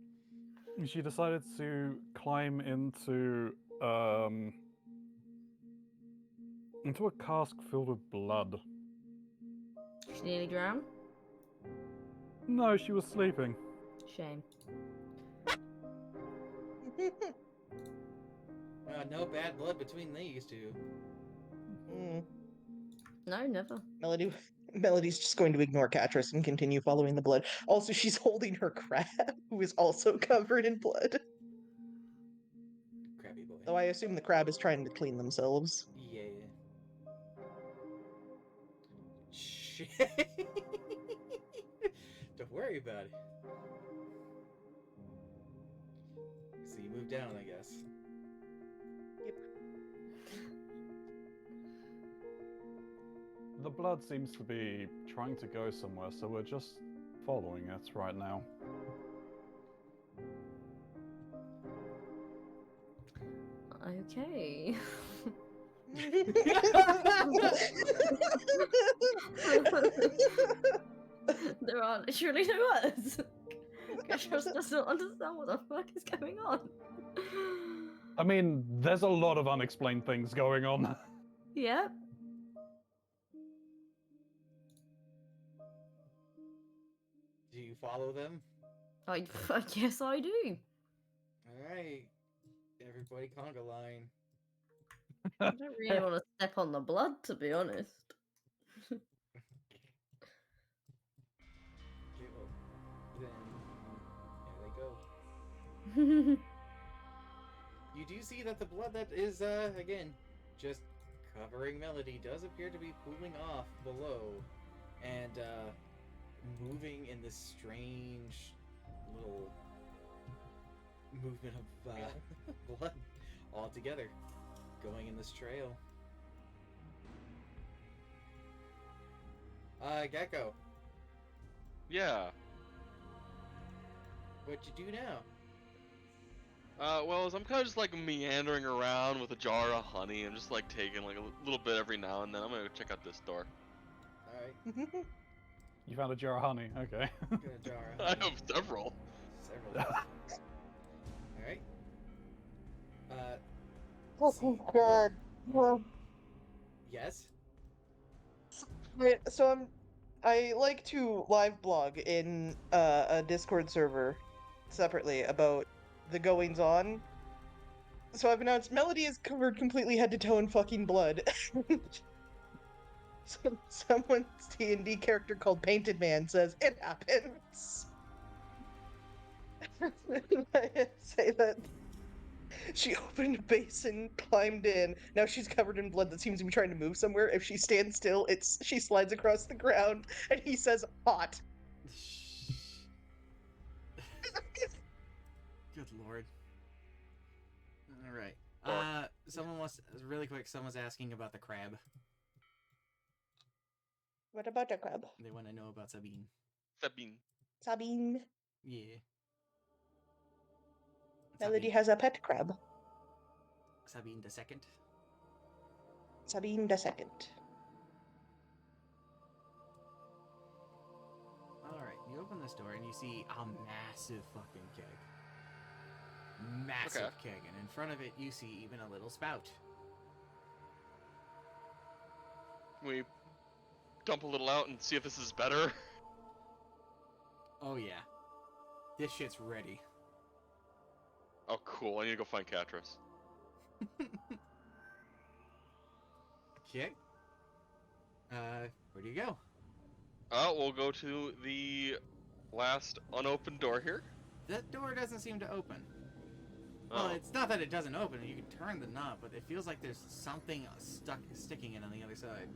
She decided to climb into a cask filled with blood. She nearly drowned? No, she was sleeping. Shame. No bad blood between these two. Mm. No, never. Melody's just going to ignore Katris and continue following the blood. Also, she's holding her crab, who is also covered in blood. Crabby boy. Though I assume the crab is trying to clean themselves. Yeah. Shit. Don't worry about it. So you move down, I guess. Yep. The blood seems to be trying to go somewhere, so we're just following it right now. Okay. There are literally no words. Gosh. just doesn't understand what the fuck is going on. I mean, there's a lot of unexplained things going on. Yep. Do you follow them? I guess I do. Alright. Everybody conga line. I don't really want to step on the blood, to be honest. Okay, well, then there they go. You do see that the blood that is, again, just covering Melody does appear to be pooling off below and, moving in this strange little movement of, blood all together, going in this trail. Gecko, Yeah. what you do now? Well, as I'm kind of just like meandering around with a jar of honey, I'm just like taking like a little bit every now and then. I'm gonna go check out this door. Alright, You found a jar of honey, okay. got a jar of I honey. have several. Several. Alright. Oh god. Well, Yes? wait, so I like to live blog in a Discord server separately about the goings on. So I've announced Melody is covered completely head to toe in fucking blood. Someone's D&D character called Painted Man says it happens. I say that she opened a basin, climbed in. Now she's covered in blood that seems to be trying to move somewhere. If she stands still, she slides across the ground, and he says hot. Good lord. Alright. Someone's asking about the crab. What about the crab? They want to know about Sabine. Sabine. Sabine. Yeah. Melody has a pet crab. Sabine the second. Sabine the second. Alright, you open this door and you see a massive fucking keg. Massive keg, and in front of it you see even a little spout. We dump a little out and see if this is better. Oh yeah. This shit's ready. Oh, cool. I need to go find Katris. Okay. Where do you go? We'll go to the last unopened door here. That door doesn't seem to open. Oh. Well, it's not that it doesn't open. You can turn the knob, but it feels like there's something sticking in on the other side.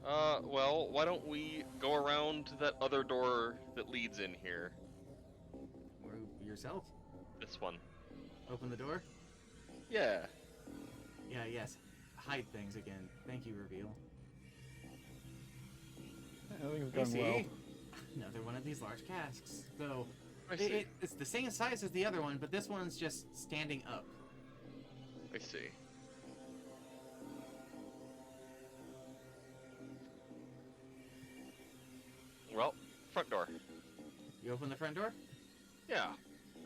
Well, why don't we go around to that other door that leads in here? Or yourself? This one. Open the door? Yeah. Yeah, yes. Hide things again. Thank you, reveal. Everything's You going well. see? Another one of these large casks. Though, I see. it's the same size as the other one, but this one's just standing up. I see. Well, front door. You open the front door? Yeah.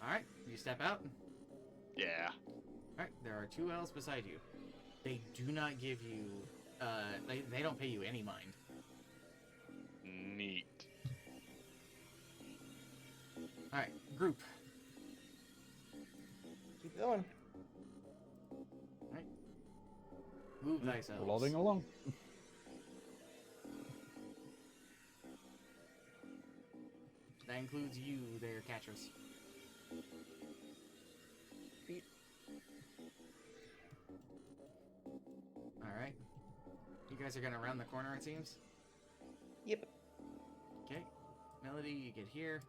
Alright, you step out. Yeah. Alright, there are two elves beside you. They do not give you, they don't pay you any mind. Neat. Alright, group. Keep going. Move thyself. Plodding along. That includes you there, Katris. Feet. Alright. You guys are gonna round the corner, it seems? Yep. Okay. Melody, you get here.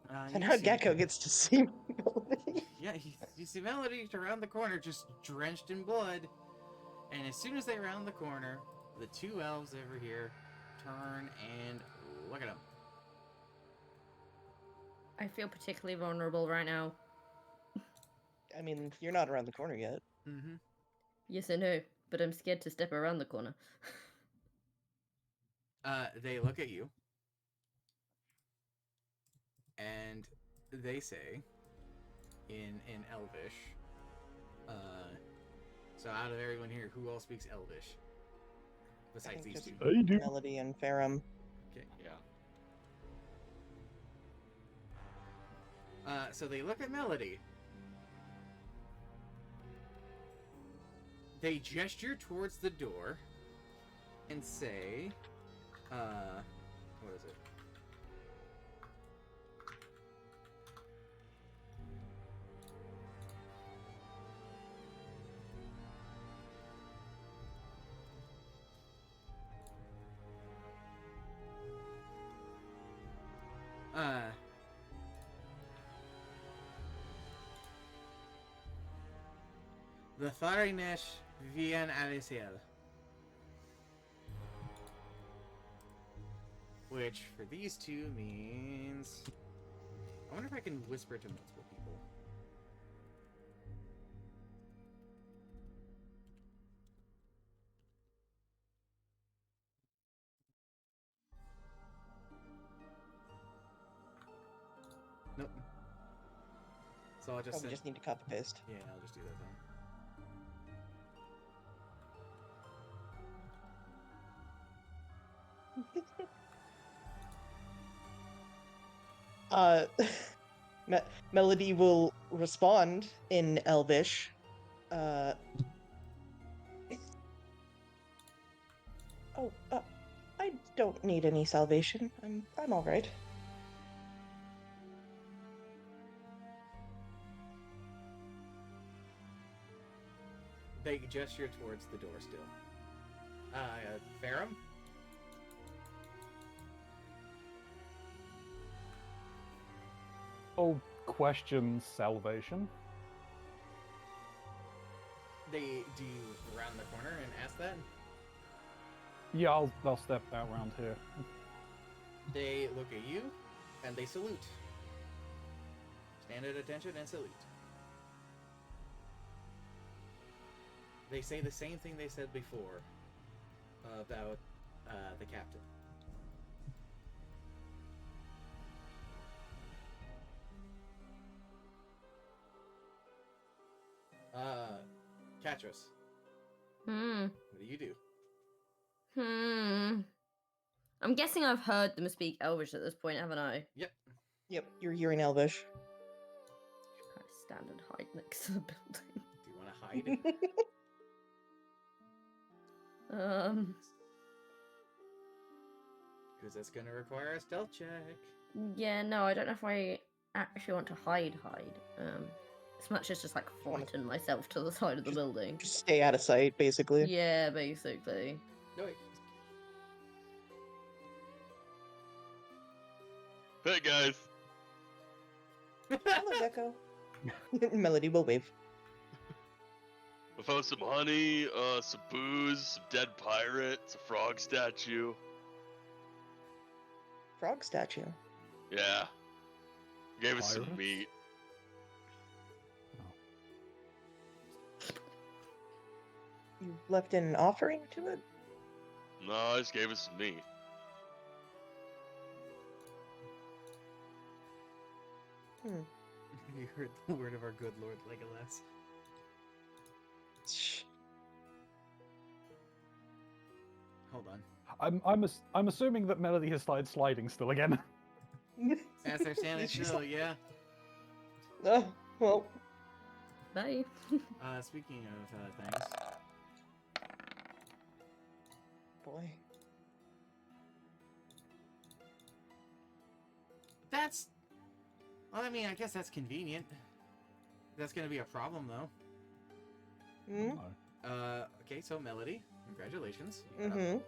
And you now see- Gecko gets to see Melody. Yeah, you see Melody around the corner, just drenched in blood. And as soon as they round the corner, the two elves over here turn and look at them. I feel particularly vulnerable right now. I mean, you're not around the corner yet. Mm-hmm. Yes, I know, but I'm scared to step around the corner. They look at you. and they say in Elvish. So out of everyone here, who all speaks Elvish? Besides think these just- two. I do. Melody and Farum. Okay. Yeah. So they look at Melody. They gesture towards the door and say, what is it? The Tharinesh Vien Alisiel. Which, for these two, means... I wonder if I can whisper to multiple people. Nope. So I'll just Probably send... just need to copy paste. Yeah, I'll just do that then. Uh, Melody will respond in Elvish. Oh, I don't need any salvation. I'm all right. They gesture towards the door still. Farum? Oh, question salvation. Do you round the corner and ask that? Yeah, I'll step out round here. They look at you, and they salute. Stand at attention and salute. They say the same thing they said before about the captain. Katros, Hmm. what do you do? I'm guessing I've heard them speak Elvish at this point, haven't I? Yep. Yep, you're hearing Elvish. Kind of stand and hide next to the building. Do you want to hide? Because that's going to require a stealth check. Yeah, no, I don't know if I actually want to hide. As much as just like Wanna- flatten myself to the side of the building. Just stay out of sight, basically. Yeah, basically. No, wait. Hey guys. Hello, Deco. Melody will wave. I found some honey, some booze, some dead pirates, a frog statue. Frog statue. Yeah. Gave us some Pirates? meat. You left an offering to it? No, I just gave us some meat. You heard the word of our good Lord Legolas. Shh. Hold on. I'm assuming that Melody has started sliding still again. As they're standing She's still, like- yeah. Well, Bye. Speaking of things, boy. that's... Well, I mean, I guess that's convenient. That's gonna be a problem, though. Hmm? Okay, so Melody, congratulations. Mhm.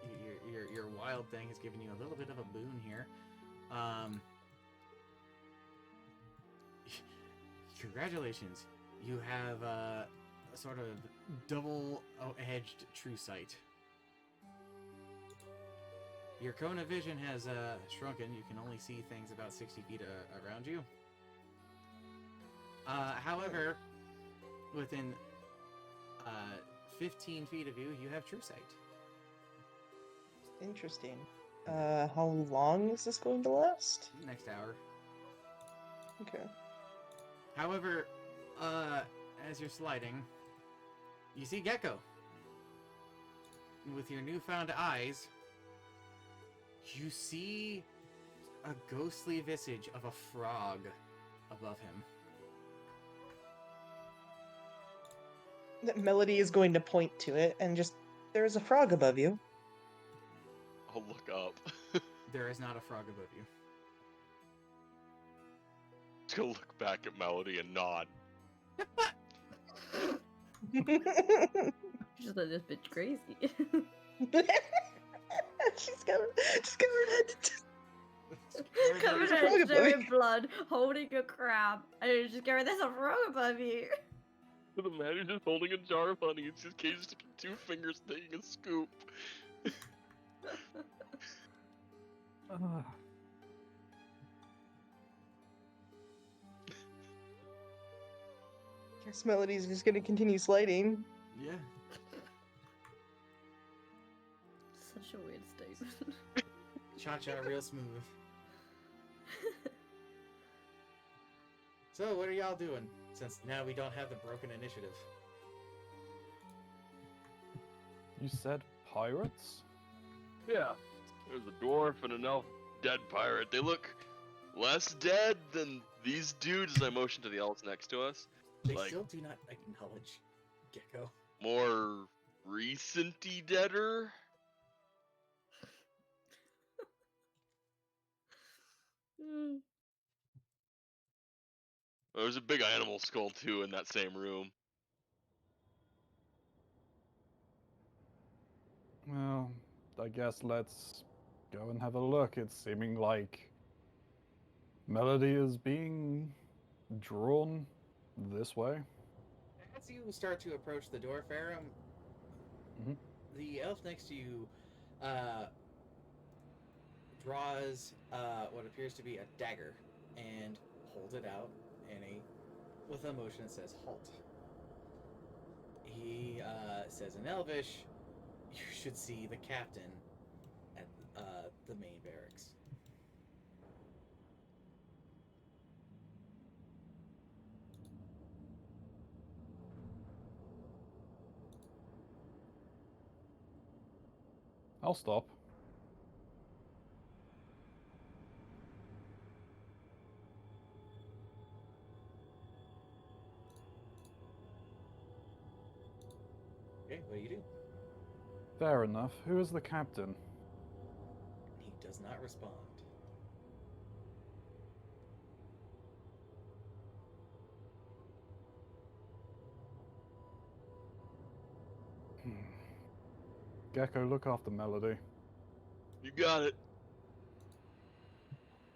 Your wild thing has given you a little bit of a boon here. Congratulations. You have a sort of double-edged true sight. Your cone of vision has shrunken. You can only see things about 60 feet around you. However, within 15 feet of you, you have true sight. Interesting. How long is this going to last? Next hour. Okay. However, as you're sliding, you see Gecko. With your newfound eyes, you see a ghostly visage of a frog above him. That Melody is going to point to it and just, there's a frog above you. I'll look up. There is not a frog above you. Just gonna look back at Melody and nod. Just like this bitch crazy. she's got her head to Covered There's a frog in above you. in blood, holding a crab, and it's just going, there's a frog above you. The man who's just holding a jar of honey. It's just Cage sticking 2 fingers taking a scoop. Ah. Guess Melody's just gonna continue sliding. Yeah. Such a weird statement. Cha-cha real smooth. So, what are y'all doing? Since now we don't have the broken initiative. You said pirates? Yeah. There's a dwarf and an elf dead pirate. They look less dead than these dudes as I motion to the elves next to us. They Like- still do not acknowledge Gecko. More recent-y deader. Hmm. There's a big animal skull too in that same room. Well, I guess let's go and have a look. It's seeming like Melody is being drawn this way. As you start to approach the door, Farum, Mhm. the elf next to you draws what appears to be a dagger and holds it out with a motion that says halt. He says in Elvish, "You should see the captain at the main barracks." I'll stop. Okay, what do you do? Fair enough. Who is the captain? He does not respond. Gecko, look after Melody. You got it.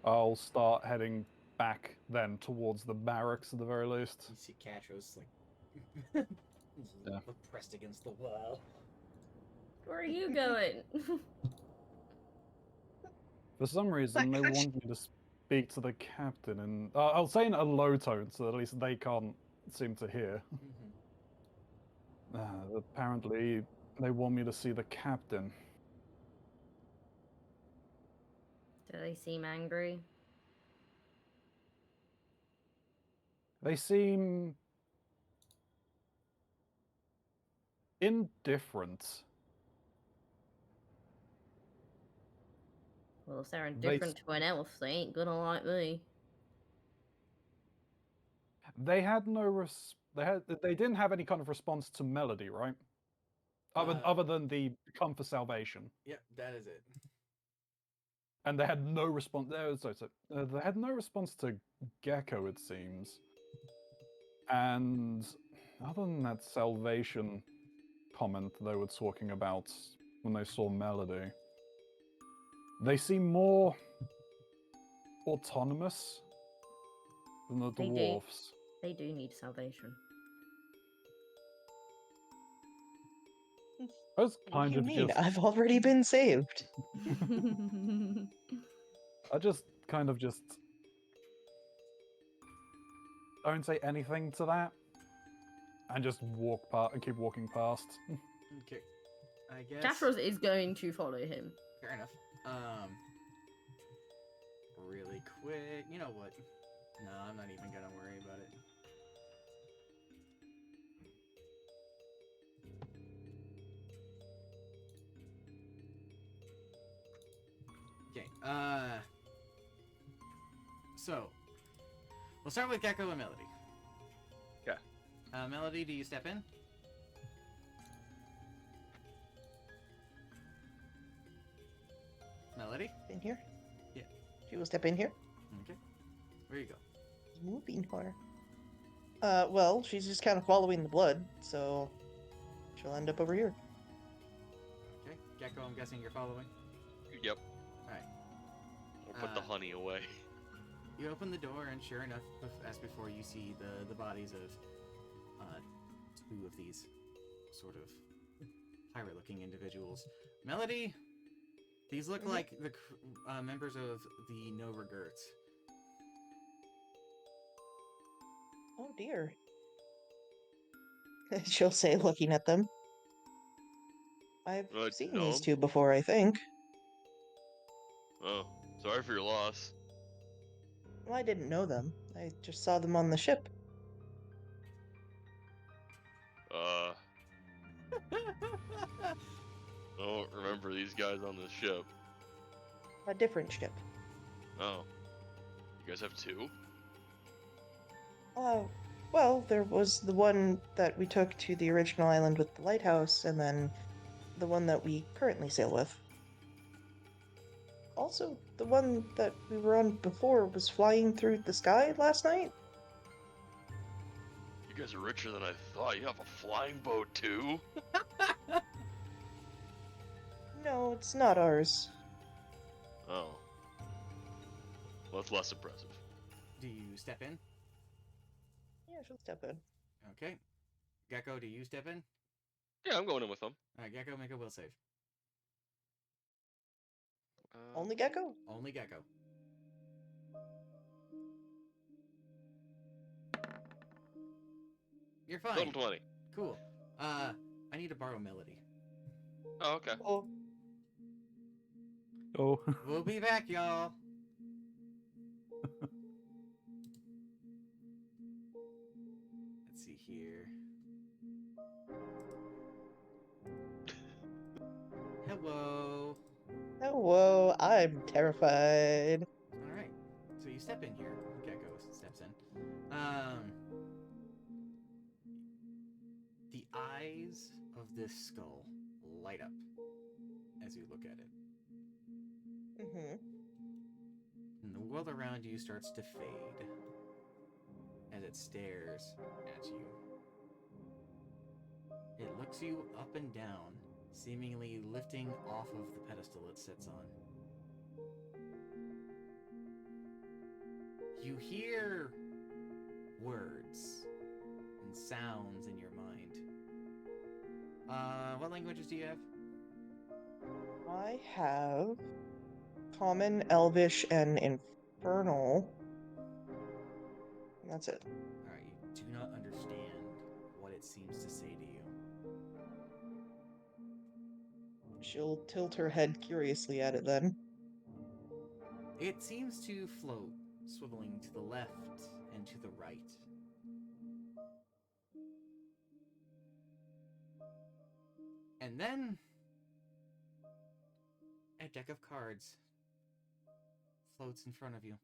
I'll start heading back then towards the barracks at the very least. You see Catros like Yeah. pressed against the wall. Where are you going? For some reason, they want me to speak to the captain, and I'll say in a low tone so that at least they can't seem to hear. Apparently, they want me to see the captain. Do they seem angry? They seem indifferent. Well, if they're They indifferent to an elf, they ain't gonna like me. They had no they didn't have any kind of response to Melody, right? Other than the come for salvation. Yep, that is it. And they had no response. They had no response to Gecko, it seems. And other than that salvation comment they were talking about when they saw Melody, they seem more autonomous than the They do. dwarfs. They do need salvation. I was What kind do you of mean? just, I've already been saved. I just kind of just don't say anything to that, and just walk past and keep walking past. Okay. I guess. Jaffros is going to follow him. Fair enough. Really quick. You know what? No, I'm not even gonna worry about it. Okay, so, we'll start with Gecko and Melody. Okay. Melody, do you step in? Melody? In here? Yeah. She will step in here. Okay. Where you go? Moving her. Well, she's just kind of following the blood, so she'll end up over here. Okay. Gecko, I'm guessing you're following? Yep. Alright. We'll put the honey away. You open the door, and sure enough, as before, you see the bodies of two of these sort of pirate-looking individuals. Melody, these look Mhm. like the members of the No Regrets. Oh dear. She'll say, looking at them. I've seen know these 'em? two before, I think. Oh, sorry for your loss. Well, I didn't know them. I just saw them on the ship. I don't remember these guys on the ship. A different ship. Oh. You guys have two? Well, there was the one that we took to the original island with the lighthouse, and then the one that we currently sail with. Also, the one that we were on before was flying through the sky last night. You guys are richer than I thought. You have a flying boat too? No, it's not ours. Oh. Well, that's less impressive. Do you step in? Yeah, she'll step in. Okay. Gecko, do you step in? Yeah, I'm going in with them. Alright, Gecko, make a will save. Only Gecko? Only Gecko. You're fine. Total 20. Cool. I need to borrow Melody. Oh, okay. Oh, Oh. We'll be back, y'all. Let's see here. Hello. hello, I'm terrified. Alright. So you step in here. Gecko steps in. The eyes of this skull light up as you look at it. Mm-hmm. And the world around you starts to fade as it stares at you. It looks you up and down, seemingly lifting off of the pedestal it sits on. You hear words and sounds in your mind. What languages do you have? I have Common, Elvish, and Infernal. And that's it. Alright, you do not understand what it seems to say to you. She'll tilt her head curiously at it then. It seems to float, swiveling to the left and to the right. And then a deck of cards floats in front of you.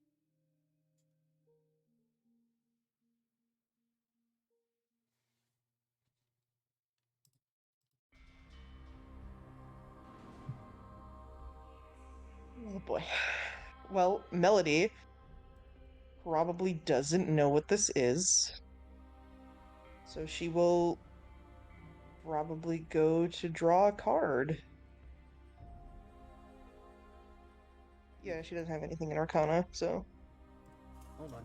Oh boy. Well, Melody probably doesn't know what this is. So she will probably go to draw a card. Yeah, she doesn't have anything in Arcana, so. Hold on.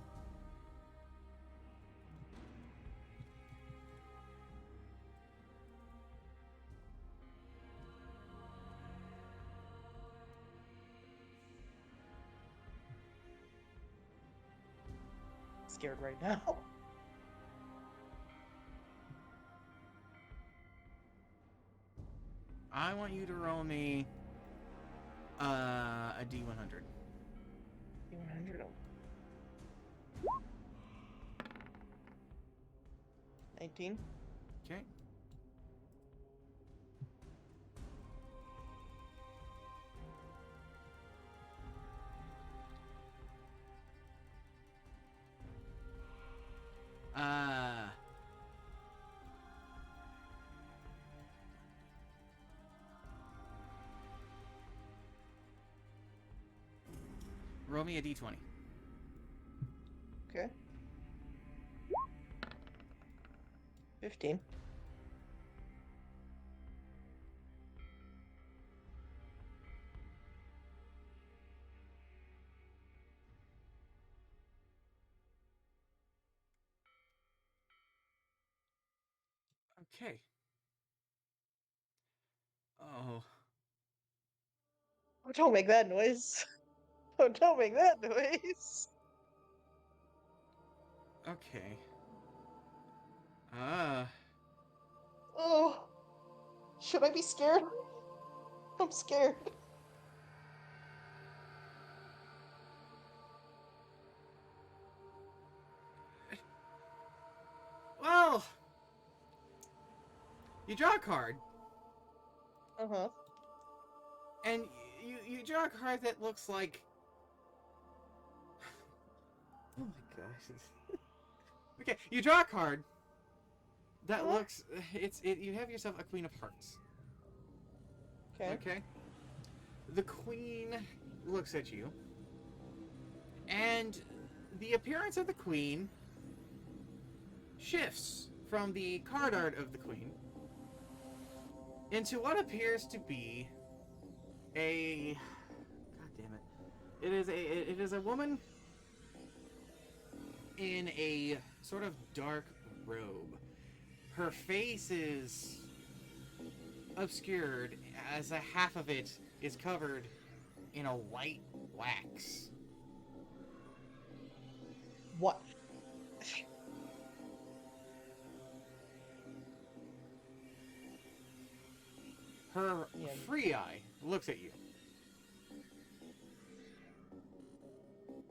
Scared right now. I want you to roll me a D100. 100. 19. Okay. Roll me a d20. Okay. 15. Okay. Oh. Oh, don't make that noise. Oh, don't make that noise. Okay. Oh, should I be scared? I'm scared. Well, you draw a card, Uh-huh. and you draw a card that looks like. Oh my gosh. Okay, you draw a card that Uh-huh. looks. You have yourself a Queen of Hearts. Okay. Okay. The Queen looks at you, and the appearance of the Queen shifts from the card art of the Queen into what appears to be a. God damn it! It is a woman in a sort of dark robe. Her face is obscured as a half of it is covered in a white wax. What? Her Yeah. free eye looks at you.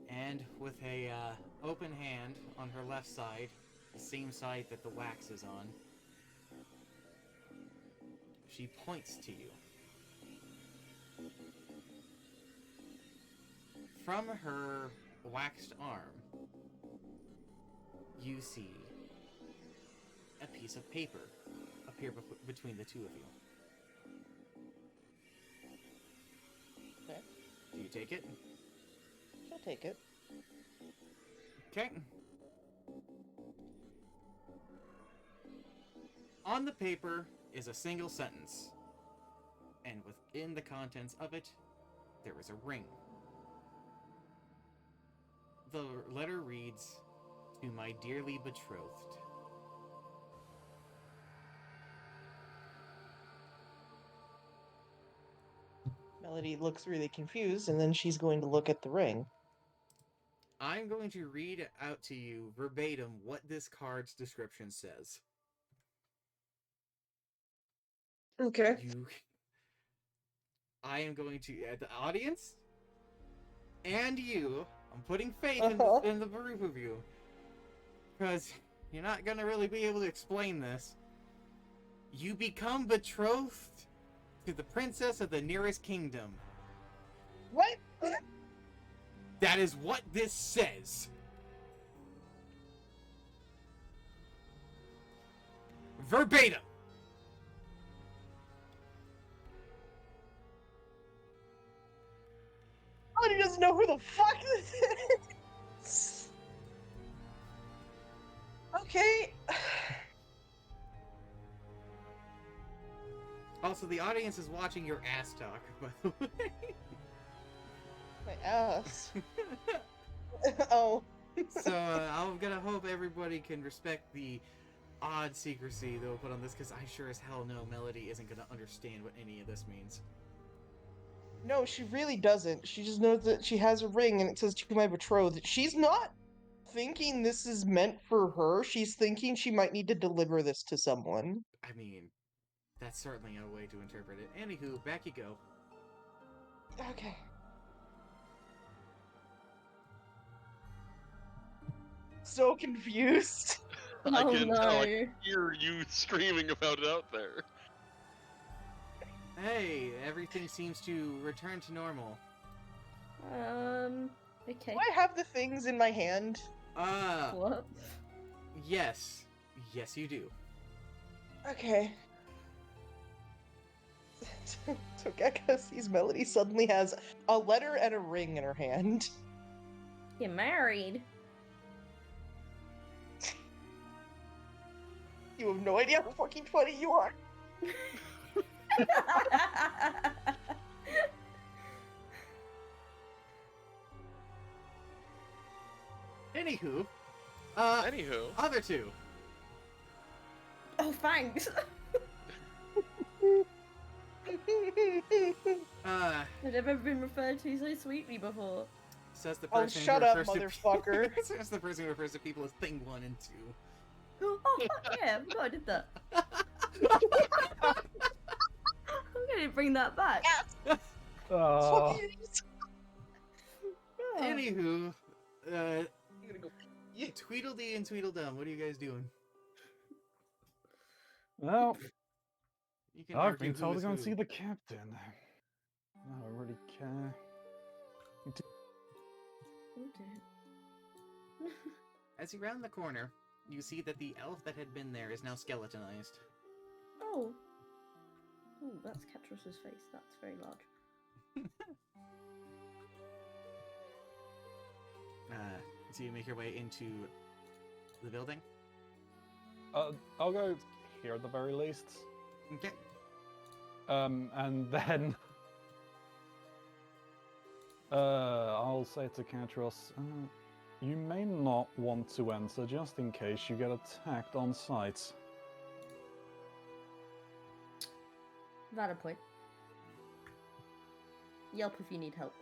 And with a open hand on her left side, the same side that the wax is on, she points to you. From her waxed arm, you see a piece of paper appear between the two of you. Okay. Do you take it? I'll take it. Okay. On the paper is a single sentence, and within the contents of it, there is a ring. The letter reads, "To my dearly betrothed." Melody looks really confused, and then she's going to look at the ring. I'm going to read out to you verbatim what this card's description says. Okay. I am going to, the audience and you, I'm putting faith Uh-huh. in the group of you, because you're not going to really be able to explain this. You become betrothed to the princess of the nearest kingdom. What? That is what this says. Verbatim. Melody doesn't know who the fuck this is. Okay. Also, the audience is watching your ass talk, by the way. My ass. Oh. So, I'm gonna hope everybody can respect the odd secrecy they'll put on this, because I sure as hell know Melody isn't gonna understand what any of this means. No, she really doesn't. She just knows that she has a ring and it says to my betrothed. She's not thinking this is meant for her. She's thinking she might need to deliver this to someone. I mean, that's certainly a way to interpret it. Anywho, back you go. Okay. so confused. I Oh, can tell. I no. can hear you screaming about it out there. Hey, everything seems to return to normal. Okay. Do I have the things in my hand? What? Yes. Yes, you do. Okay. So Gekka sees Melody suddenly has a letter and a ring in her hand. You're married. You have no idea how fucking funny you are. Anywho, Anywho, other two. Oh, thanks. Uh, I've never been referred to so sweetly before. says the Oh, person shut who up, refers to motherfucker. says the person who refers to people as thing 1 and 2. Oh, fuck yeah, I forgot I did that. I'm gonna bring that back. Oh, Fucking- Oh. Anywho, I'm gonna go. Yeah. Tweedledee and Tweedledum, what are you guys doing? well, You can I've argue been who told to is go and who. see the captain. I don't really care. Oh, dear. As you round the corner, you see that the elf that had been there is now skeletonized. Oh. Oh, that's Catrus's face. That's very large. So you make your way into the building. I'll go here at the very least. Okay. And then I'll say to Catros, you may not want to enter just in case you get attacked on sight. Valid point. Yelp if you need help.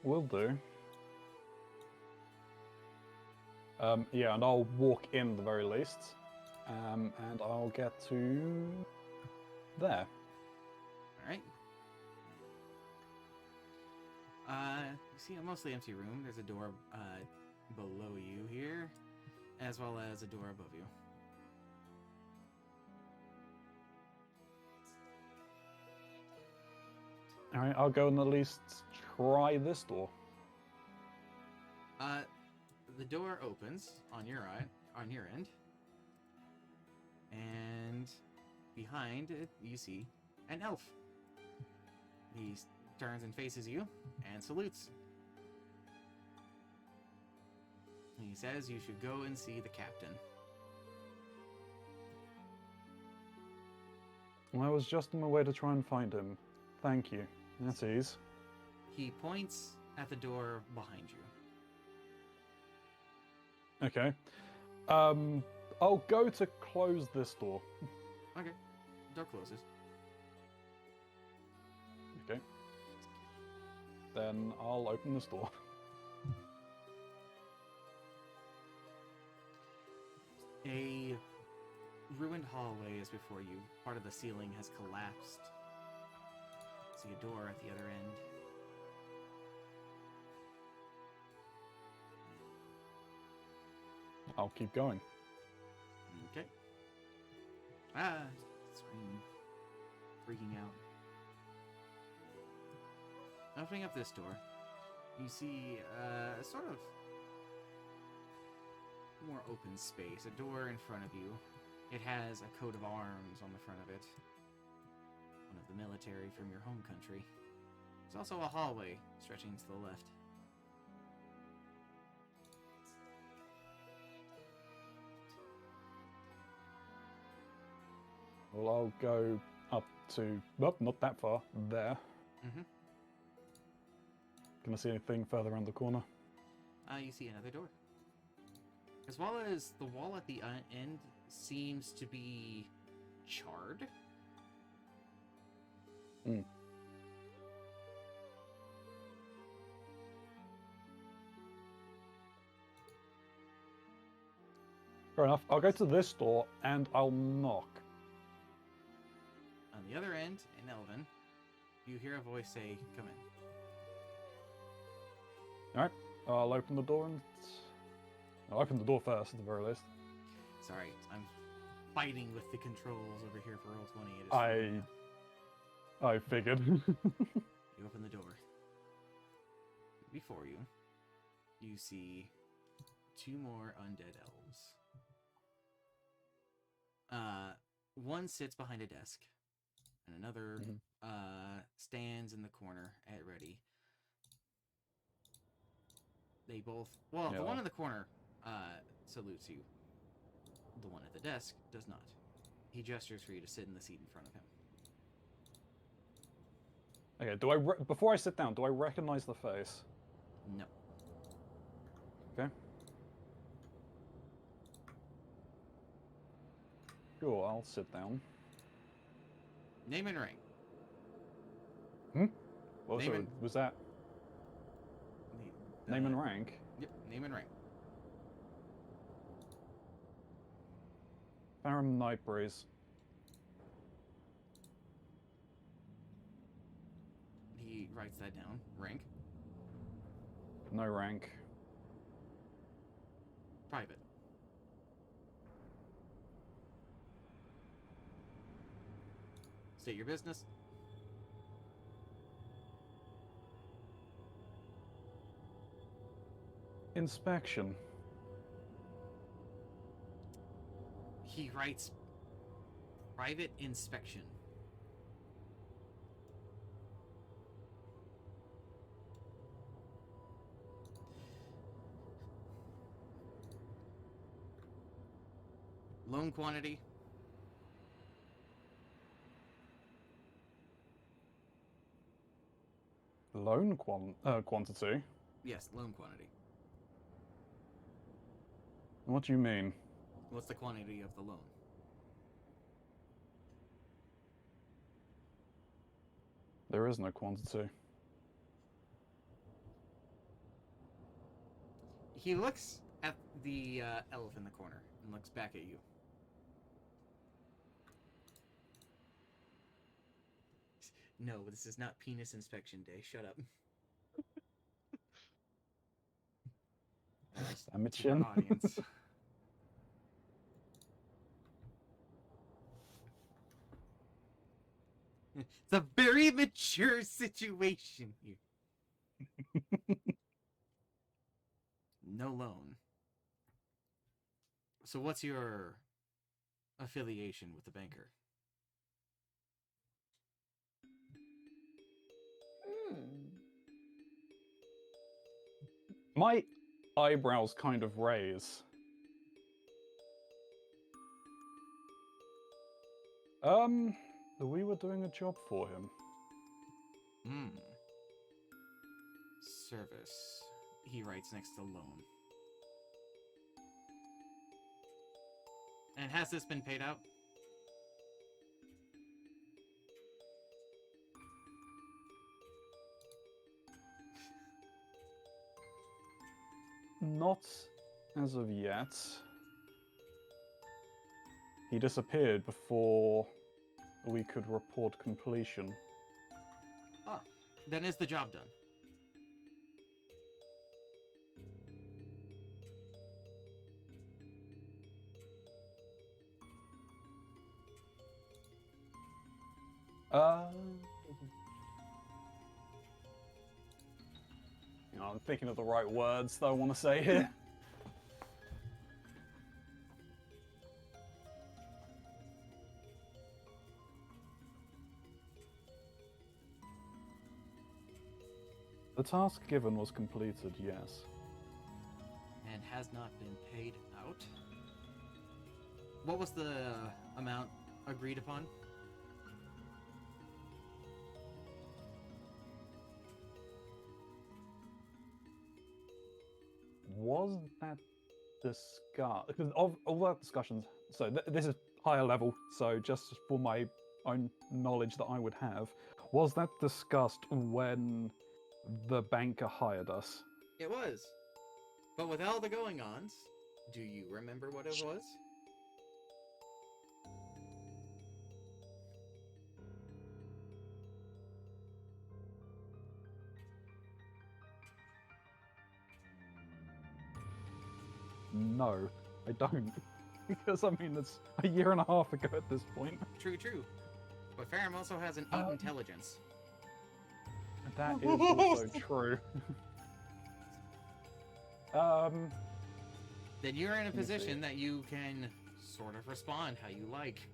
Will do. Yeah, and I'll walk in the very least. And I'll get to there. Alright. You see a mostly empty room. There's a door below you here, as well as a door above you. Alright, I'll go and at least try this door. The door opens on your end, and behind it you see an elf. He turns and faces you and salutes. He says you should go and see the captain. I was just on my way to try and find him. Thank you. That's ease. He points at the door behind you. Okay. I'll go to close this door. Okay. Door closes. Okay. Then I'll open this door. A ruined hallway is before you. Part of the ceiling has collapsed. See a door at the other end. I'll keep going. Okay. Scream. Freaking out. Opening up this door, you see sort of more open space. A door in front of you. It has a coat of arms on the front of it. One of the military from your home country. There's also a hallway stretching to the left. Well, I'll go up to... Well, not that far. There. Mm-hmm. Can I see anything further around the corner? You see another door. As well as the wall at the end seems to be charred. Hmm. Fair enough. I'll go to this door and I'll knock. On the other end, in Elven, you hear a voice say, "Come in." I'll open the door and... I'll open the door first, at the very least. Sorry, I'm fighting with the controls over here for Roll20. It is I figured. You open the door. Before you, you see 2 more undead elves. One sits behind a desk, and another stands in the corner at ready. They both... Well, the one in the corner salutes you. The one at the desk does not. He gestures for you to sit in the seat in front of him. Okay, before I sit down, do I recognize the face? No. Okay. Sure, I'll sit down. Name and rank. What Name so and- was that? Name and rank? Yep, name and rank. Baron Nightbreeze. He writes that down. Rank. No rank. Private. State your business. Inspection. He writes private inspection. Loan quantity. Loan quantity? Yes, loan quantity. What do you mean? What's the quantity of the loan? There is no quantity. He looks at the elf in the corner and looks back at you. No, this is not penis inspection day. Shut up. Damn it, To our Shin. audience. It's a very mature situation here. No loan. So what's your affiliation with the banker? My eyebrows kind of raise. We were doing a job for him. Service. He writes next to loan. And has this been paid out? Not as of yet. He disappeared before we could report completion. Ah, then is the job done? I'm thinking of the right words that I want to say here. The task given was completed, yes. And has not been paid out? What was the amount agreed upon? Was that discussed? Because of all that discussions, so this is higher level, so just for my own knowledge that I would have, was that discussed when the banker hired us? It was. But with all the going-ons, do you remember what it was? no, I don't. Because, I mean, it's a year and a half ago at this point. True, true. But Farum also has an 8 intelligence. That is also true. Then you're in a Let me see. position that you can sort of respond how you like.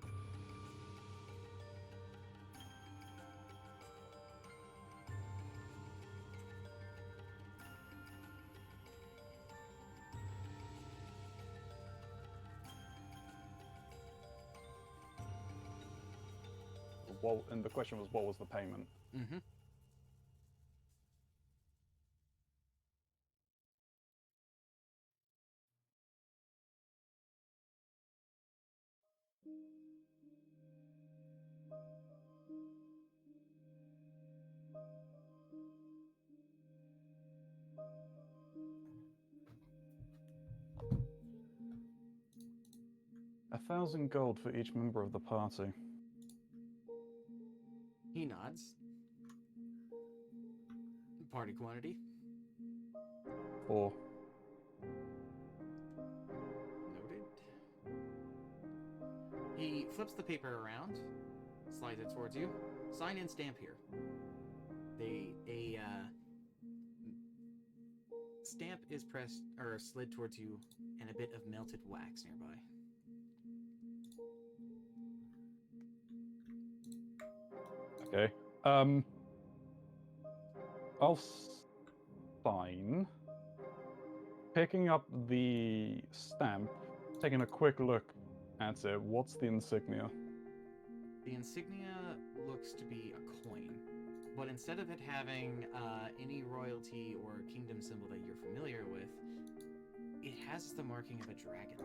Well, and the question was, what was the payment? Mm-hmm. $1,000 gold for each member of the party. He nods. Party quantity. 4. Noted. He flips the paper around, slides it towards you. Sign and stamp here. Stamp is pressed or slid towards you, and a bit of melted wax nearby. Okay. I'll sign. Picking up the stamp, taking a quick look at it. What's the insignia? The insignia looks to be a coin, but instead of it having any royalty or kingdom symbol that you're familiar with, it has the marking of a dragon.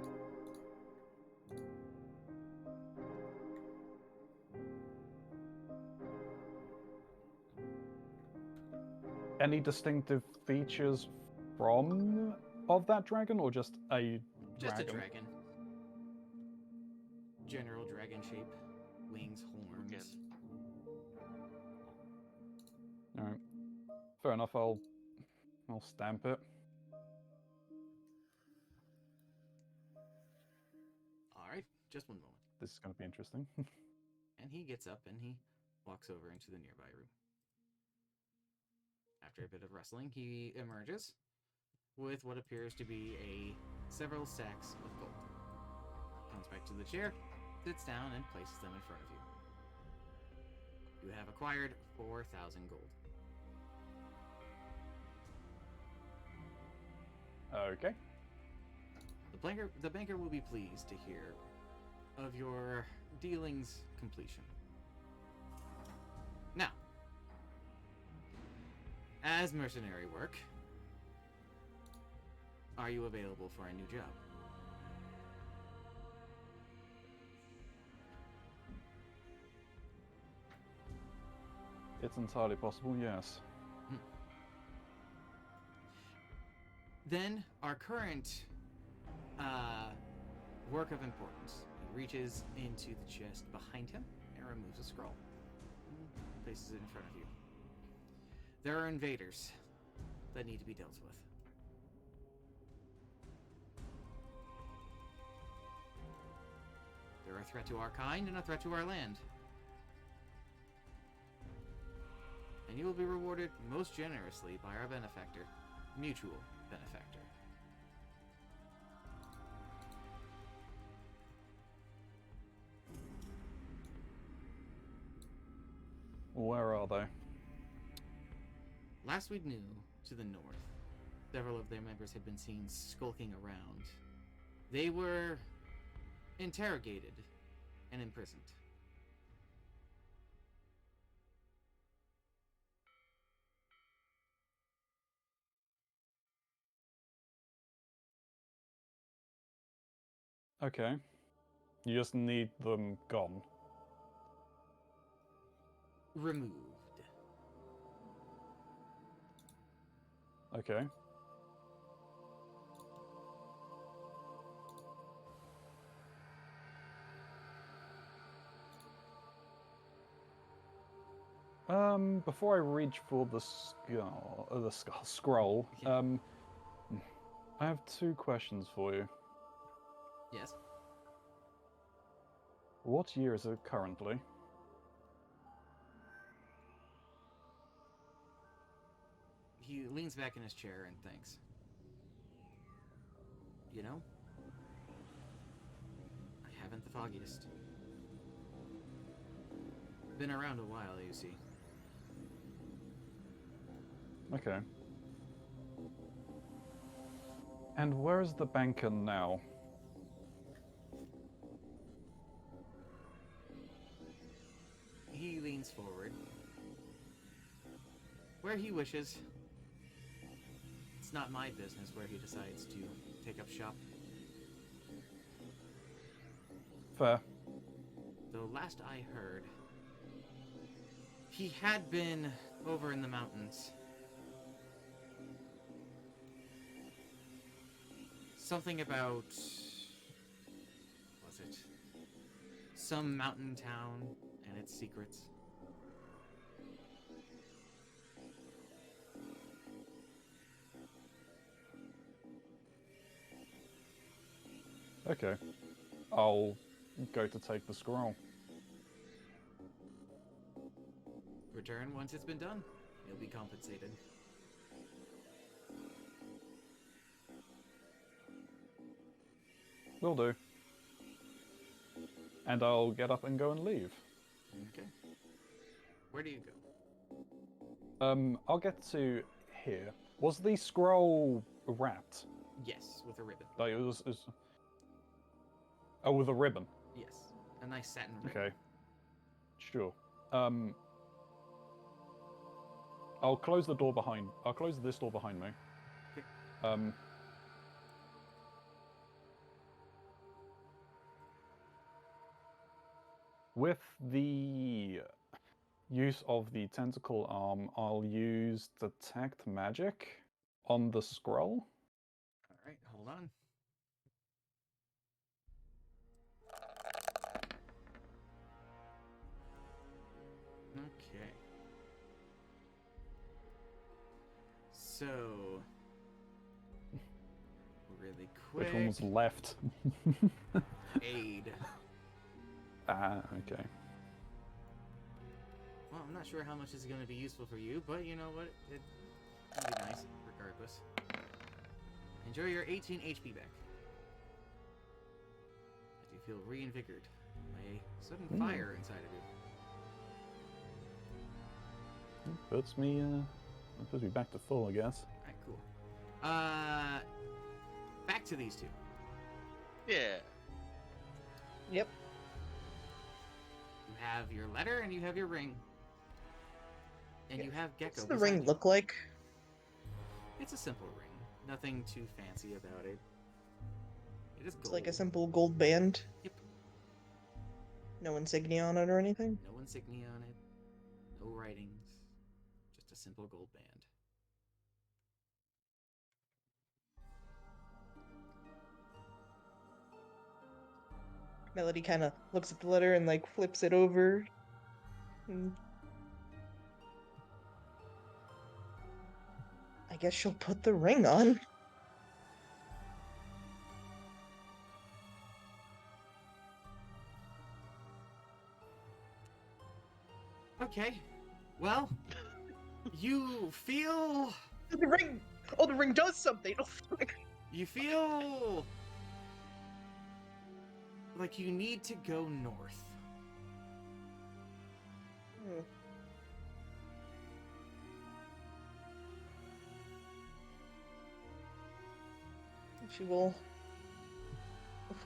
Any distinctive features of that dragon, or just a Just dragon? a dragon. General dragon shape. Wings, horns. Again. Alright. Fair enough, I'll stamp it. Alright, just one moment. This is going to be interesting. And he gets up and he walks over into the nearby room. After a bit of wrestling, he emerges with what appears to be several sacks of gold. Comes back to the chair, sits down, and places them in front of you. You have acquired 4,000 gold. Okay. The banker will be pleased to hear of your dealings completion. Now, as mercenary work, are you available for a new job? It's entirely possible, yes. Then, our current work of importance. He reaches into the chest behind him and removes a scroll. Places it in front of you. There are invaders that need to be dealt with. They're a threat to our kind and a threat to our land. And you will be rewarded most generously by our benefactor, mutual benefactor. Where are they? Last we knew, to the north, several of their members had been seen skulking around. They were interrogated and imprisoned. Okay. You just need them gone. Removed. Okay. Before I reach for the scroll, Yeah. I have 2 questions for you. Yes. What year is it currently? He leans back in his chair and thinks. You know, I haven't the foggiest. Been around a while, you see. Okay. And where is the banker now? He leans forward. Where he wishes. It's not my business where he decides to take up shop. Fair. Though last I heard, he had been over in the mountains. Something about... was it? Some mountain town and its secrets. Okay. I'll go to take the scroll. Return once it's been done. You'll be compensated. Will do. And I'll get up and go and leave. Okay. Where do you go? I'll get to here. Was the scroll wrapped? Yes, with a ribbon. Like, it was... Oh, with a ribbon. Yes. A nice satin ribbon. Okay. Sure. I'll close the door behind... I'll close this door behind me. Okay. With the use of the tentacle arm, I'll use detect magic on the scroll. Alright, hold on. Okay. So... really quick... Which one was left? Aid. Ah, okay. Well, I'm not sure how much is going to be useful for you, but you know what? It'll be nice, regardless. Enjoy your 18 HP back. As you feel reinvigorated by a sudden fire inside of you. Puts me back to full, I guess. Alright, cool. Back to these two. Yeah. Yep. You have your letter and you have your ring. And you have Gecko. What's the beside ring you. look like? It's a simple ring. Nothing too fancy about it. It is gold. It's like a simple gold band. Yep. No insignia on it or anything? No insignia on it. No writings. Just a simple gold band. Melody kind of looks at the letter and like flips it over. And I guess she'll put the ring on. Okay. Well, you feel... The ring! Oh, the ring does something! Oh, fuck. You feel... like you need to go north. Hmm. She will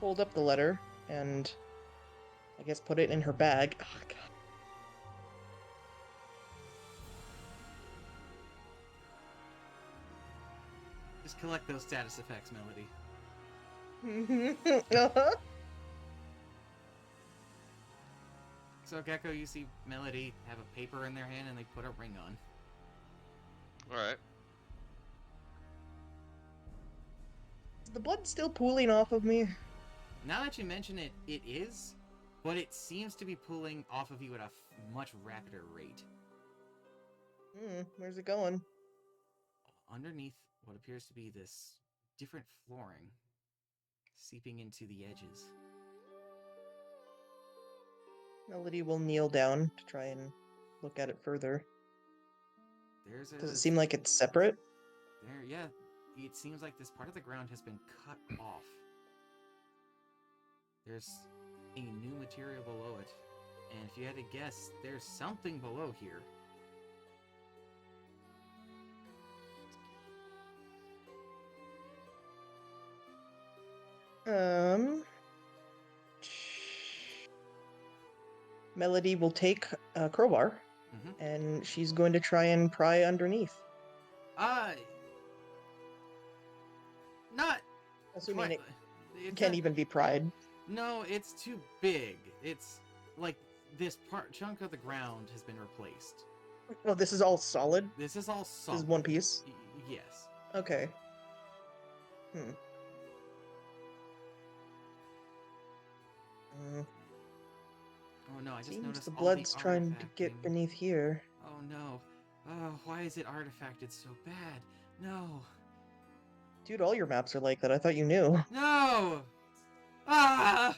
fold up the letter and I guess put it in her bag. Oh, God. Just collect those status effects, Melody. Uh-huh. So, Gecko, you see Melody have a paper in their hand and they put a ring on. Alright. Is the blood still pooling off of me? Now that you mention it, it is, but it seems to be pulling off of you at a much rapider rate. Where's it going? Underneath what appears to be this different flooring seeping into the edges. Melody will kneel down to try and look at it further. There's a Does it seem like it's separate? there, yeah. It seems like this part of the ground has been cut off. There's a new material below it, and if you had to guess, there's something below here. Melody will take a crowbar Mm-hmm. and she's going to try and pry underneath. Not Assuming quite. it It's can't not- even be pried. No, it's too big. It's like this chunk of the ground has been replaced. Oh, this is all solid? This is all This solid. is one piece? Yes. Okay. Oh no, I just Seems noticed the all blood's the trying to get artifacting. beneath here. Oh no. Oh, why is it artifacted so bad? No. Dude, all your maps are like that. I thought you knew. No! Ah!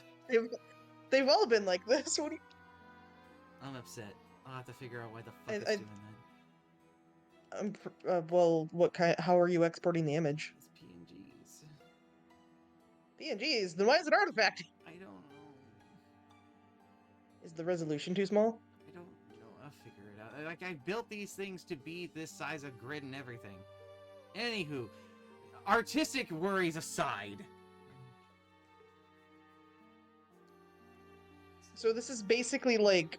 They've all been like this. What do you... I'm upset. I'll have to figure out why the fuck I- it's I- doing that. well, what kind? How are you exporting the image? It's PNGs. PNGs. Then why is it artifacting? I don't know. Is the resolution too small? I don't know. I'll figure it out. Like, I built these things to be this size of grid and everything. Anywho, artistic worries aside. So this is basically like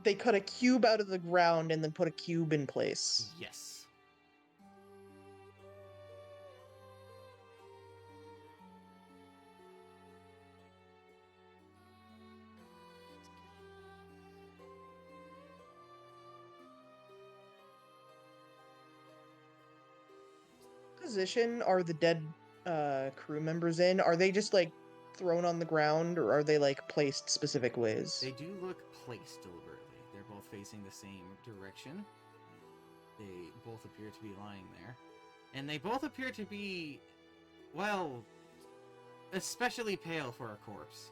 they cut a cube out of the ground and then put a cube in place. Yes. Position are the dead crew members in? Are they just like thrown on the ground or are they like placed specific ways? They do look placed deliberately. They're both facing the same direction. They both appear to be lying there. And they both appear to be, well, especially pale for a corpse.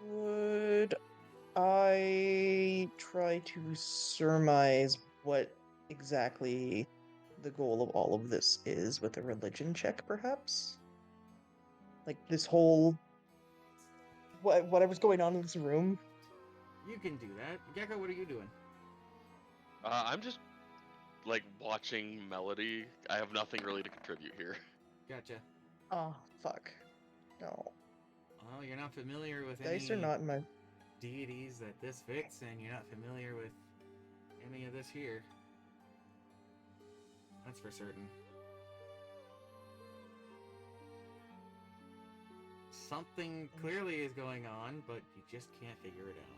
Would I try to surmise what exactly the goal of all of this is with a religion check, perhaps? Like this whole whatever's going on in this room. You can do that. Gecko, what are you doing? I'm just like watching Melody. I have nothing really to contribute here. Gotcha. Oh fuck. No. Well, you're not familiar with Dice any are not in my deities that this fits, and you're not familiar with any of this here. That's for certain. Something clearly is going on, but you just can't figure it out.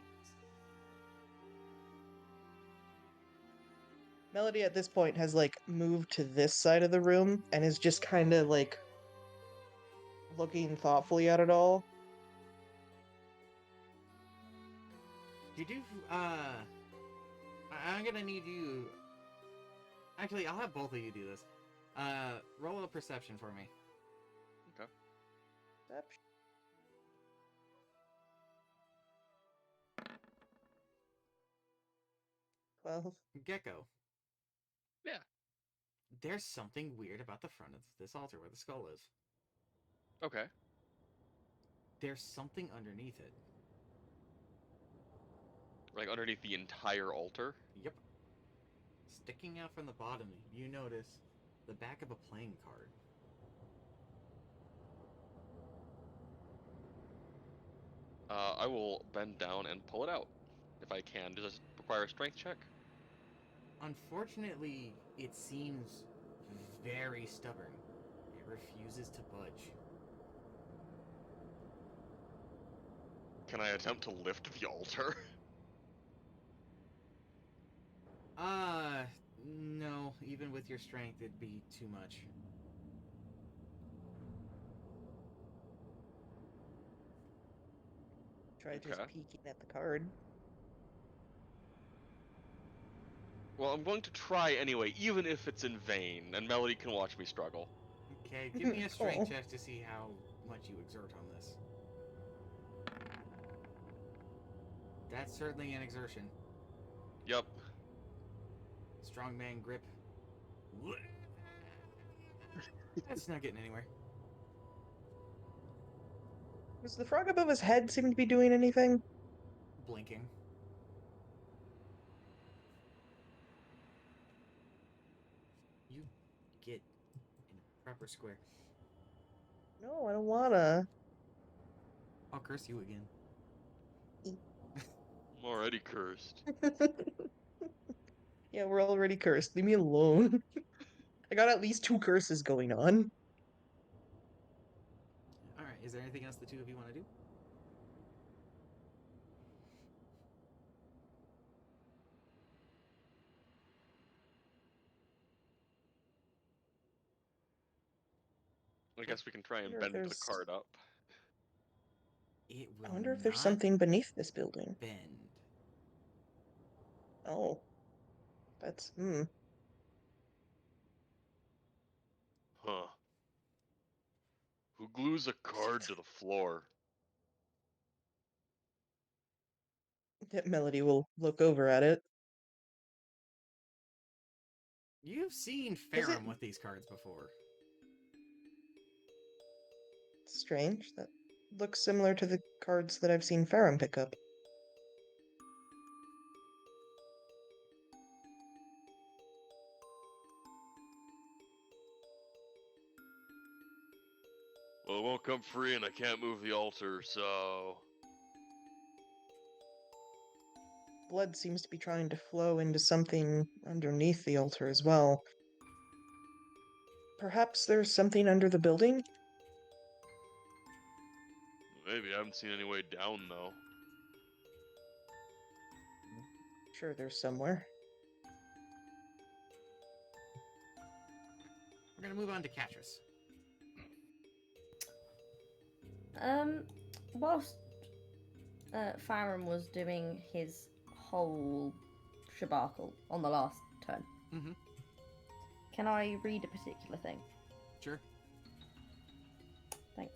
Melody at this point has like moved to this side of the room and is just kind of like looking thoughtfully at it all. You do, I'm gonna need you... Actually, I'll have both of you do this. Roll a perception for me. Perception. Well, Gecko. Yeah. There's something weird about the front of this altar where the skull is. Okay. There's something underneath it. Like underneath the entire altar. Yep. Sticking out from the bottom, you notice the back of a playing card. I will bend down and pull it out if I can. Does this require a strength check? Unfortunately, it seems very stubborn. It refuses to budge. Can I attempt to lift the altar? No. Even with your strength, it'd be too much. try just Okay. peeking at the card. Well, I'm going to try anyway, even if it's in vain, and Melody can watch me struggle. Okay, give me a Oh. strength check to see how much you exert on this. That's certainly an exertion. Yep. Strongman grip. That's not getting anywhere. Does the frog above his head seem to be doing anything? Blinking. You get in a proper square. No, I don't wanna. I'll curse you again. I'm already cursed. Yeah, we're already cursed. Leave me alone. I got at least 2 curses going on. Alright, is there anything else the two of you want to do? I guess we can try and Wonder if bend the there's- card up. It will I wonder if there's not something beneath this building. bend. Oh. That's, Huh. Who glues a card to the floor? That Melody will look over at it. You've seen Is it- Ferrum with these cards before. Strange. That looks similar to the cards that I've seen Ferrum pick up. Well, it won't come free and I can't move the altar, so... Blood seems to be trying to flow into something underneath the altar as well. Perhaps there's something under the building? Maybe, I haven't seen any way down, though. Sure, there's somewhere. We're gonna move on to Catrus. Whilst Farron was doing his whole shabarkle on the last turn, Mm-hmm. can I read a particular thing? Sure. Thanks.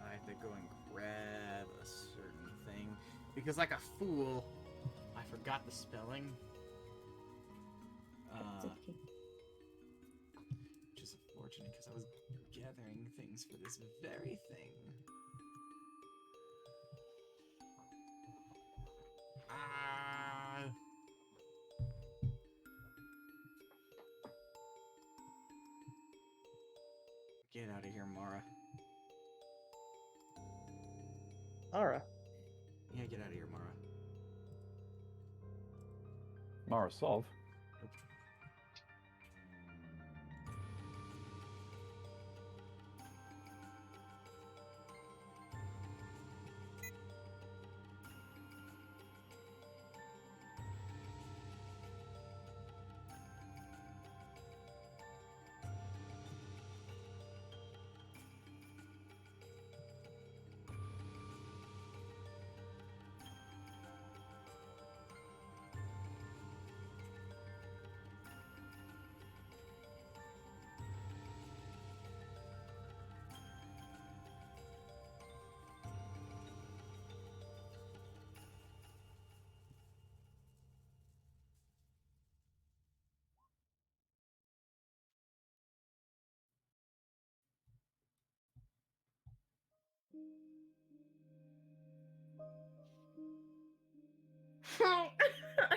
I have to go and grab a certain thing. Because like a fool, I forgot the spelling. Okey-dokey. Which is unfortunate because I was gathering things for this very thing. Get out of here, Mara. Ara. Yeah, get out of here, Mara. Marasov.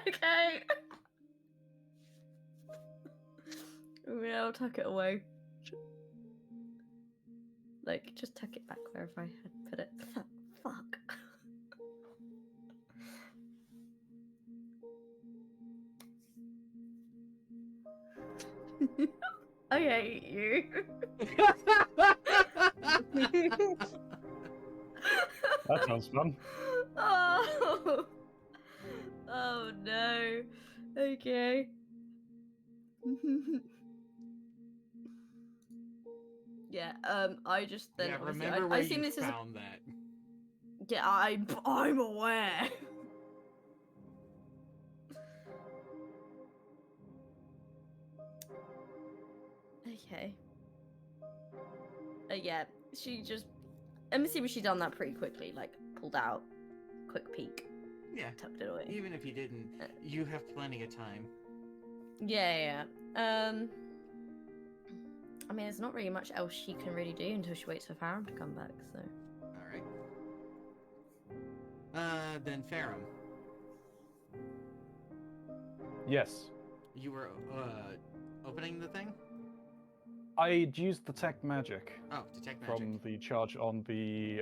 Okay. Yeah, I'll tuck it away. Like, just tuck it back wherever I had put it. Fuck. I hate you. That sounds fun. Oh. Oh no. Okay. Yeah. I just then Yeah, obviously, remember I where assume you this is a, found that. yeah. I'm aware. Okay. Yeah. She just. I'm assuming she done that pretty quickly. Like pulled out, quick peek, Yeah, tucked it away. even if you didn't, you have plenty of time. Yeah. I mean, there's not really much else she can really do until she waits for Farum to come back. So. Alright. Then Farum, Yes. you were, opening the thing? I'd used detect magic Oh, detect magic. from the charge on the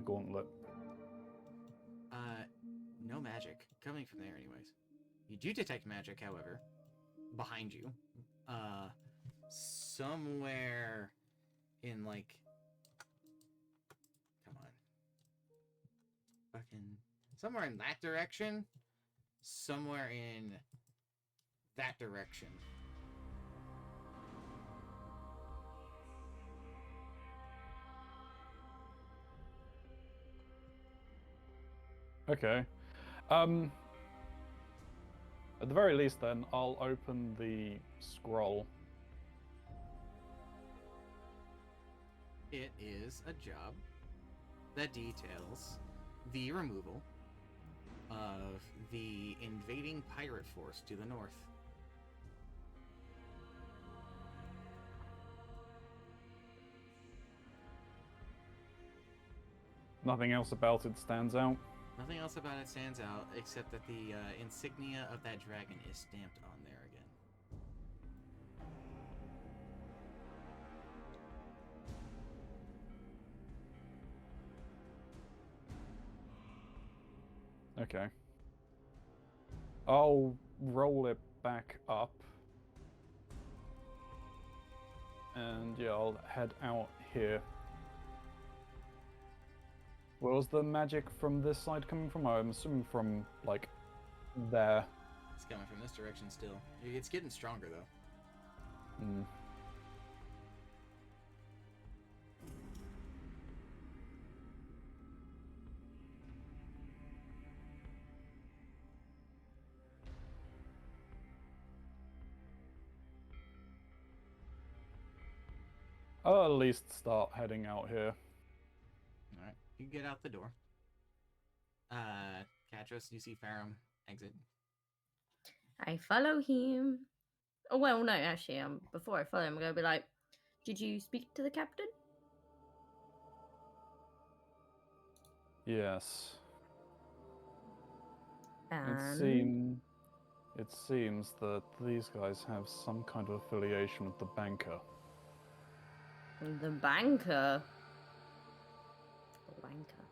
gauntlet. No magic coming from there anyways. You do detect magic, however, behind you. Somewhere in, like... Come on. Fucking... Somewhere in that direction. Somewhere in that direction. Okay. At the very least, then I'll open the scroll. It is a job that details the removal of the invading pirate force to the north. Nothing else about it stands out. Nothing else about it stands out except that the insignia of that dragon is stamped on there again. Okay. I'll roll it back up. And yeah, I'll head out here. Where was the magic from this side coming from? I'm assuming from, like, there. It's coming from this direction still. It's getting stronger, though. Hmm. I'll at least start heading out here. Alright, you get out the door. Katros, you see Farum exit. I follow him. Oh well, no, actually, before I follow him, I'm gonna be like, "Did you speak to the captain?" Yes. And It seems that these guys have some kind of affiliation with the banker. the banker. The banker.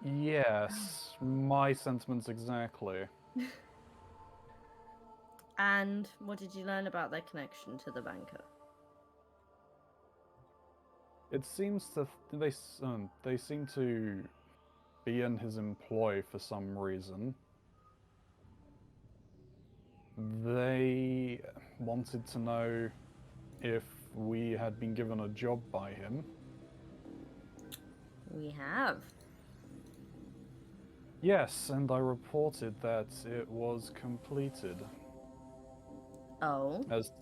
Yes, my sentiments exactly. And what did you learn about their connection to the banker? It seems that they seem to be in his employ for some reason. They wanted to know if we had been given a job by him. We have. Yes, and I reported that it was completed. Oh. As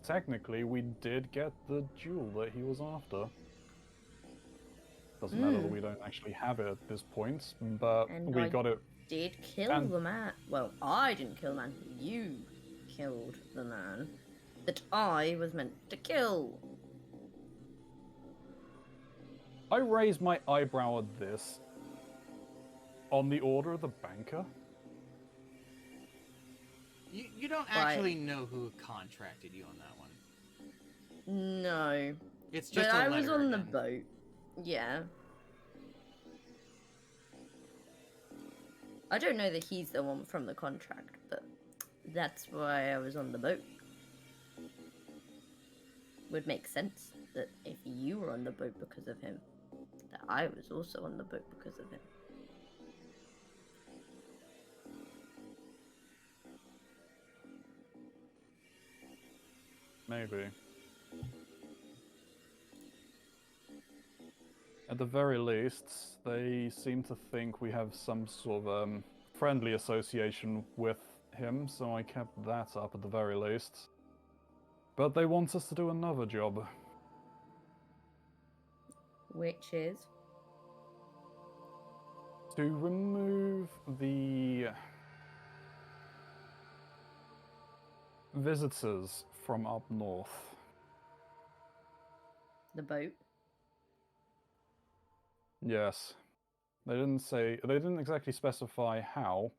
technically, we did get the jewel that he was after. Doesn't matter that we don't actually have it at this point, but And we I got it. did kill the man. Well, I didn't kill the man. You killed the man that I was meant to kill. I raised my eyebrow at this. On the order of the banker? You don't actually know who contracted you on that one. No. It's just But a I was letter on the again. boat. Yeah. I don't know that he's the one from the contract, but that's why I was on the boat. would make sense that if you were on the boat because of him, that I was also on the boat because of him. Maybe. At the very least, they seem to think we have some sort of friendly association with him, so I kept that up at the very least. But they want us to do another job. Which is? To remove the visitors from up north. The boat. Yes. They didn't exactly specify how,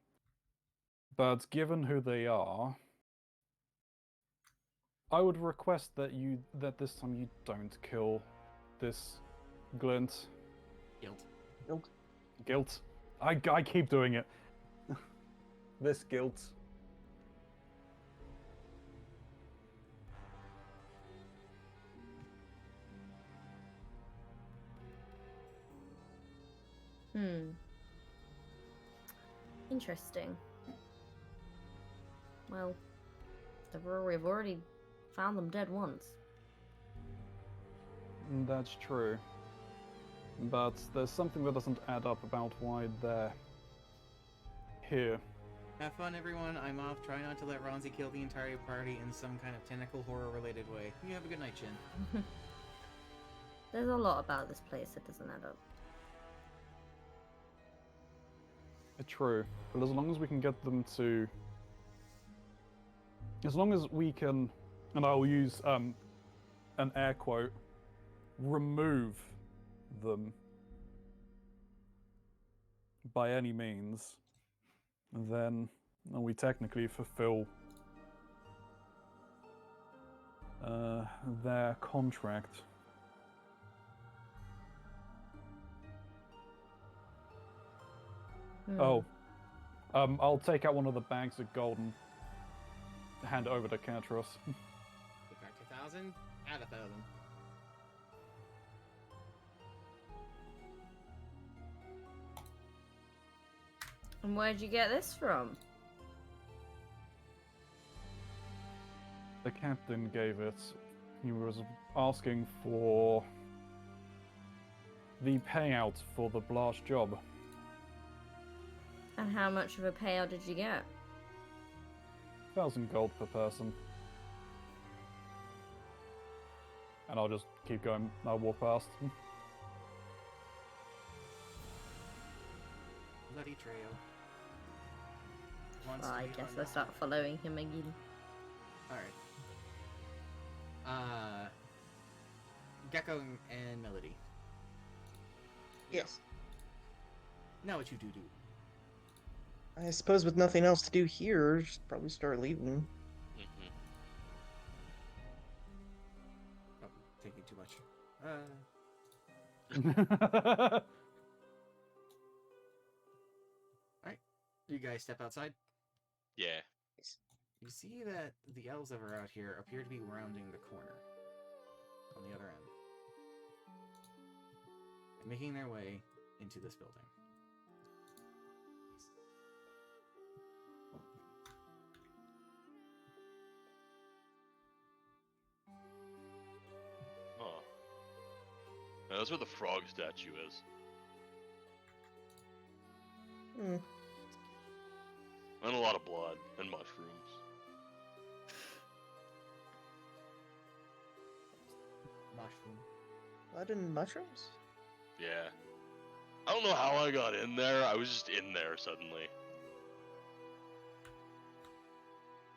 but given who they are, I would request that this time you don't kill this Glint. Guilt. Guilt. I keep doing it. This guilt. Interesting. Well, we've already found them dead once. That's true. But there's something that doesn't add up about why they're here. Have fun, everyone. I'm off. Try not to let Ronzi kill the entire party in some kind of tentacle horror-related way. You have a good night, Chin. There's a lot about this place that doesn't add up. True, but as long as we can get them to... As long as we can, and I'll use an air quote, remove them by any means, then we technically fulfill their contract. Oh, I'll take out one of the bags of gold and hand it over to Katros. Subtract 2,000, add 1,000. And where'd you get this from? The captain gave it. He was asking for the payout for the blast job. And how much of a payout did you get? 1,000 gold per person. And I'll just keep going. I'll walk past. Bloody trail. Wants Well, to I be guess on I start following him again. Alright. Gecko and Melody. Yes. Now what you do. I suppose with nothing else to do here, just probably start leaving. Oh, taking too much. Alright. You guys step outside. Yeah. You see that the elves that are out here appear to be rounding the corner. On the other end. And making their way into this building. Huh. Now, that's where the frog statue is. Hmm. And a lot of blood and mushrooms. Mushroom. Blood and mushrooms? Yeah. I don't know how I got in there. I was just in there suddenly.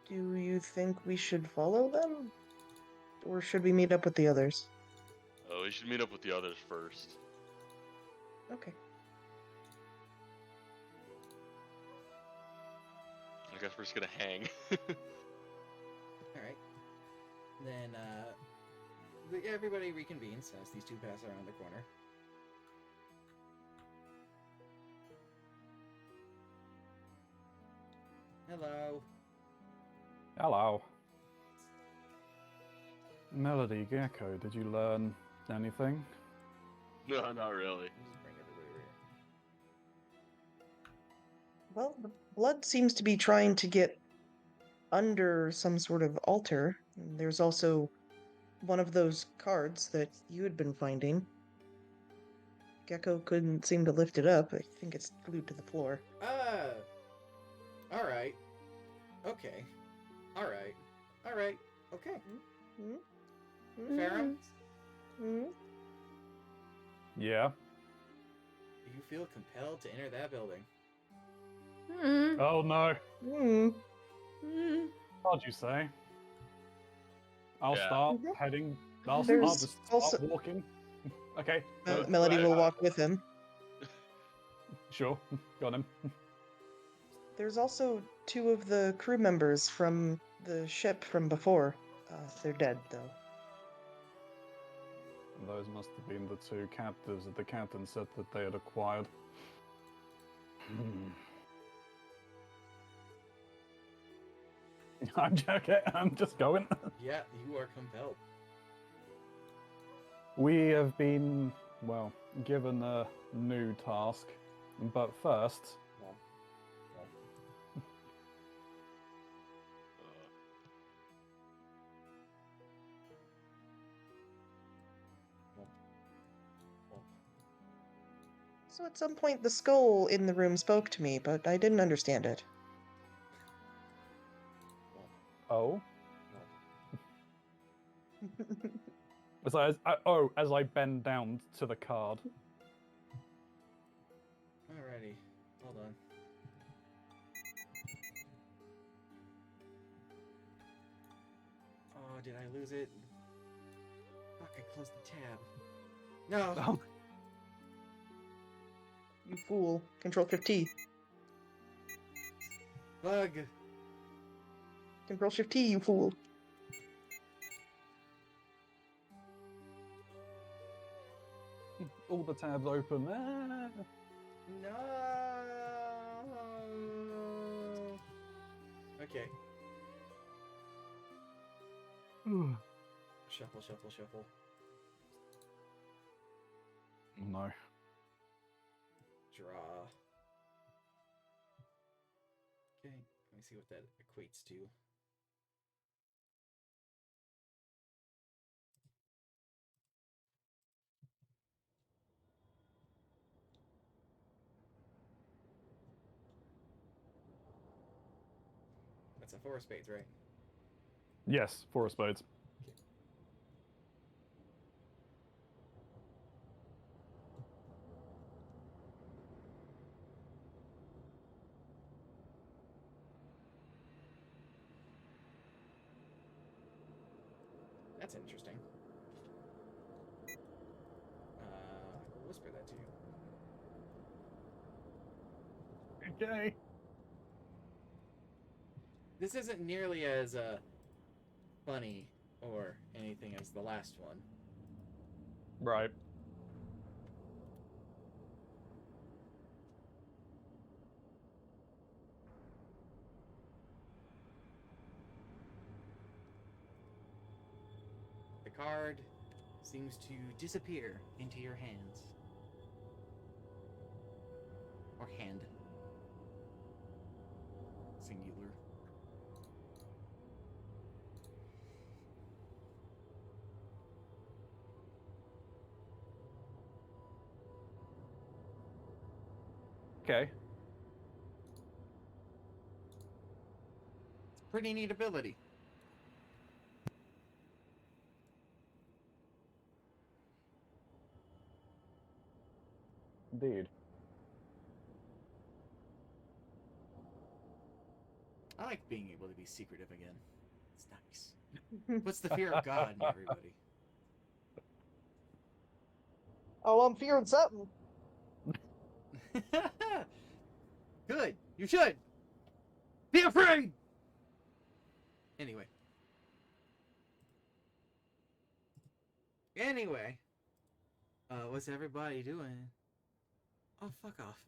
Do you think we should follow them? Or should we meet up with the others? Oh, we should meet up with the others first. Okay. I guess we're just gonna hang. Alright. Then, everybody reconvenes as these two pass around the corner. Hello. Hello. Melody Gecko, did you learn anything? No, not really. Just bring everybody over here. Well, the blood seems to be trying to get under some sort of altar. And there's also one of those cards that you had been finding. Gecko couldn't seem to lift it up. I think it's glued to the floor. Alright. Okay. Alright. Alright. Okay. Farron, Mm. Yeah. you feel compelled to enter that building. Hmm. Oh no. Mm. What'd you say? I'll Yeah. start Mhm. heading. I'll There's just start also- walking. Okay. Melody will right. walk with him. Sure. Got him. There's also two of the crew members from the ship from before. They're dead, though. Those must have been the two captives that the captain said that they had acquired. I'm joking. I'm just going. Yeah, you are compelled. We have been, well, given a new task. But first, So at some point, the skull in the room spoke to me, but I didn't understand it. oh, as I bend down to the card. Alrighty. Hold on. Oh, did I lose it? Fuck, I closed the tab. No! Oh, You fool. Control Shift T. Bug! Control Shift T, you fool. all the tabs open. Ah. No! Okay. Shuffle, shuffle, shuffle. No. Draw. Okay, let me see what that equates to. That's a 4 of spades, right? Yes, 4 of spades. That's interesting. I will whisper that to you. Okay. This isn't nearly as funny or anything as the last one. Right. The card seems to disappear into your hands. Or hand. Singular. Okay. It's a pretty neat ability. Indeed. I like being able to be secretive again. It's nice. Puts the fear of God in everybody. Oh, I'm fearing something. Good. You should. Be afraid. Anyway. What's everybody doing? Oh, fuck off.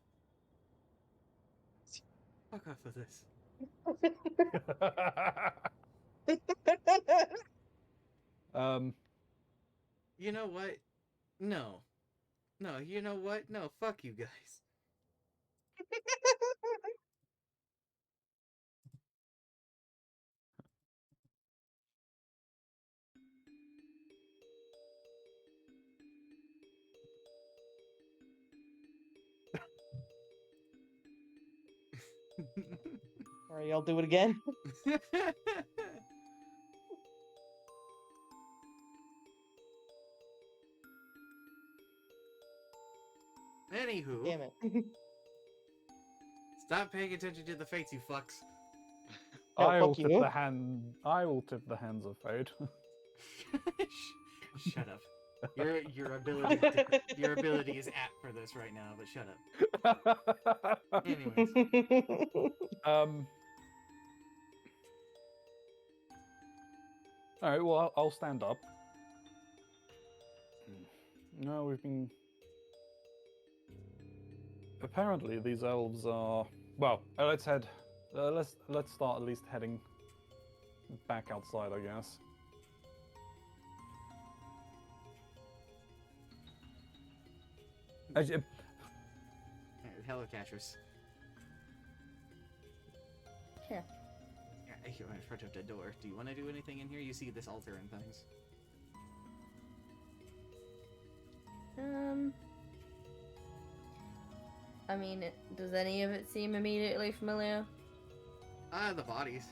Fuck off with this. You know what? No. No, you know what? No, fuck you guys. Alright, y'all do it again. Anywho, Damn it. stop paying attention to the fates, you fucks. No, I will fuck tip you. the hand. I will tip the hands of fate. Shut up. Your ability is apt for this right now, but shut up. Anyways, All right. Well, I'll stand up. No, we've been. Apparently, these elves are. Well, let's head. Let's start at least heading back outside, I guess. Actually, hello, catchers. Yeah. You're in front of the door. Do you want to do anything in here? You see this altar and things. I mean, does any of it seem immediately familiar? The bodies.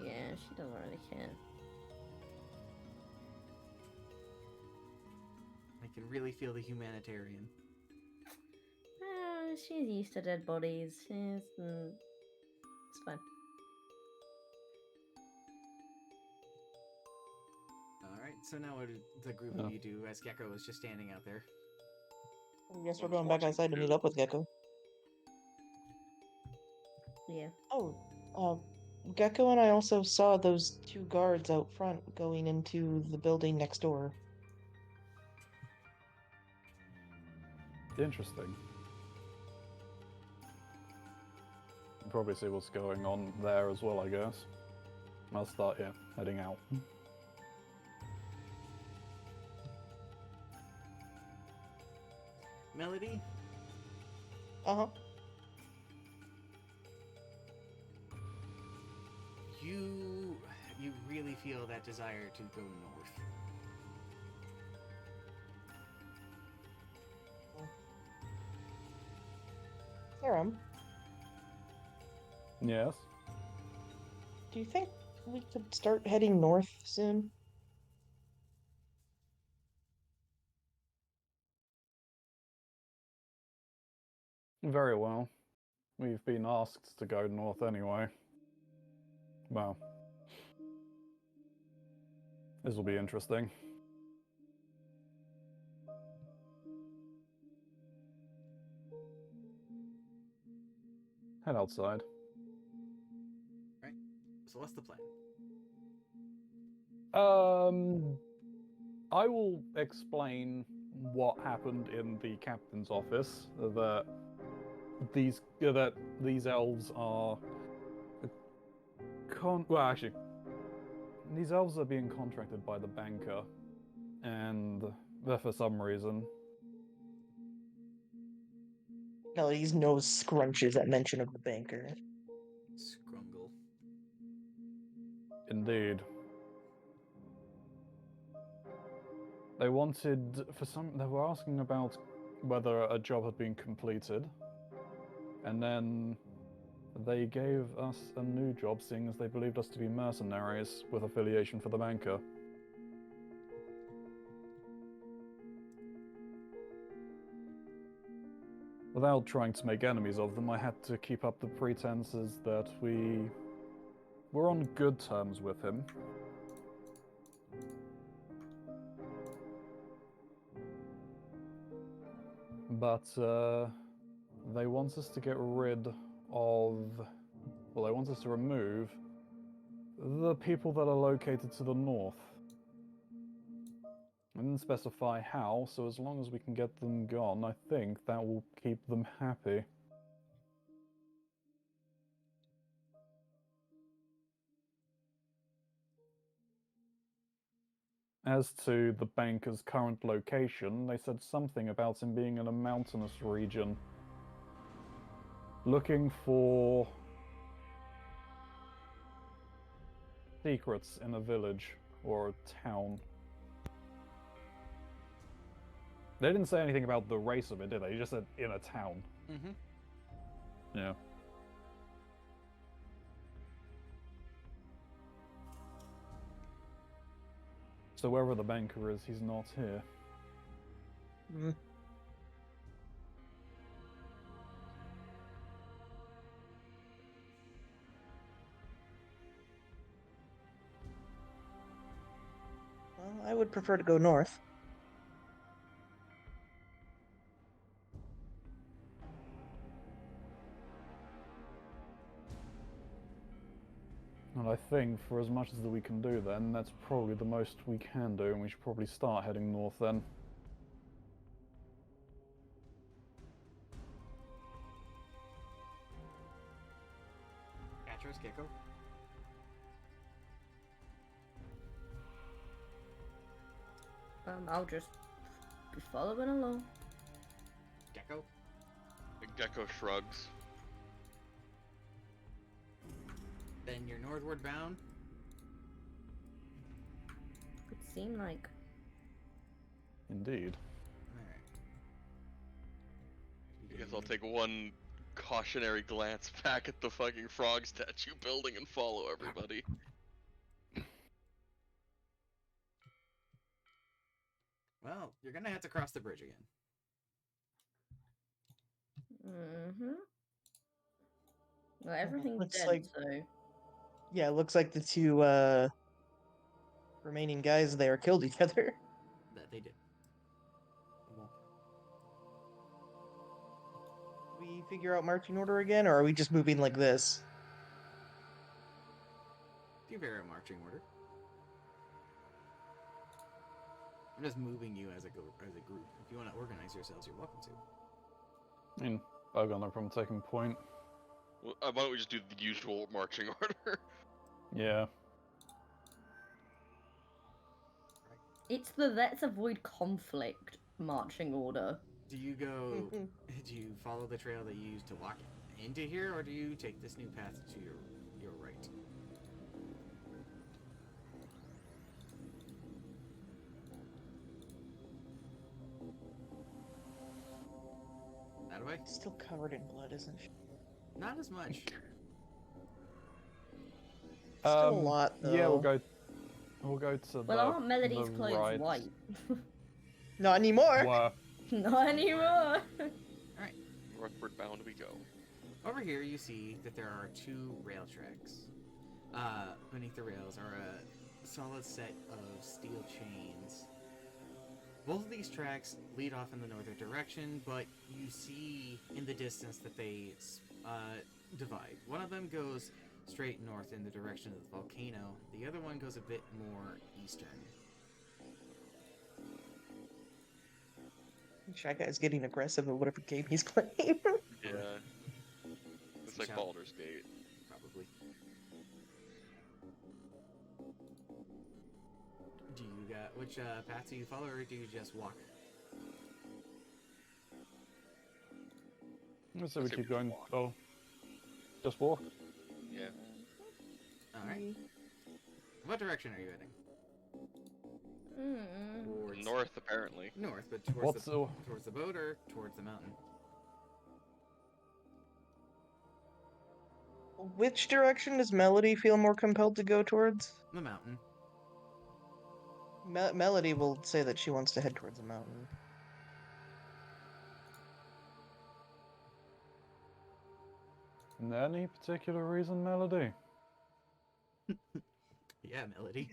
Yeah, she doesn't really care. I can really feel the humanitarian. She's used to dead bodies. It's fine. Alright, so now what did the group of you do as Gecko was just standing out there? I guess we're going back outside to meet up with Gecko. Yeah. Oh, Gecko and I also saw those two guards out front going into the building next door. Interesting. Probably see what's going on there as well, I guess. I'll start here, heading out. Melody? Uh-huh. You really feel that desire to go north. Aram, Yes. do you think we could start heading north soon? Very well. We've been asked to go north anyway. Well, this will be interesting. Head outside. Right? So what's the plan? I will explain what happened in the captain's office. That these elves are well, actually, these elves are being contracted by the banker, and for some reason. Melody's nose scrunches at mention of the banker. Scrungle. Indeed. They wanted, they were asking about whether a job had been completed, and then they gave us a new job, seeing as they believed us to be mercenaries with affiliation for the banker. Without trying to make enemies of them, I had to keep up the pretenses that we were on good terms with him. But they want us to get rid of, well, they want us to remove the people that are located to the north. I didn't specify how, so as long as we can get them gone, I think that will keep them happy. As to the banker's current location, they said something about him being in a mountainous region, looking for secrets in a village or a town. They didn't say anything about the race of it, did they? They just said in a town. Mm-hmm. Yeah. So wherever the banker is, he's not here. Mm. Well, I would prefer to go north. And I think for as much as that we can do then, that's probably the most we can do, and we should probably start heading north then. Atros, Gecko. I'll just be following along. Gecko. The gecko shrugs. Then you're northward bound. Would seem like. Indeed. Alright. I guess I'll take one cautionary glance back at the fucking frog statue building and follow everybody. Well, you're gonna have to cross the bridge again. Mm-hmm. Well, everything's Looks dead, like- so. Yeah, it looks like the two remaining guys there killed each other. That they did. Well, We figure out marching order again, or are we just moving like this? do very marching order. I'm just moving you as a group. If you want to organize yourselves, you're welcome to. I mean, I've got no problem taking point. Well, why don't we just do the usual marching order? Yeah. It's the let's avoid conflict marching order. Do you go? Do you follow the trail that you used to walk into here, or do you take this new path to your right? That way? Still covered in blood, isn't she? Not as much. Still a lot, though. Yeah, we'll go to Well, aren't Melody's the clothes right. white? Not anymore. Were. Not anymore. Northward bound we go. Over here, you see that there are two rail tracks. Beneath the rails are a solid set of steel chains. Both of these tracks lead off in the northern direction, but you see in the distance that they divide. One of them goes straight north in the direction of the volcano. The other one goes a bit more eastern. Shy Guy's getting aggressive at whatever game he's playing. Yeah. It's like Shout- Baldur's Gate. Probably. Do you got which path do you follow, or do you just walk? So we Say keep we going. walk. Oh, just walk. Yeah. All right. What direction are you heading? Towards North, apparently. north, but towards What's the towards the boat or towards the mountain? Which direction does Melody feel more compelled to go towards? The mountain. Melody will say that she wants to head towards the mountain. Any particular reason, Melody? Yeah, Melody.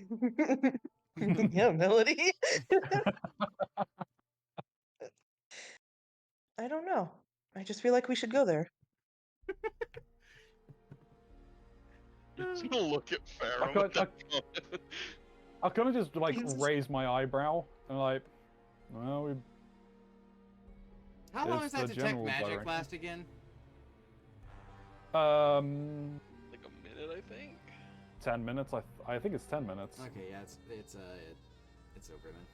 Yeah, Melody. I don't know. I just feel like we should go there. You're just gonna look at Farrah I with that comment. I kind of just like Jesus. raise my eyebrow and like, well, we. How long It's does that the detect general magic direction. last again? Like a minute, I think. 10 minutes. I think it's 10 minutes. Okay, yeah, it's over then.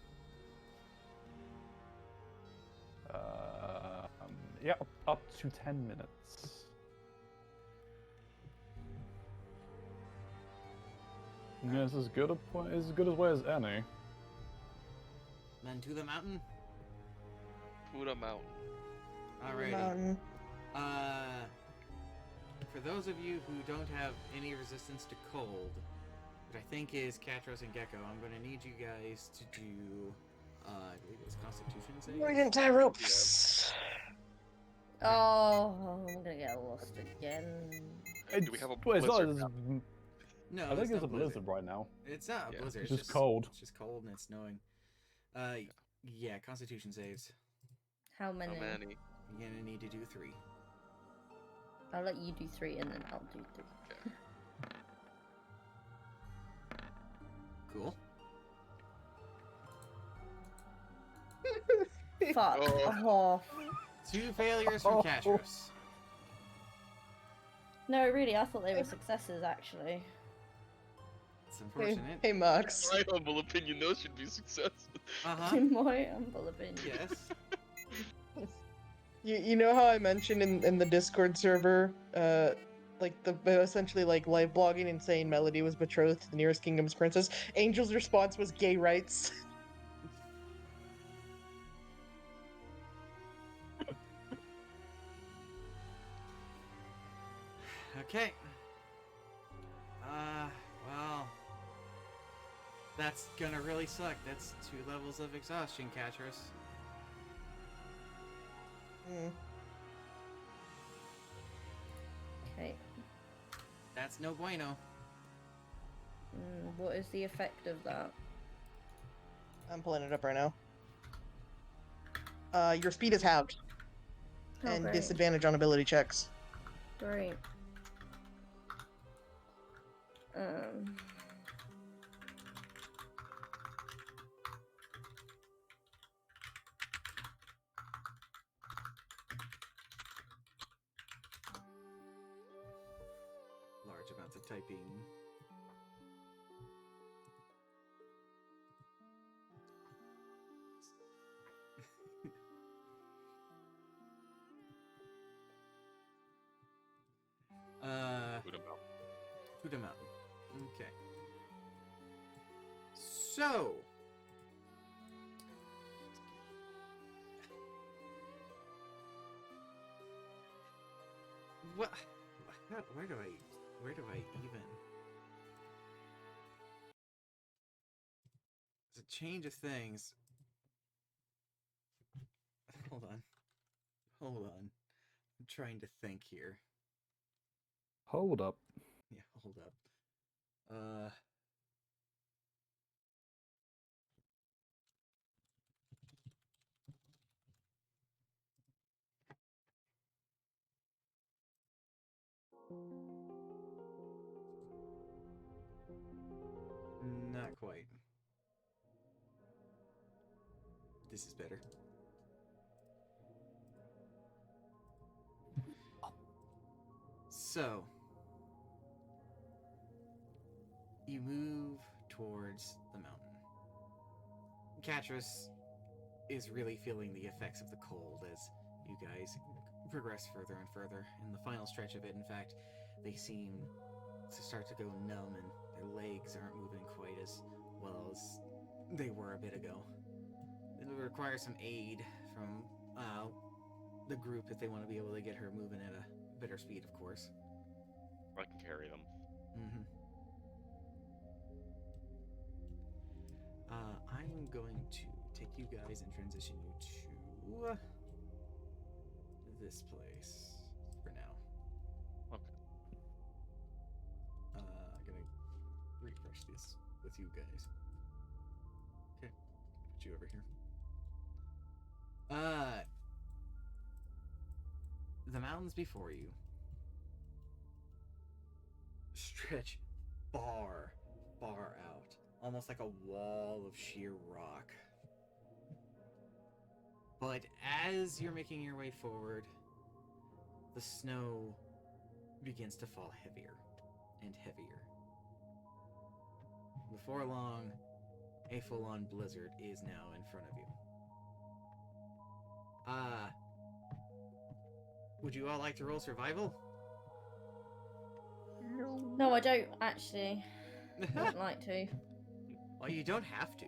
Yeah, up to 10 minutes. Yeah, it's as good a way as any. Then to the mountain. Puda Mountain. Alrighty. Mountain. For those of you who don't have any resistance to cold, which I think is Katros and Gecko, I'm going to need you guys to do, I believe it was Constitution save. Brilliant tie ropes. Oh, I'm gonna get lost again. Do we have a Well, it's not blizzard as- now? No, I think it's it's no a blizzard right now. It's not a Yeah. blizzard. It's just cold. It's just cold and it's snowing. Yeah, Constitution saves. How How many? many? You're gonna need to do 3. I'll let you do 3 and then I'll do 3. Cool. Fuck Oh. off. 2 failures from Oh. Katros. No, really, I thought they were successes actually. It's Hey, unfortunate. hey, Max. My humble opinion, those should be successes. Uh-huh. In my humble opinion. Yes. You know how I mentioned in the Discord server, like the essentially like live blogging and saying Melody was betrothed to the nearest kingdom's princess. Angel's response was gay rights. Okay. Well, that's gonna really suck. That's 2 levels of exhaustion, Katros. Mm. Okay. That's no bueno. What is the effect of that? I'm pulling it up right now. Your speed is halved, Oh, and great. disadvantage on ability checks. Great. Um. Large amounts of typing. Puda Mountain. Puda Mountain. Okay. So. What? Where do I even? It's a change of things. Hold on. I'm trying to think here. Hold up. Yeah, hold up. Not quite. This is better. So, you move towards the mountain. Katris is really feeling the effects of the cold as you guys progress further and further. In the final stretch of it, in fact, they seem to start to go numb and their legs aren't moving quite as well as they were a bit ago. It would require some aid from the group if they want to be able to get her moving at a better speed, of course. I can carry them. Mm-hmm. I'm going to take you guys and transition you to this place for now. Okay. I'm gonna refresh this with you guys. Okay, put you over here. The mountains before you stretch far out, almost like a wall of sheer rock. But as you're making your way forward, the snow begins to fall heavier and heavier. Before long, a full-on blizzard is now in front of you. Would you all like to roll survival? No, I don't actually. Would like to. Well, you don't have to.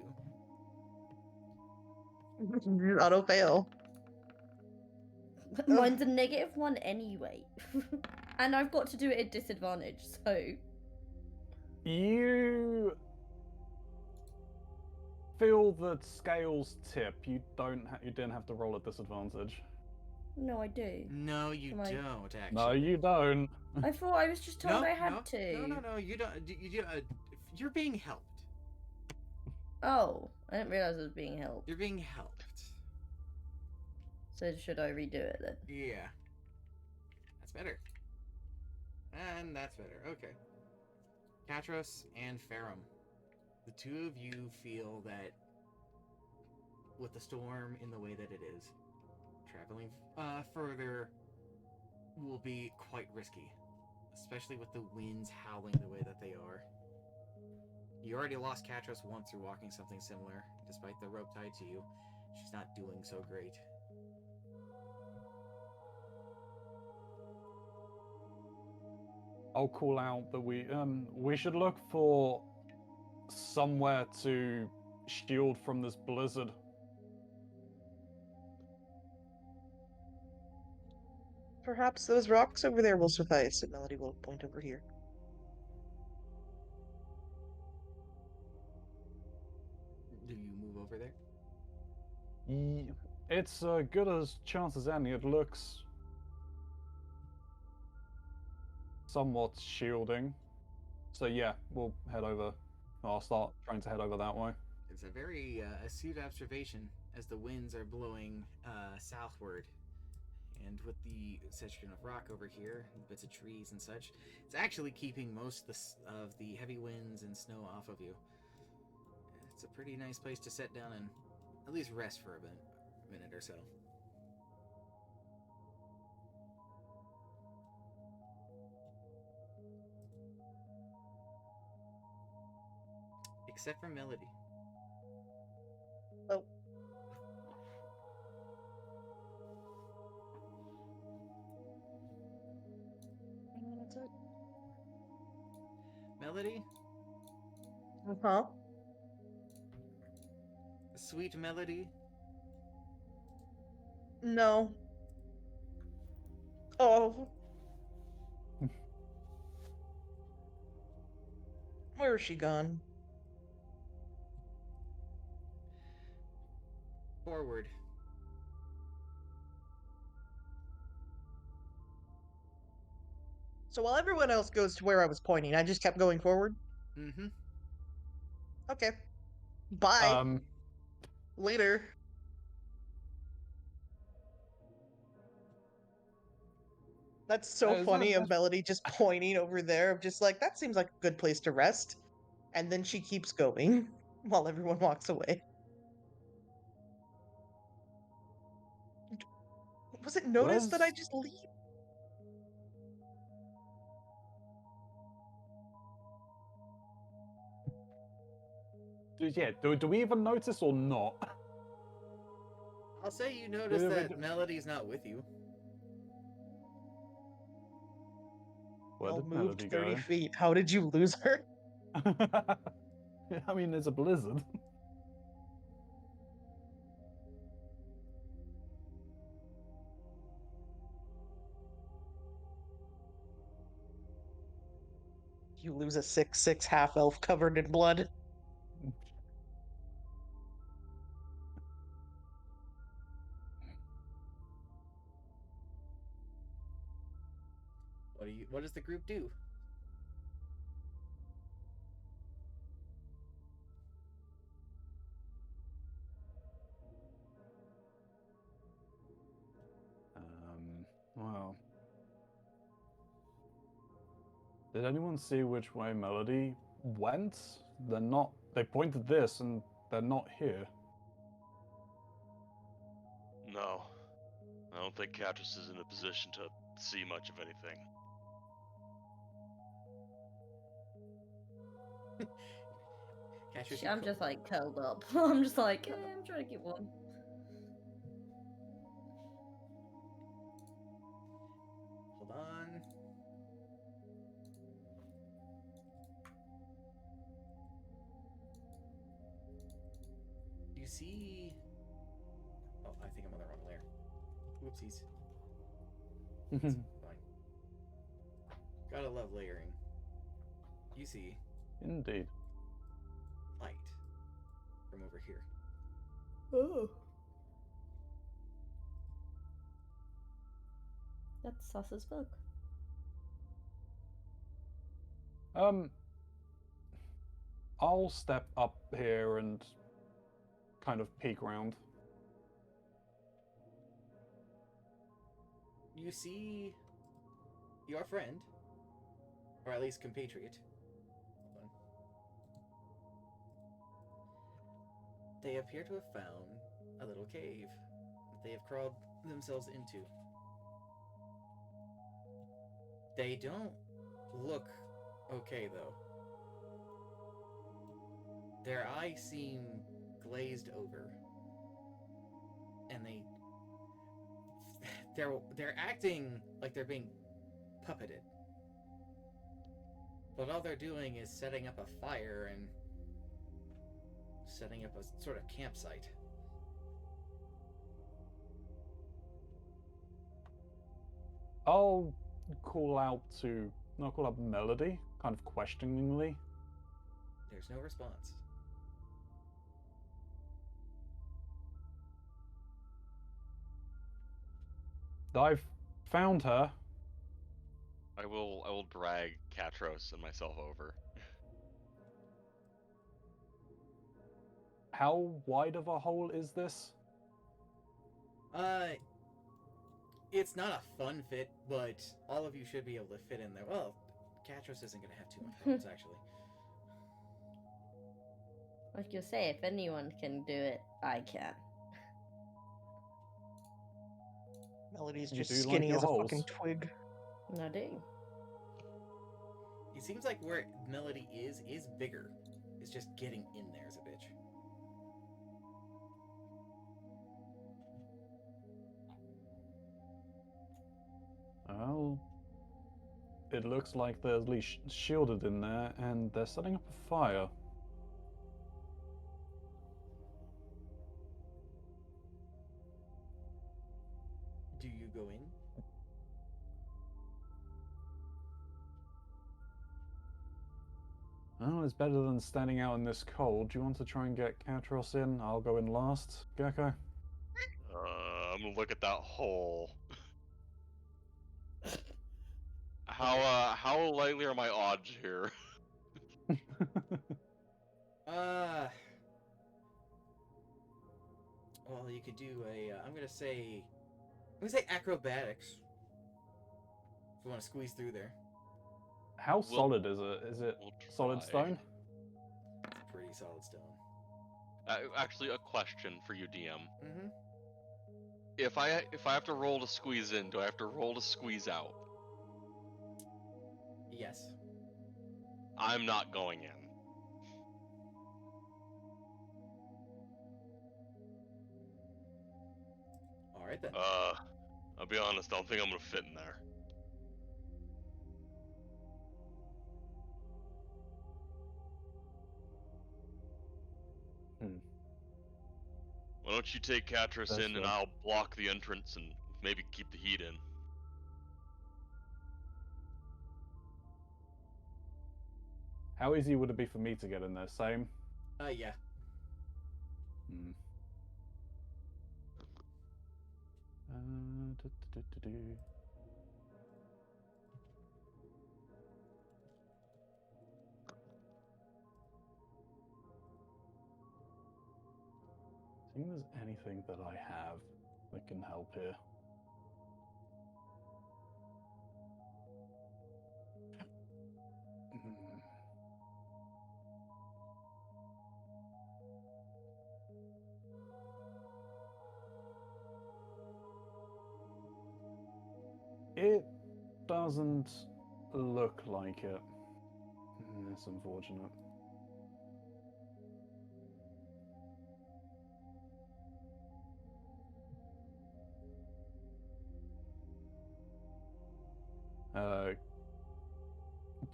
Auto fail. Mine's a -1 anyway. And I've got to do it at disadvantage, so. You feel that scales tip. You didn't have to roll at disadvantage. No, I do. No, you Am I- don't, actually. No, you don't. I thought I was just told I had to. No, you don't. You're being helped. Oh, I didn't realize I was being helped. You're being helped. So should I redo it then? Yeah. That's better. And that's better. Okay. Katros and Ferrum. The two of you feel that with the storm in the way that it is, traveling further will be quite risky. Especially with the winds howling the way that they are. You already lost Katros once through walking something similar. Despite the rope tied to you, she's not doing so great. I'll call out that we should look for somewhere to shield from this blizzard. Perhaps those rocks over there will suffice, and Melody will point over here. Do you move over there? It's as good a chance as any. It looks somewhat shielding. So yeah, we'll head over. I'll start trying to head over that way. It's a very astute observation as the winds are blowing southward. And with the section of rock over here, bits of trees and such, it's actually keeping most of the heavy winds and snow off of you. It's a pretty nice place to sit down and at least rest for a minute or so. Except for Melody. Oh. Melody? Huh? Sweet Melody? No. Oh. Where is she gone? Forward. So while everyone else goes to where I was pointing, I just kept going forward? Mm-hmm. Okay. Bye. Later. That's so Is funny that- of Melody just pointing over there, of just like, that seems like a good place to rest. And then she keeps going while everyone walks away. Was it noticed that I just leave? Yeah, do we even notice or not? I'll say you notice Yeah, that we- Melody's not with you. Where Well, did moved Melody 30 go? feet. How did you lose her? I mean, there's a blizzard. You lose a 6'6" half elf covered in blood. What does the group do? Well. Did anyone see which way Melody went? They're not. They pointed this and they're not here. No. I don't think Katros is in a position to see much of anything. Cassius, you I'm co- just like curled up. I'm just like, I'm trying to keep warm. Hold on. You see... Oh, I think I'm on the wrong layer. Whoopsies. It's fine. Gotta love layering. You see Indeed. light from over here. Oh. That's sus as fuck. I'll step up here and kind of peek around. You see your friend, or at least compatriot. Hold on. They appear to have found a little cave that they have crawled themselves into. They don't look okay, though. Their eyes seem glazed over, and they're acting like they're being puppeted. But all they're doing is setting up a fire and setting up a sort of campsite. I'll call out Melody, kind of questioningly. There's no response. I've found her. I will drag Katros and myself over. How wide of a hole is this? It's not a fun fit, but all of you should be able to fit in there. Well, Katros isn't going to have too much problems, actually. I was gonna say, if anyone can do it, I can. Melody's You just do like skinny your as a holes. fucking twig. I do. It seems like where Melody is bigger. It's just getting in there is a bitch. Well, it looks like they're at least shielded in there, and they're setting up a fire. Do you go in? Well, it's better than standing out in this cold. Do you want to try and get Katros in? I'll go in last. Gecko? I'm gonna look at that hole. How likely are my odds here? Well, you could do a. I'm gonna say acrobatics. If you want to squeeze through there. How solid is it? Is it We'll solid try. stone? It's pretty solid stone. Actually, a question for you, DM. Mm-hmm. If I have to roll to squeeze in, do I have to roll to squeeze out? Yes. I'm not going in. All right then. I'll be honest. I don't think I'm gonna fit in there. Why don't you take Katros That's in, and fair. I'll block the entrance and maybe keep the heat in. How easy would it be for me to get in there? Same? Yeah. Hmm. Do. Seeing there's anything that I have that can help here. Hmm. It doesn't look like it. That's unfortunate.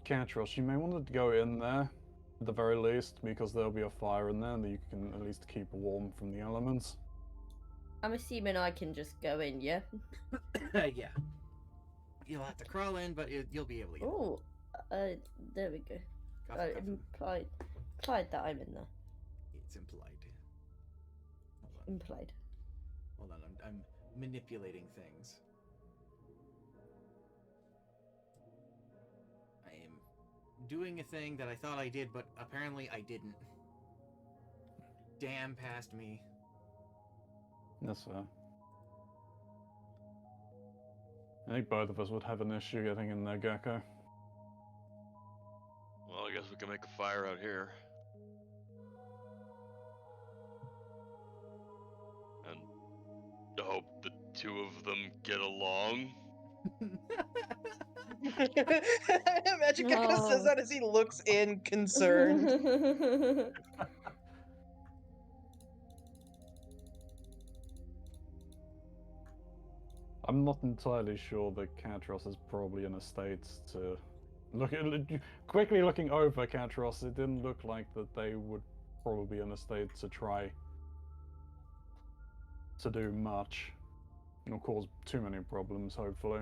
Cantros, you may want to go in there at the very least, because there'll be a fire in there that you can at least keep warm from the elements. I'm assuming I can just go in, yeah? Yeah. You'll have to crawl in, but you'll be able to get in. Oh, there we go. Cuff, cuff. Implied that I'm in there. It's implied. Hold on. Implied. Hold on, I'm manipulating things. I am doing a thing that I thought I did, but apparently I didn't. Damn past me. That's fair. I think both of us would have an issue getting in there, Gecko. Well, I guess we can make a fire out here. And hope the two of them get along. Imagine Gecko says No. that as he looks in concerned. I'm not entirely sure that Cantros is probably in a state to look at. Quickly looking over Cantros, it didn't look like that they would probably be in a state to try to do much. It'll cause too many problems, hopefully.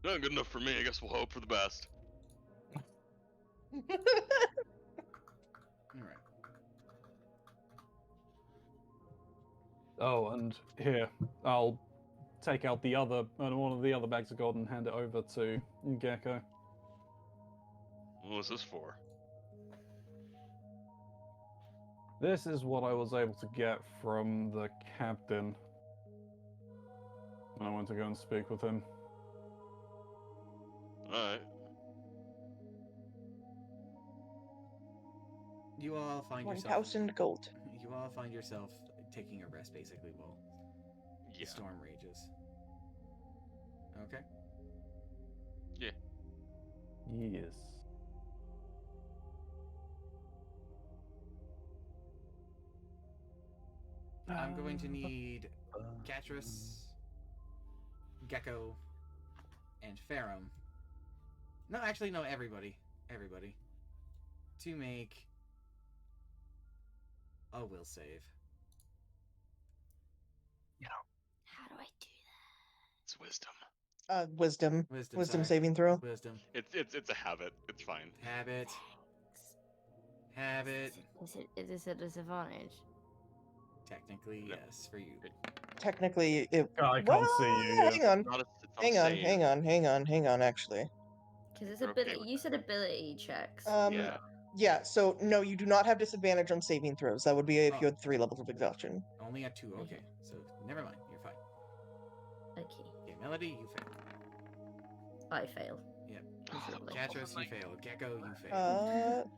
Not good enough for me. I guess we'll hope for the best. Alright. Oh, and here, I'll take out the other, one of the other bags of gold and hand it over to Gecko. What was this for? This is what I was able to get from the captain when I went to go and speak with him. Alright. You all find yourself. 1,000 gold. You all find yourself taking a rest, basically, while Yeah. the storm rages. Okay. Yes. I'm going to need Catras, Gecko, and Ferrum. No, actually, no, everybody. Everybody. To make a will save. How do I do It's wisdom. Wisdom. Wisdom, Wisdom sorry. saving throw. Wisdom. It's a habit. It's fine. Habit. Habit. that? Is this a disadvantage? Technically, No. yes, for you. Technically, it. I can't well, see you. Yeah. Hang on. Not a, it's not Hang on. save. Hang on. Actually. Because it's You're okay ability. with You that. said ability checks. Yeah. Yeah. So no, you do not have disadvantage on saving throws. That would be if Oh. you had 3 levels of exhaustion. Only at 2, okay. So, never mind, you're fine. Okay, Okay, Melody, you fail. I fail. Yep. Oh, Lovely. Catras, you fail. Gecko, you fail.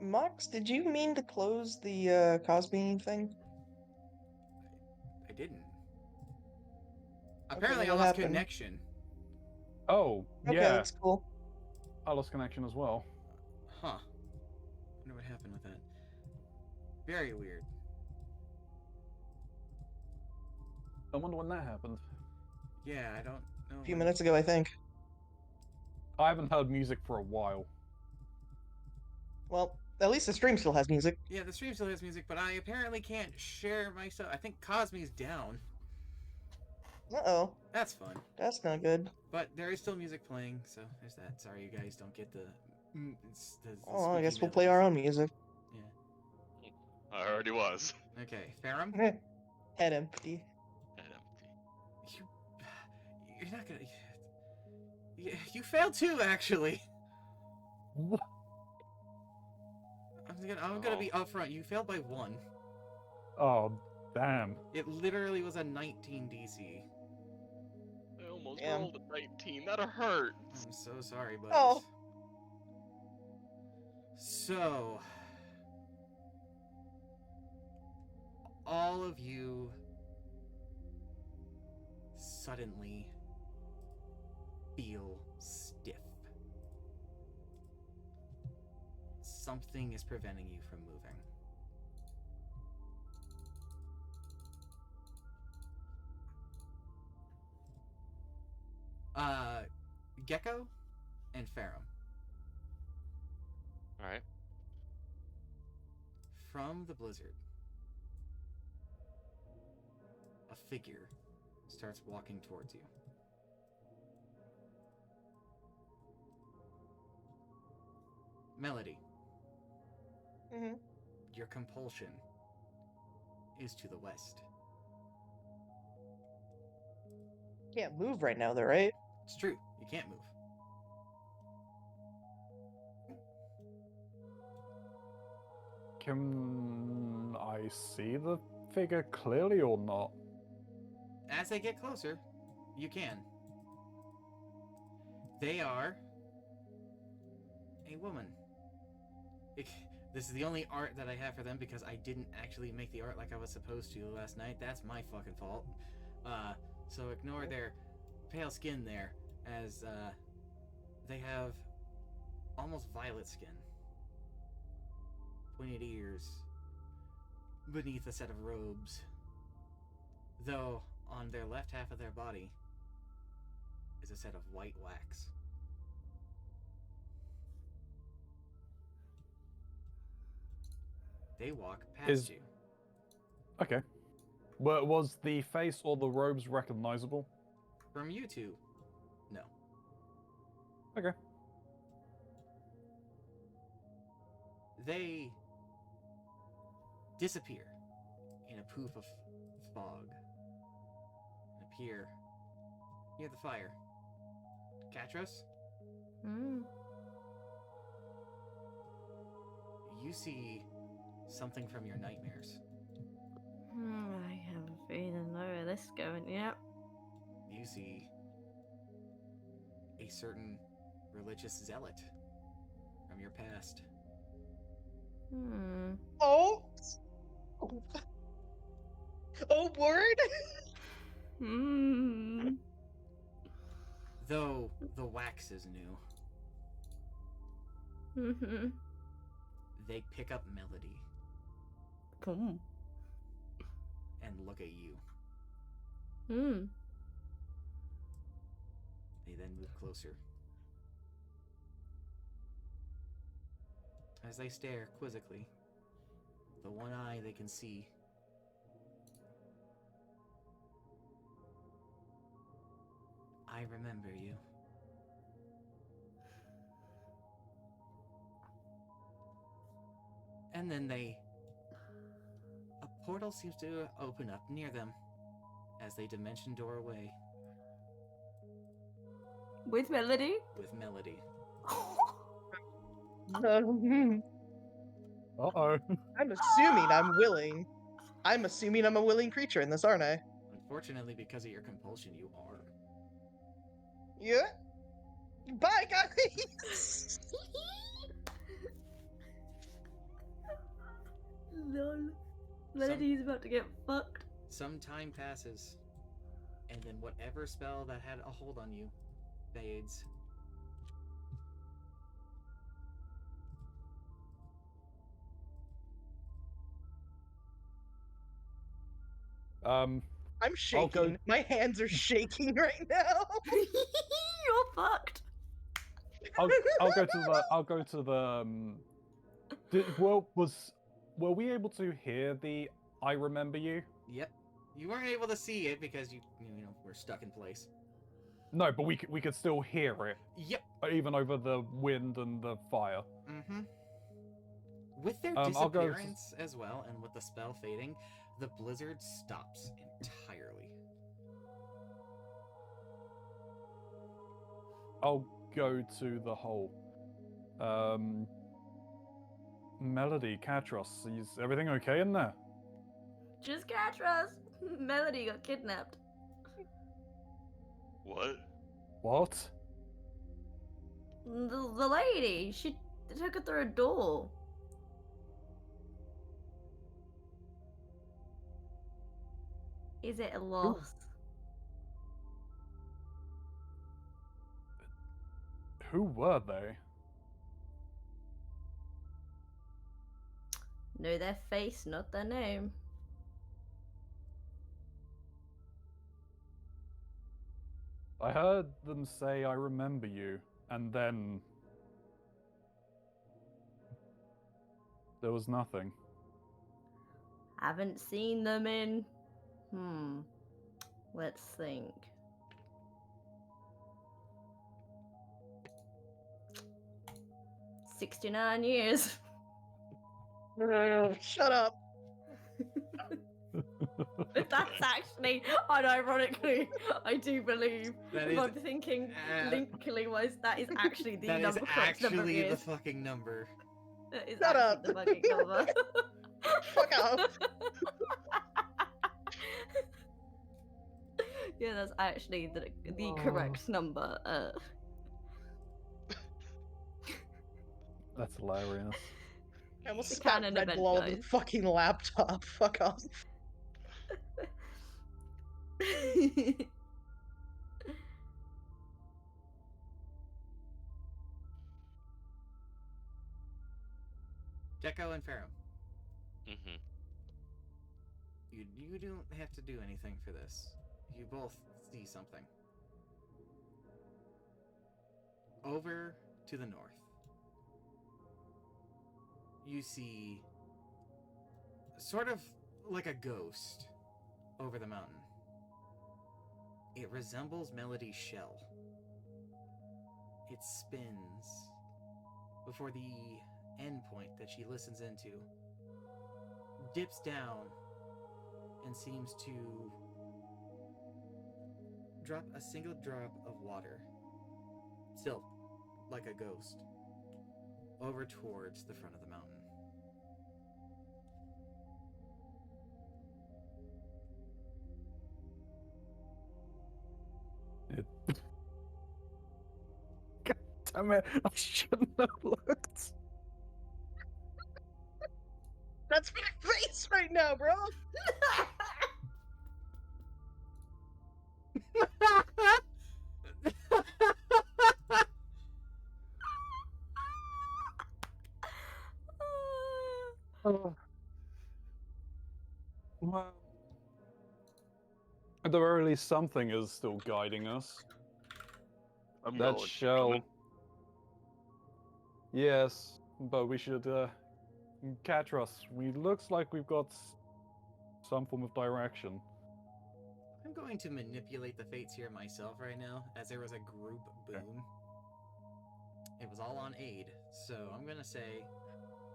Mox, did you mean to close the Cosby thing? I didn't. Apparently, I what lost happened? connection. Oh, Okay, yeah. that's cool. I lost connection as well. Huh. Wonder what happened with that. Very weird. I wonder when that happened. Yeah, I don't know. A few minutes ago, I think. I haven't heard music for a while. Well, at least the stream still has music. Yeah, the stream still has music, but I apparently can't share my stuff. I think Cosme's down. Uh-oh. That's fun. That's not good. But there is still music playing, so there's that. Sorry you guys don't get the... the Oh, I guess spooky we'll play our melodies. own music. Yeah. I already was. Okay, Ferrum? Head empty. And empty. You're not gonna... You failed too, actually. I'm gonna be upfront. You failed by 1. Oh, damn. It literally was a 19 DC. I almost Damn. rolled a 19. That hurts. I'm so sorry, but... Oh. So... all of you suddenly feel stiff. Something is preventing you from moving. Gecko and Pharaoh. All right. From the blizzard, a figure starts walking towards you. Melody, Mm-hmm. your compulsion is to the west. Can't move right now, though, right? It's true, you can't move. Can I see the figure clearly or not? As they get closer, you can. They are a woman. This is the only art that I have for them because I didn't actually make the art like I was supposed to last night. That's my fucking fault. So ignore their pale skin there, as they have almost violet skin, pointed ears, beneath a set of robes. Though on their left half of their body is a set of white wax. They walk past Is- you. Okay. Was the face or the robes recognizable? From you two, no. Okay. They disappear in a poof of fog and appear near the fire. Katros, Hmm. you see something from your nightmares. I have a feeling where this is going. Yep. You see a certain religious zealot from your past. Hmm. Oh! Oh, word! Hmm. Though the wax is new, Hmm. they pick up Melody Boom. and look at you. Hmm. They then move closer. As they stare quizzically, the one eye they can see. I remember you. And then a portal seems to open up near them as they dimension door away With Melody. with Melody. Uh-oh. I'm assuming I'm willing. I'm assuming I'm a willing creature in this, aren't I? Unfortunately, because of your compulsion, you are. Yeah. Bye, guys! Lol. Melody's about to get fucked. Some time passes, and then whatever spell that had a hold on you fades. Um, I'm I'll go- shaking. My hands are shaking right now. You're fucked. I'll go to the were we able to hear the I remember you? Yep. You weren't able to see it because you were stuck in place. No, but we could still hear it, Yep. even over the wind and the fire. Mm-hmm. With their I'll go to- disappearance as well, and with the spell fading, the blizzard stops entirely. I'll go to the hole. Melody, Katros, is everything okay in there? Just catch us. Melody got kidnapped. What? What? The lady. She took her through a door. Is it a loss? Who were they? Know their face, not their name. I heard them say, "I remember you," and then there was nothing. Haven't seen them in. Let's think. 69 years. Shut up. That's actually, unironically, I do believe. That If is- I'm thinking linkily wise, that is actually the That is number. Correct number of actually the years. fucking number. That is Shut actually up. the fucking number. Fuck off. Yeah, that's actually the Oh. correct number. That's hilarious. I almost The spat canon Red event, Bull all over the guys. fucking laptop. Fuck off. Gecko and Pharaoh. Mm-hmm. You don't have to do anything for this. You both see something. Over to the north, you see sort of like a ghost over the mountain. It resembles Melody's shell. It spins before the endpoint that she listens into, dips down, and seems to drop a single drop of water, still like a ghost, over towards the front of the mountain. God damn it! I shouldn't have looked. That's my face right now, bro. Well, at the very least, something is still guiding us. I'm That going. shell. Coming. Yes, but we should catch us. Looks like we've got some form of direction. I'm going to manipulate the fates here myself right now, as there was a group boom. Okay. It was all on aid, so I'm gonna say,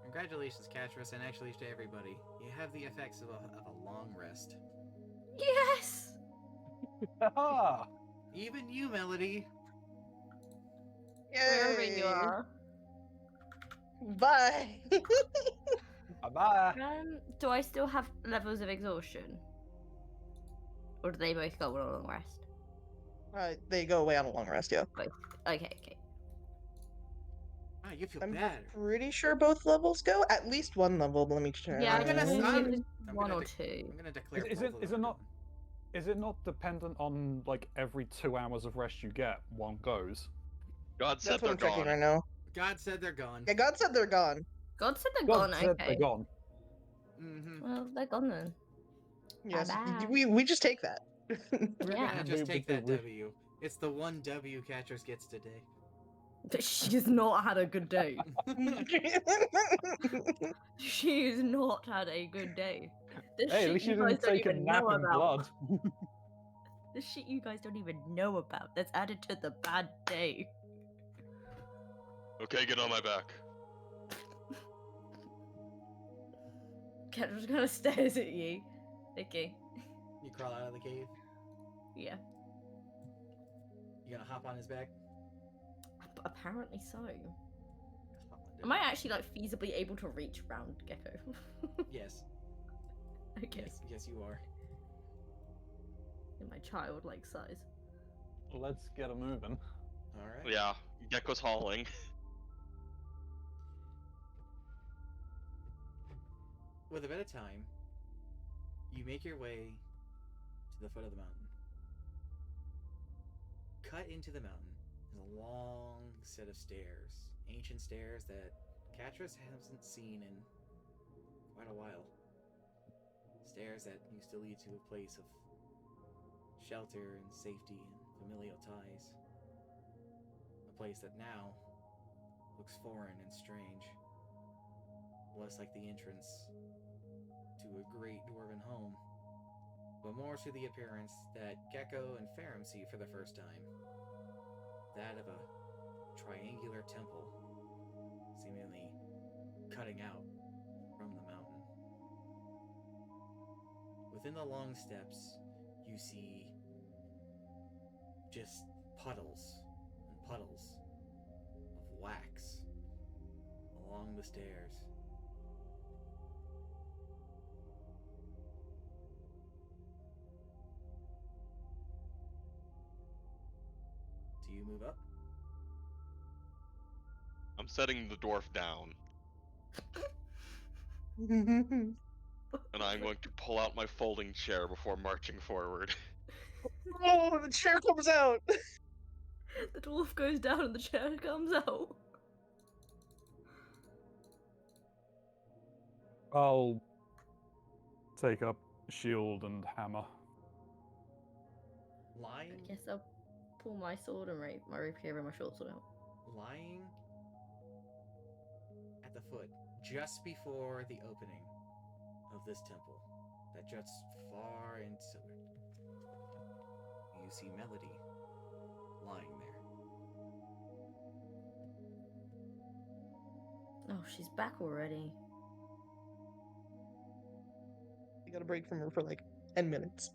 congratulations, Catras, and actually to everybody. You have the effects of a long rest. Yes! Ah! Even you, Melody. Wherever you Yay. are. Bye. Bye. Do I still have levels of exhaustion? Or do they both go on a long rest? They go away on a long rest, yeah. Okay. Ah, you feel I'm bad. pretty sure both levels go. At least one level, but let me check. Yeah, I'm gonna think I'm- it was I'm one gonna or two. I'm gonna declare. Is both it- of is them it are not- Is it not dependent on like every 2 hours of rest you get, one goes? God said That's what they're I'm checking gone. right now. done. God said they're gone. Yeah, God said they're gone. God said they're God gone, said okay. they're gone. Mm-hmm. Well, they're gone then. Yes, Bye-bye. we just take that. We're Yeah. gonna just take that we- W. It's the one W Catras gets today. But she's not had a good day. She's not had a good day. The Hey, at shit least you you guys didn't don't take a even nap know in about. blood. The shit you guys don't even know about. That's added to the bad day. Okay, get on my back. Kendra's gonna stares at you. Okay. You crawl out of the cave. Yeah. You gonna hop on his back? Apparently so. Hop on Am I actually like feasibly able to reach round Gecko? Yes. Okay. Yes, you are. In my childlike size. Let's get a moving. All right. Yeah, Gecko's hauling. With a bit of time, you make your way to the foot of the mountain. Cut into the mountain is a long set of stairs, ancient stairs that Catras hasn't seen in quite a while. Stairs that used to lead to a place of shelter and safety and familial ties. A place that now looks foreign and strange. Less like the entrance to a great dwarven home, but more to the appearance that Gecko and Ferrum see for the first time. That of a triangular temple, seemingly cutting out from the mountain. Within the long steps, you see just puddles and puddles of wax along the stairs. Do you move up? I'm setting the dwarf down, and I'm going to pull out my folding chair before marching forward. Oh, the chair comes out. The dwarf goes down and the chair comes out. I'll take up shield and hammer. Lying, I guess I'll pull my sword and my rapier and my short sword out. lying at the foot, just before the opening of this temple that juts far into it, you see Melody lying there. Oh, she's back already. I got a break from her for like 10 minutes.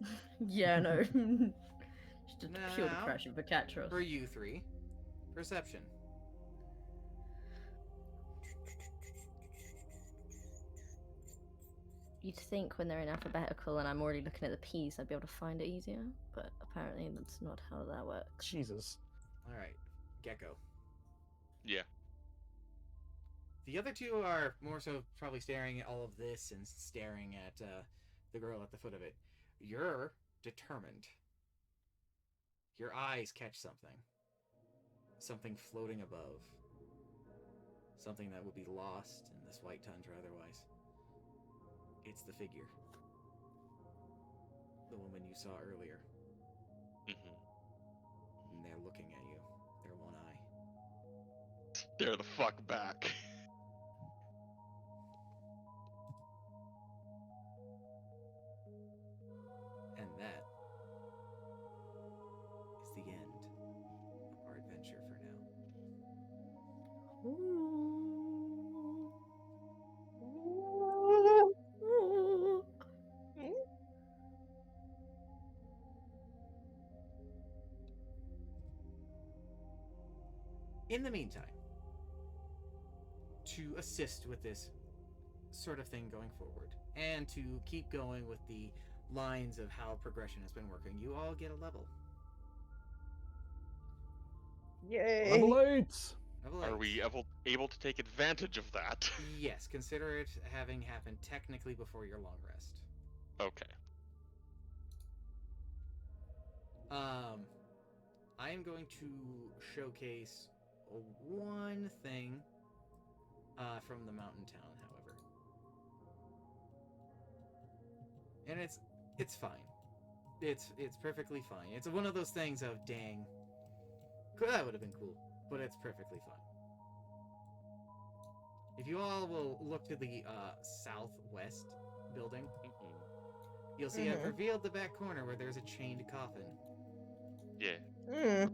Yeah, no. She's just pure Now, depression for Catros. For you three, perception. You'd think when they're in alphabetical and I'm already looking at the P's, I'd be able to find it easier, but apparently that's not how that works. Jesus. All right, Gecko. Yeah. The other two are more so probably staring at all of this and staring at the girl at the foot of it. You're determined. Your eyes catch something. Something floating above. Something that would be lost in this white tundra otherwise. It's the figure. The woman you saw earlier. Mm-hmm. And they're looking at you. Their one eye. Stare the fuck back. And that is the end of our adventure for now. Ooh. In the meantime, to assist with this sort of thing going forward, and to keep going with the lines of how progression has been working, you all get a level. Yay! Level 8! Level Are 8. we able to take advantage of that? Yes, consider it having happened technically before your long rest. Okay. I am going to showcase one thing from the mountain town, however. And it's fine. It's perfectly fine. It's one of those things of, dang, that would have been cool, but it's perfectly fine. If you all will look to the southwest building, you'll see I've revealed the back corner where there's a chained coffin. Yeah.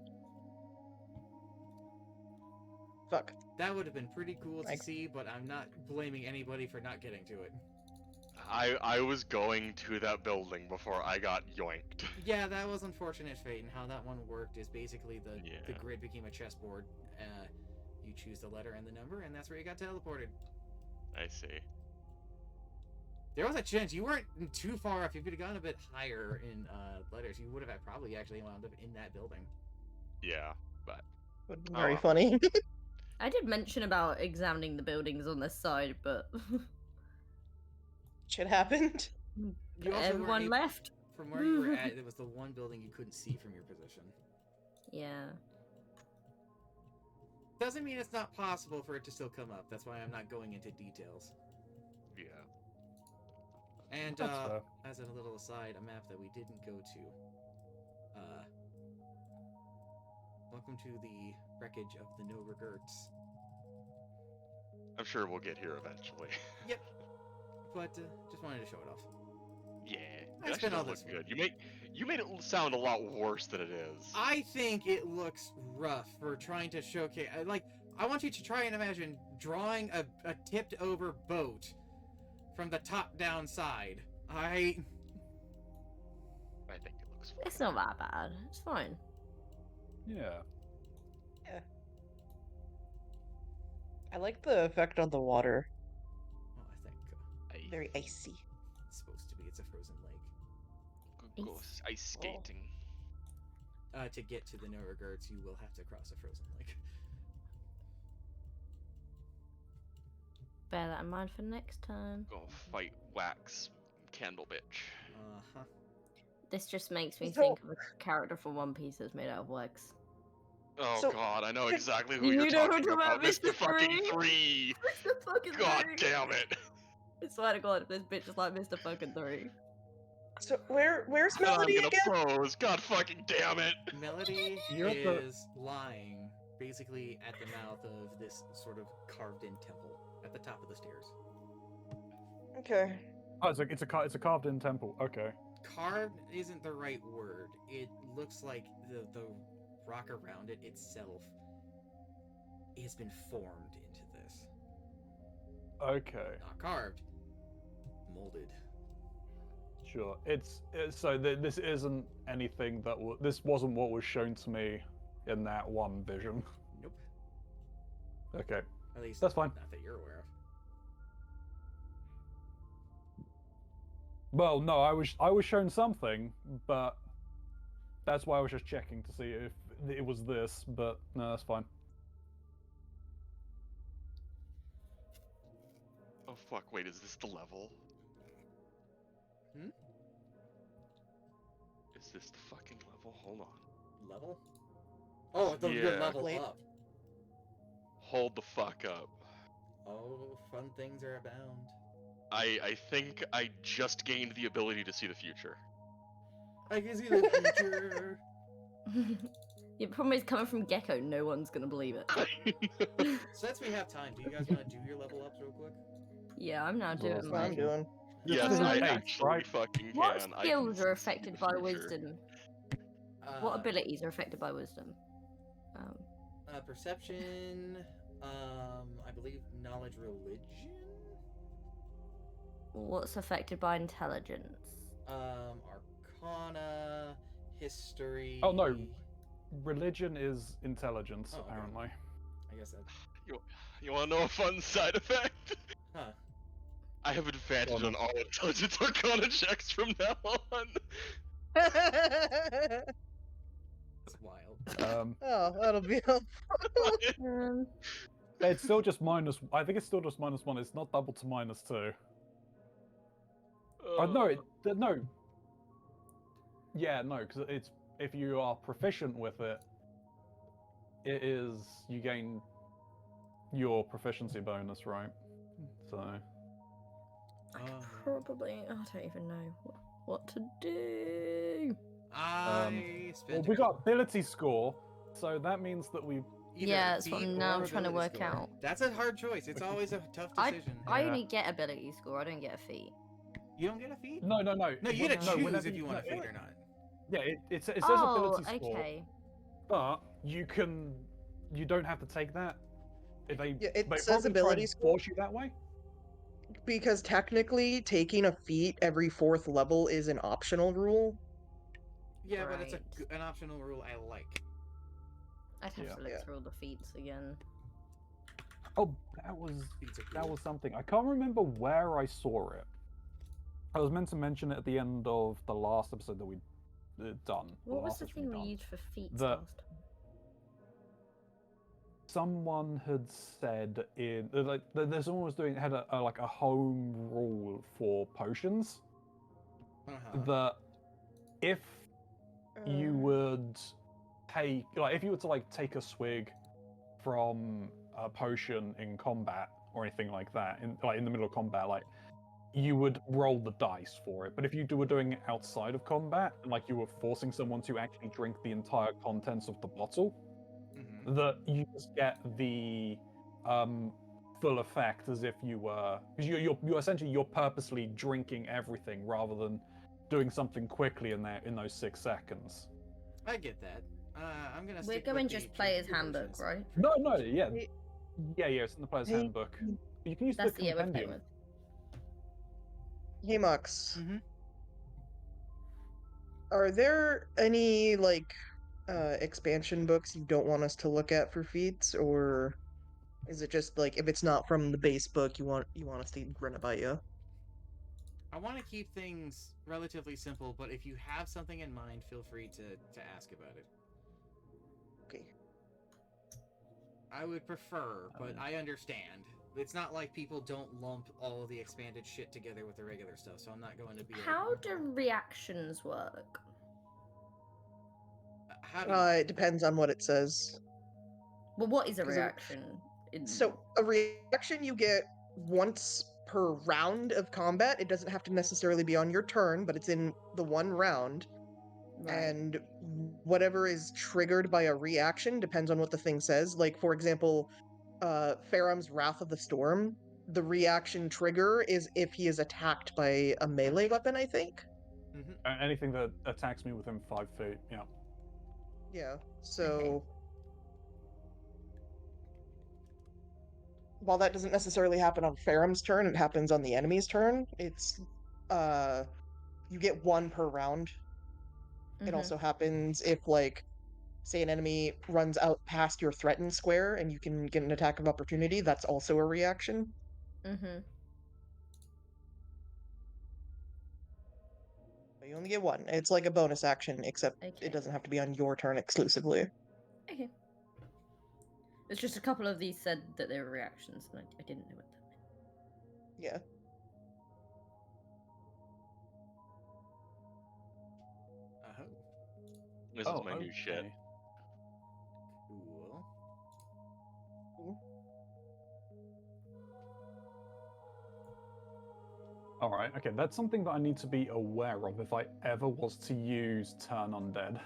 Fuck. That would have been pretty cool to Like- see, but I'm not blaming anybody for not getting to it. I was going to that building before I got yoinked. Yeah, that was unfortunate fate, and how that one worked is basically the Yeah. grid became a chessboard. You choose the letter and the number, and that's where you got teleported. I see. There was a chance you weren't too far off. If you'd have gone a bit higher in letters, you would have probably actually wound up in that building. Yeah, but Would have been Oh, very well. funny. I did mention about examining the buildings on this side, but Shit happened. You also everyone weren't able- left. From where you were at, it was the one building you couldn't see from your position. Yeah. Doesn't mean it's not possible for it to still come up. That's why I'm not going into details. yeah. And That's fair. as a little aside, a map that we didn't go to Welcome to the wreckage of the No Regrets. I'm sure we'll get here eventually. Yep. But just wanted to show it off. Yeah, I it spent actually all does this look good. You made it sound a lot worse than it is. I think it looks rough for trying to showcase. I want you to try and imagine drawing a tipped over boat from the top down side. I think it looks fine. It's not that bad. It's fine. Yeah. I like the effect on the water. Well, I think Very icy. it's supposed to be. It's a frozen lake. Go ice skating. To get to the No Regrets, you will have to cross a frozen lake. Bear that in mind for next time. Go fight Wax Candle Bitch. Uh-huh. This just makes me So- think of a character from One Piece that's made out of wax. Oh So- god, I know exactly who You you're know talking who I'm about. talking Mr. about, fucking Mr. 3! Mr. fucking God 3. damn it! I swear to God, this bitch is like Mr. fucking 3. So where's I'm Melody gonna again? pose. God fucking damn it! Melody You're the- is lying basically at the mouth of this sort of carved-in temple at the top of the stairs. Okay. Oh, it's a carved-in temple. Okay. Carved isn't the right word. It looks like the rock around it itself has been formed into this. Okay. Not carved, molded. Sure. This isn't anything that this wasn't what was shown to me in that one vision. Nope. Okay. At least That's fine. Not that you're aware of. Well, no, I was shown something, but that's why I was just checking to see if it was this. But no, that's fine. Oh fuck, wait, is this the level? Hmm? Is this the fucking level? Hold on. Level? Oh, the Yeah. level Wait. up. Hold the fuck up. Oh, fun things are abound. I think I just gained the ability to see the future. I can see the future. The problem is coming from Gecko, no one's gonna believe it. So since we have time, do you guys want to do your level ups real quick? Yeah, I'm now doing That's what I'm mine. doing. Yes, is I an eight, actually right? fucking can. What I can skills are see affected the by future. wisdom? What Uh, abilities are affected by wisdom? Perception. I believe knowledge, religion. What's affected by intelligence? Arcana, history. Oh, no. Religion is intelligence, Oh, okay. apparently. I guess that. You wanna know a fun side effect? Huh. I have advantage Go on on. all intelligence arcana checks from now on. That's wild. Oh, that'll be helpful. Um, It's still just minus. I think it's still just -1. It's not double to -2. No, no. Yeah, no, because it's if you are proficient with it, it is you gain your proficiency bonus, right? So probably. I don't even know what to do. I spent. we got ability score, so that means that we. either Yeah, that's what feat now or I'm trying to ability work score. out. That's a hard choice. It's always a tough I decision. I Yeah. only get ability score. I don't get a feat. You don't get a feat? No. No, you get to no, choose whenever if you want a no, feat or not. Yeah, it says Oh, ability score, okay. but you don't have to take that. If they, Yeah, it they says probably try ability and score. force you that way. Because technically, taking a feat every 4th level is an optional rule. Yeah, but it's Right. an optional rule I like. I'd have Yeah. to look Yeah. through all the feats again. Oh, that was Feats are that cool. was something. I can't remember where I saw it. I was meant to mention it at the end of the last episode that we'd done. What was last the episode thing we'd we done. used for feats The- last time? Someone had said in there's someone was doing had a like a home rule for potions Uh-huh. that if you would take if you were to take a swig from a potion in combat or anything like that in the middle of combat you would roll the dice for it. But if you were doing it outside of combat, like you were forcing someone to actually drink the entire contents of the bottle, Mhm. that you just get the full effect as if you were, because you're essentially you're purposely drinking everything rather than doing something quickly in there in those 6 seconds. I get that. I'm gonna We're stick going with the just player's drinking handbook, versions. right? No, yeah, Hey, it's in the player's hey, handbook. You can use That's the the year we're playing compendium. with. hey, Mux. Mm-hmm. Are there any like expansion books you don't want us to look at for feats, or is it just like if it's not from the base book, you want us to run it by you? I want to keep things relatively simple, but if you have something in mind, feel free to ask about it. Okay. I would prefer, but I understand. It's not like people don't lump all of the expanded shit together with the regular stuff, so I'm not going to be like, How do reactions work? how do you... It depends on what it says. Well, what is a 'Cause a- reaction? So a reaction you get once per round of combat. It doesn't have to necessarily be on your turn, but it's in the one round. Right. And whatever is triggered by a reaction depends on what the thing says. Like, for example, Faram's Wrath of the Storm, the reaction trigger is if he is attacked by a melee weapon, I think. Mhm. Anything that attacks me within 5 feet, yeah. Yeah, so while that doesn't necessarily happen on Faram's turn, it happens on the enemy's turn. It's you get one per round. It Mhm. also happens if, like, say an enemy runs out past your threatened square and you can get an attack of opportunity, that's also a reaction. Mhm. But you only get one. It's like a bonus action, except Okay. it doesn't have to be on your turn exclusively. Okay. It's just a couple of these said that they were reactions, and I didn't know what that meant. Yeah. Uh-huh. This is my new shit. okay. Cool. Alright, okay, that's something that I need to be aware of if I ever was to use Turn Undead.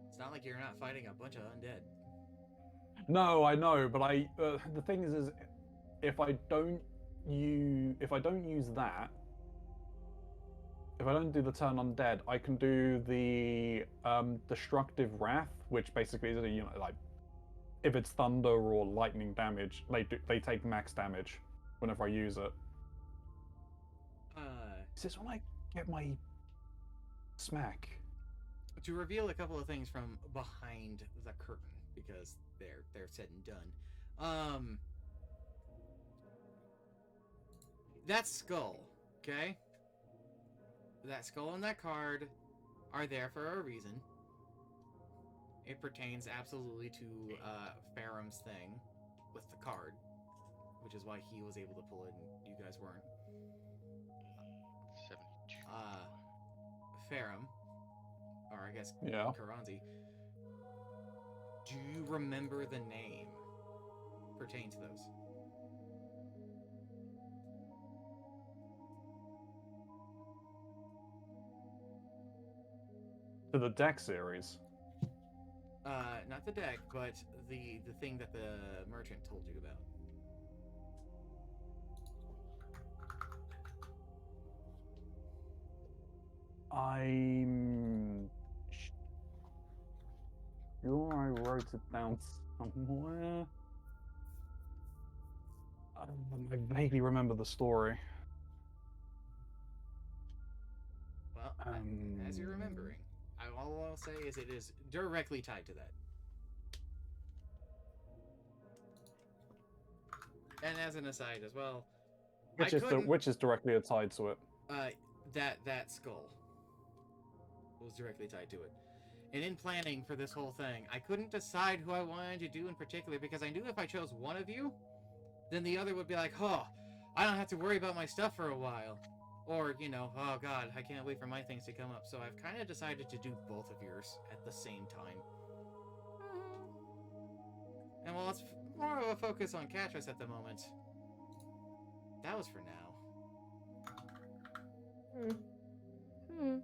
It's not like you're not fighting a bunch of undead. No, I know, but the thing is if I don't use that, if I don't do the Turn Undead, I can do the Destructive Wrath, which basically is, like, if it's thunder or lightning damage, they take max damage whenever I use it. Is this when I get my smack? To reveal a couple of things from behind the curtain, because they're said and done. That skull, okay? That skull and that card are there for a reason. It pertains absolutely to Faram's thing with the card, which is why he was able to pull it and you guys weren't. 72. Faram, or I guess Yeah. Karanzi, do you remember the name pertaining to those? To the deck series. Not the deck, but the thing that the merchant told you about. I'm sure I wrote it down somewhere. I vaguely remember the story. Well, as you're remembering, all I'll say is it is directly tied to that. And as an aside as well, Which is directly tied to it. That skull was directly tied to it. And in planning for this whole thing, I couldn't decide who I wanted to do in particular because I knew if I chose one of you, then the other would be like, oh, I don't have to worry about my stuff for a while. Or, oh god, I can't wait for my things to come up. So I've kind of decided to do both of yours at the same time. And while it's more of a focus on Katris at the moment, that was for now. Hmm.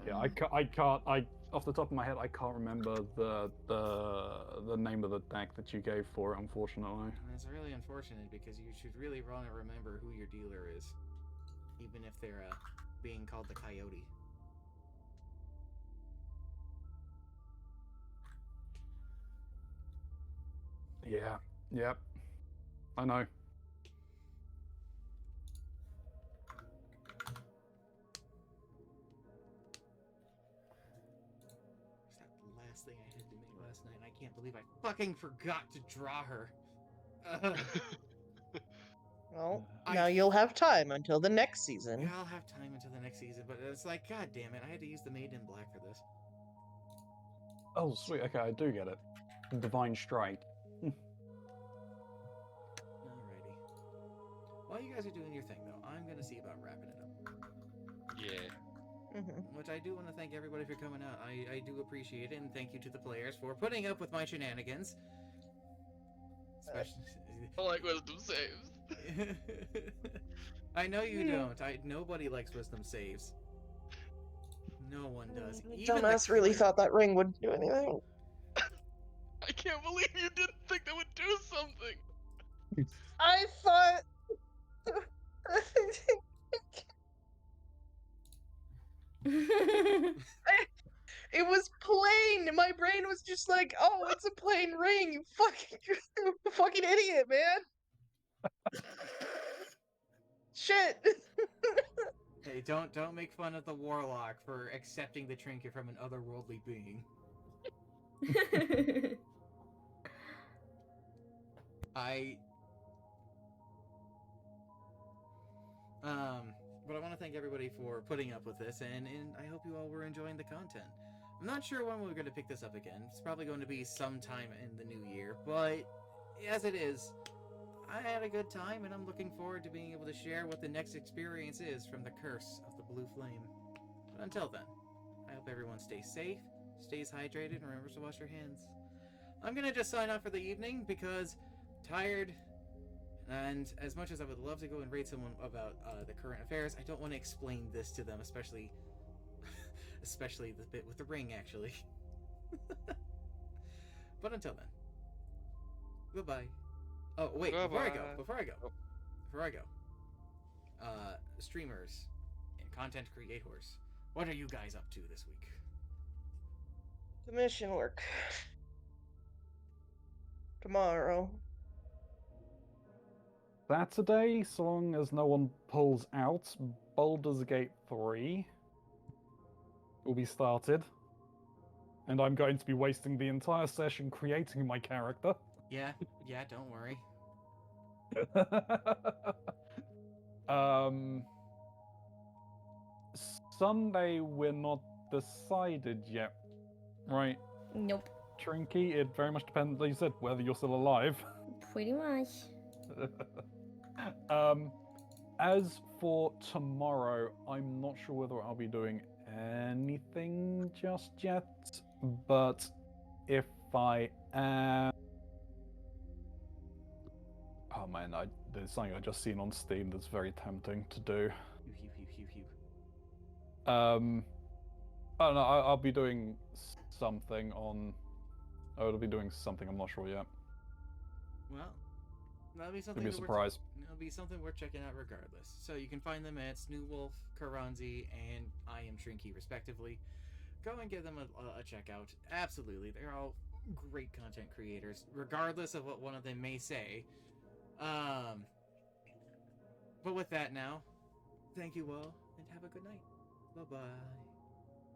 Yeah, I can't. Off the top of my head, I can't remember the name of the deck that you gave for it. Unfortunately. And it's really unfortunate because you should really want to remember who your dealer is, even if they're being called the Coyote. Yeah. Yep. I know. Was that the last thing I had to make last night? I can't believe I fucking forgot to draw her. Well, I- now you'll have time until the next season. Yeah, I'll have time until the next season, but it's like, god damn it, I had to use the Maiden in Black for this. Oh, sweet. Okay, I do get it. Divine Strike. Alrighty. While you guys are doing your thing, though, I'm gonna see about wrapping it up. Yeah. Which I do want to thank everybody for coming out. I do appreciate it, and thank you to the players for putting up with my shenanigans. Especially... I like wisdom saves. I know you don't. Nobody likes wisdom saves. No one does. Even the Dumbass really crit- thought that ring wouldn't do anything. I can't believe you didn't think that would do something. I thought. It was plain. My brain was just like, "Oh, it's a plain ring." You fucking idiot, man. Shit. Hey, don't make fun of the warlock for accepting the trinket from an otherworldly being. But I want to thank everybody for putting up with this, and I hope you all were enjoying the content. I'm not sure when we're going to pick this up again. It's probably going to be sometime in the new year, but as it is, I had a good time, and I'm looking forward to being able to share what the next experience is from the Curse of the Blue Flame. But until then, I hope everyone stays safe, stays hydrated, and remembers to wash your hands. I'm going to just sign off for the evening because I'm tired. And as much as I would love to go and rate someone about the current affairs, I don't want to explain this to them, especially the bit with the ring, actually. But until then, goodbye. Oh wait, before I go, streamers and content creators, what are you guys up to this week? Commission work. Tomorrow. Saturday, so long as no one pulls out, Baldur's Gate 3 will be started. And I'm going to be wasting the entire session creating my character. Yeah, don't worry. Sunday, we're not decided yet, right? Nope. Trinky, it very much depends, like you said, whether you're still alive. Pretty much. As for tomorrow, I'm not sure whether I'll be doing anything just yet, but if I am... Oh man, there's something I just seen on Steam that's very tempting to do. I don't know, I'll be doing something on... Oh, it'll be doing something, I'm not sure yet. Well, that'll be something. It'll be a surprise. It'll be something worth checking out regardless. So you can find them at Snoowwolf, Karanzi, and I Am Trinky, respectively. Go and give them a check out. Absolutely, they're all great content creators, regardless of what one of them may say. But with that now, thank you all, and have a good night. Bye-bye.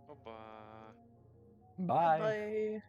Bye-bye. Bye. Bye.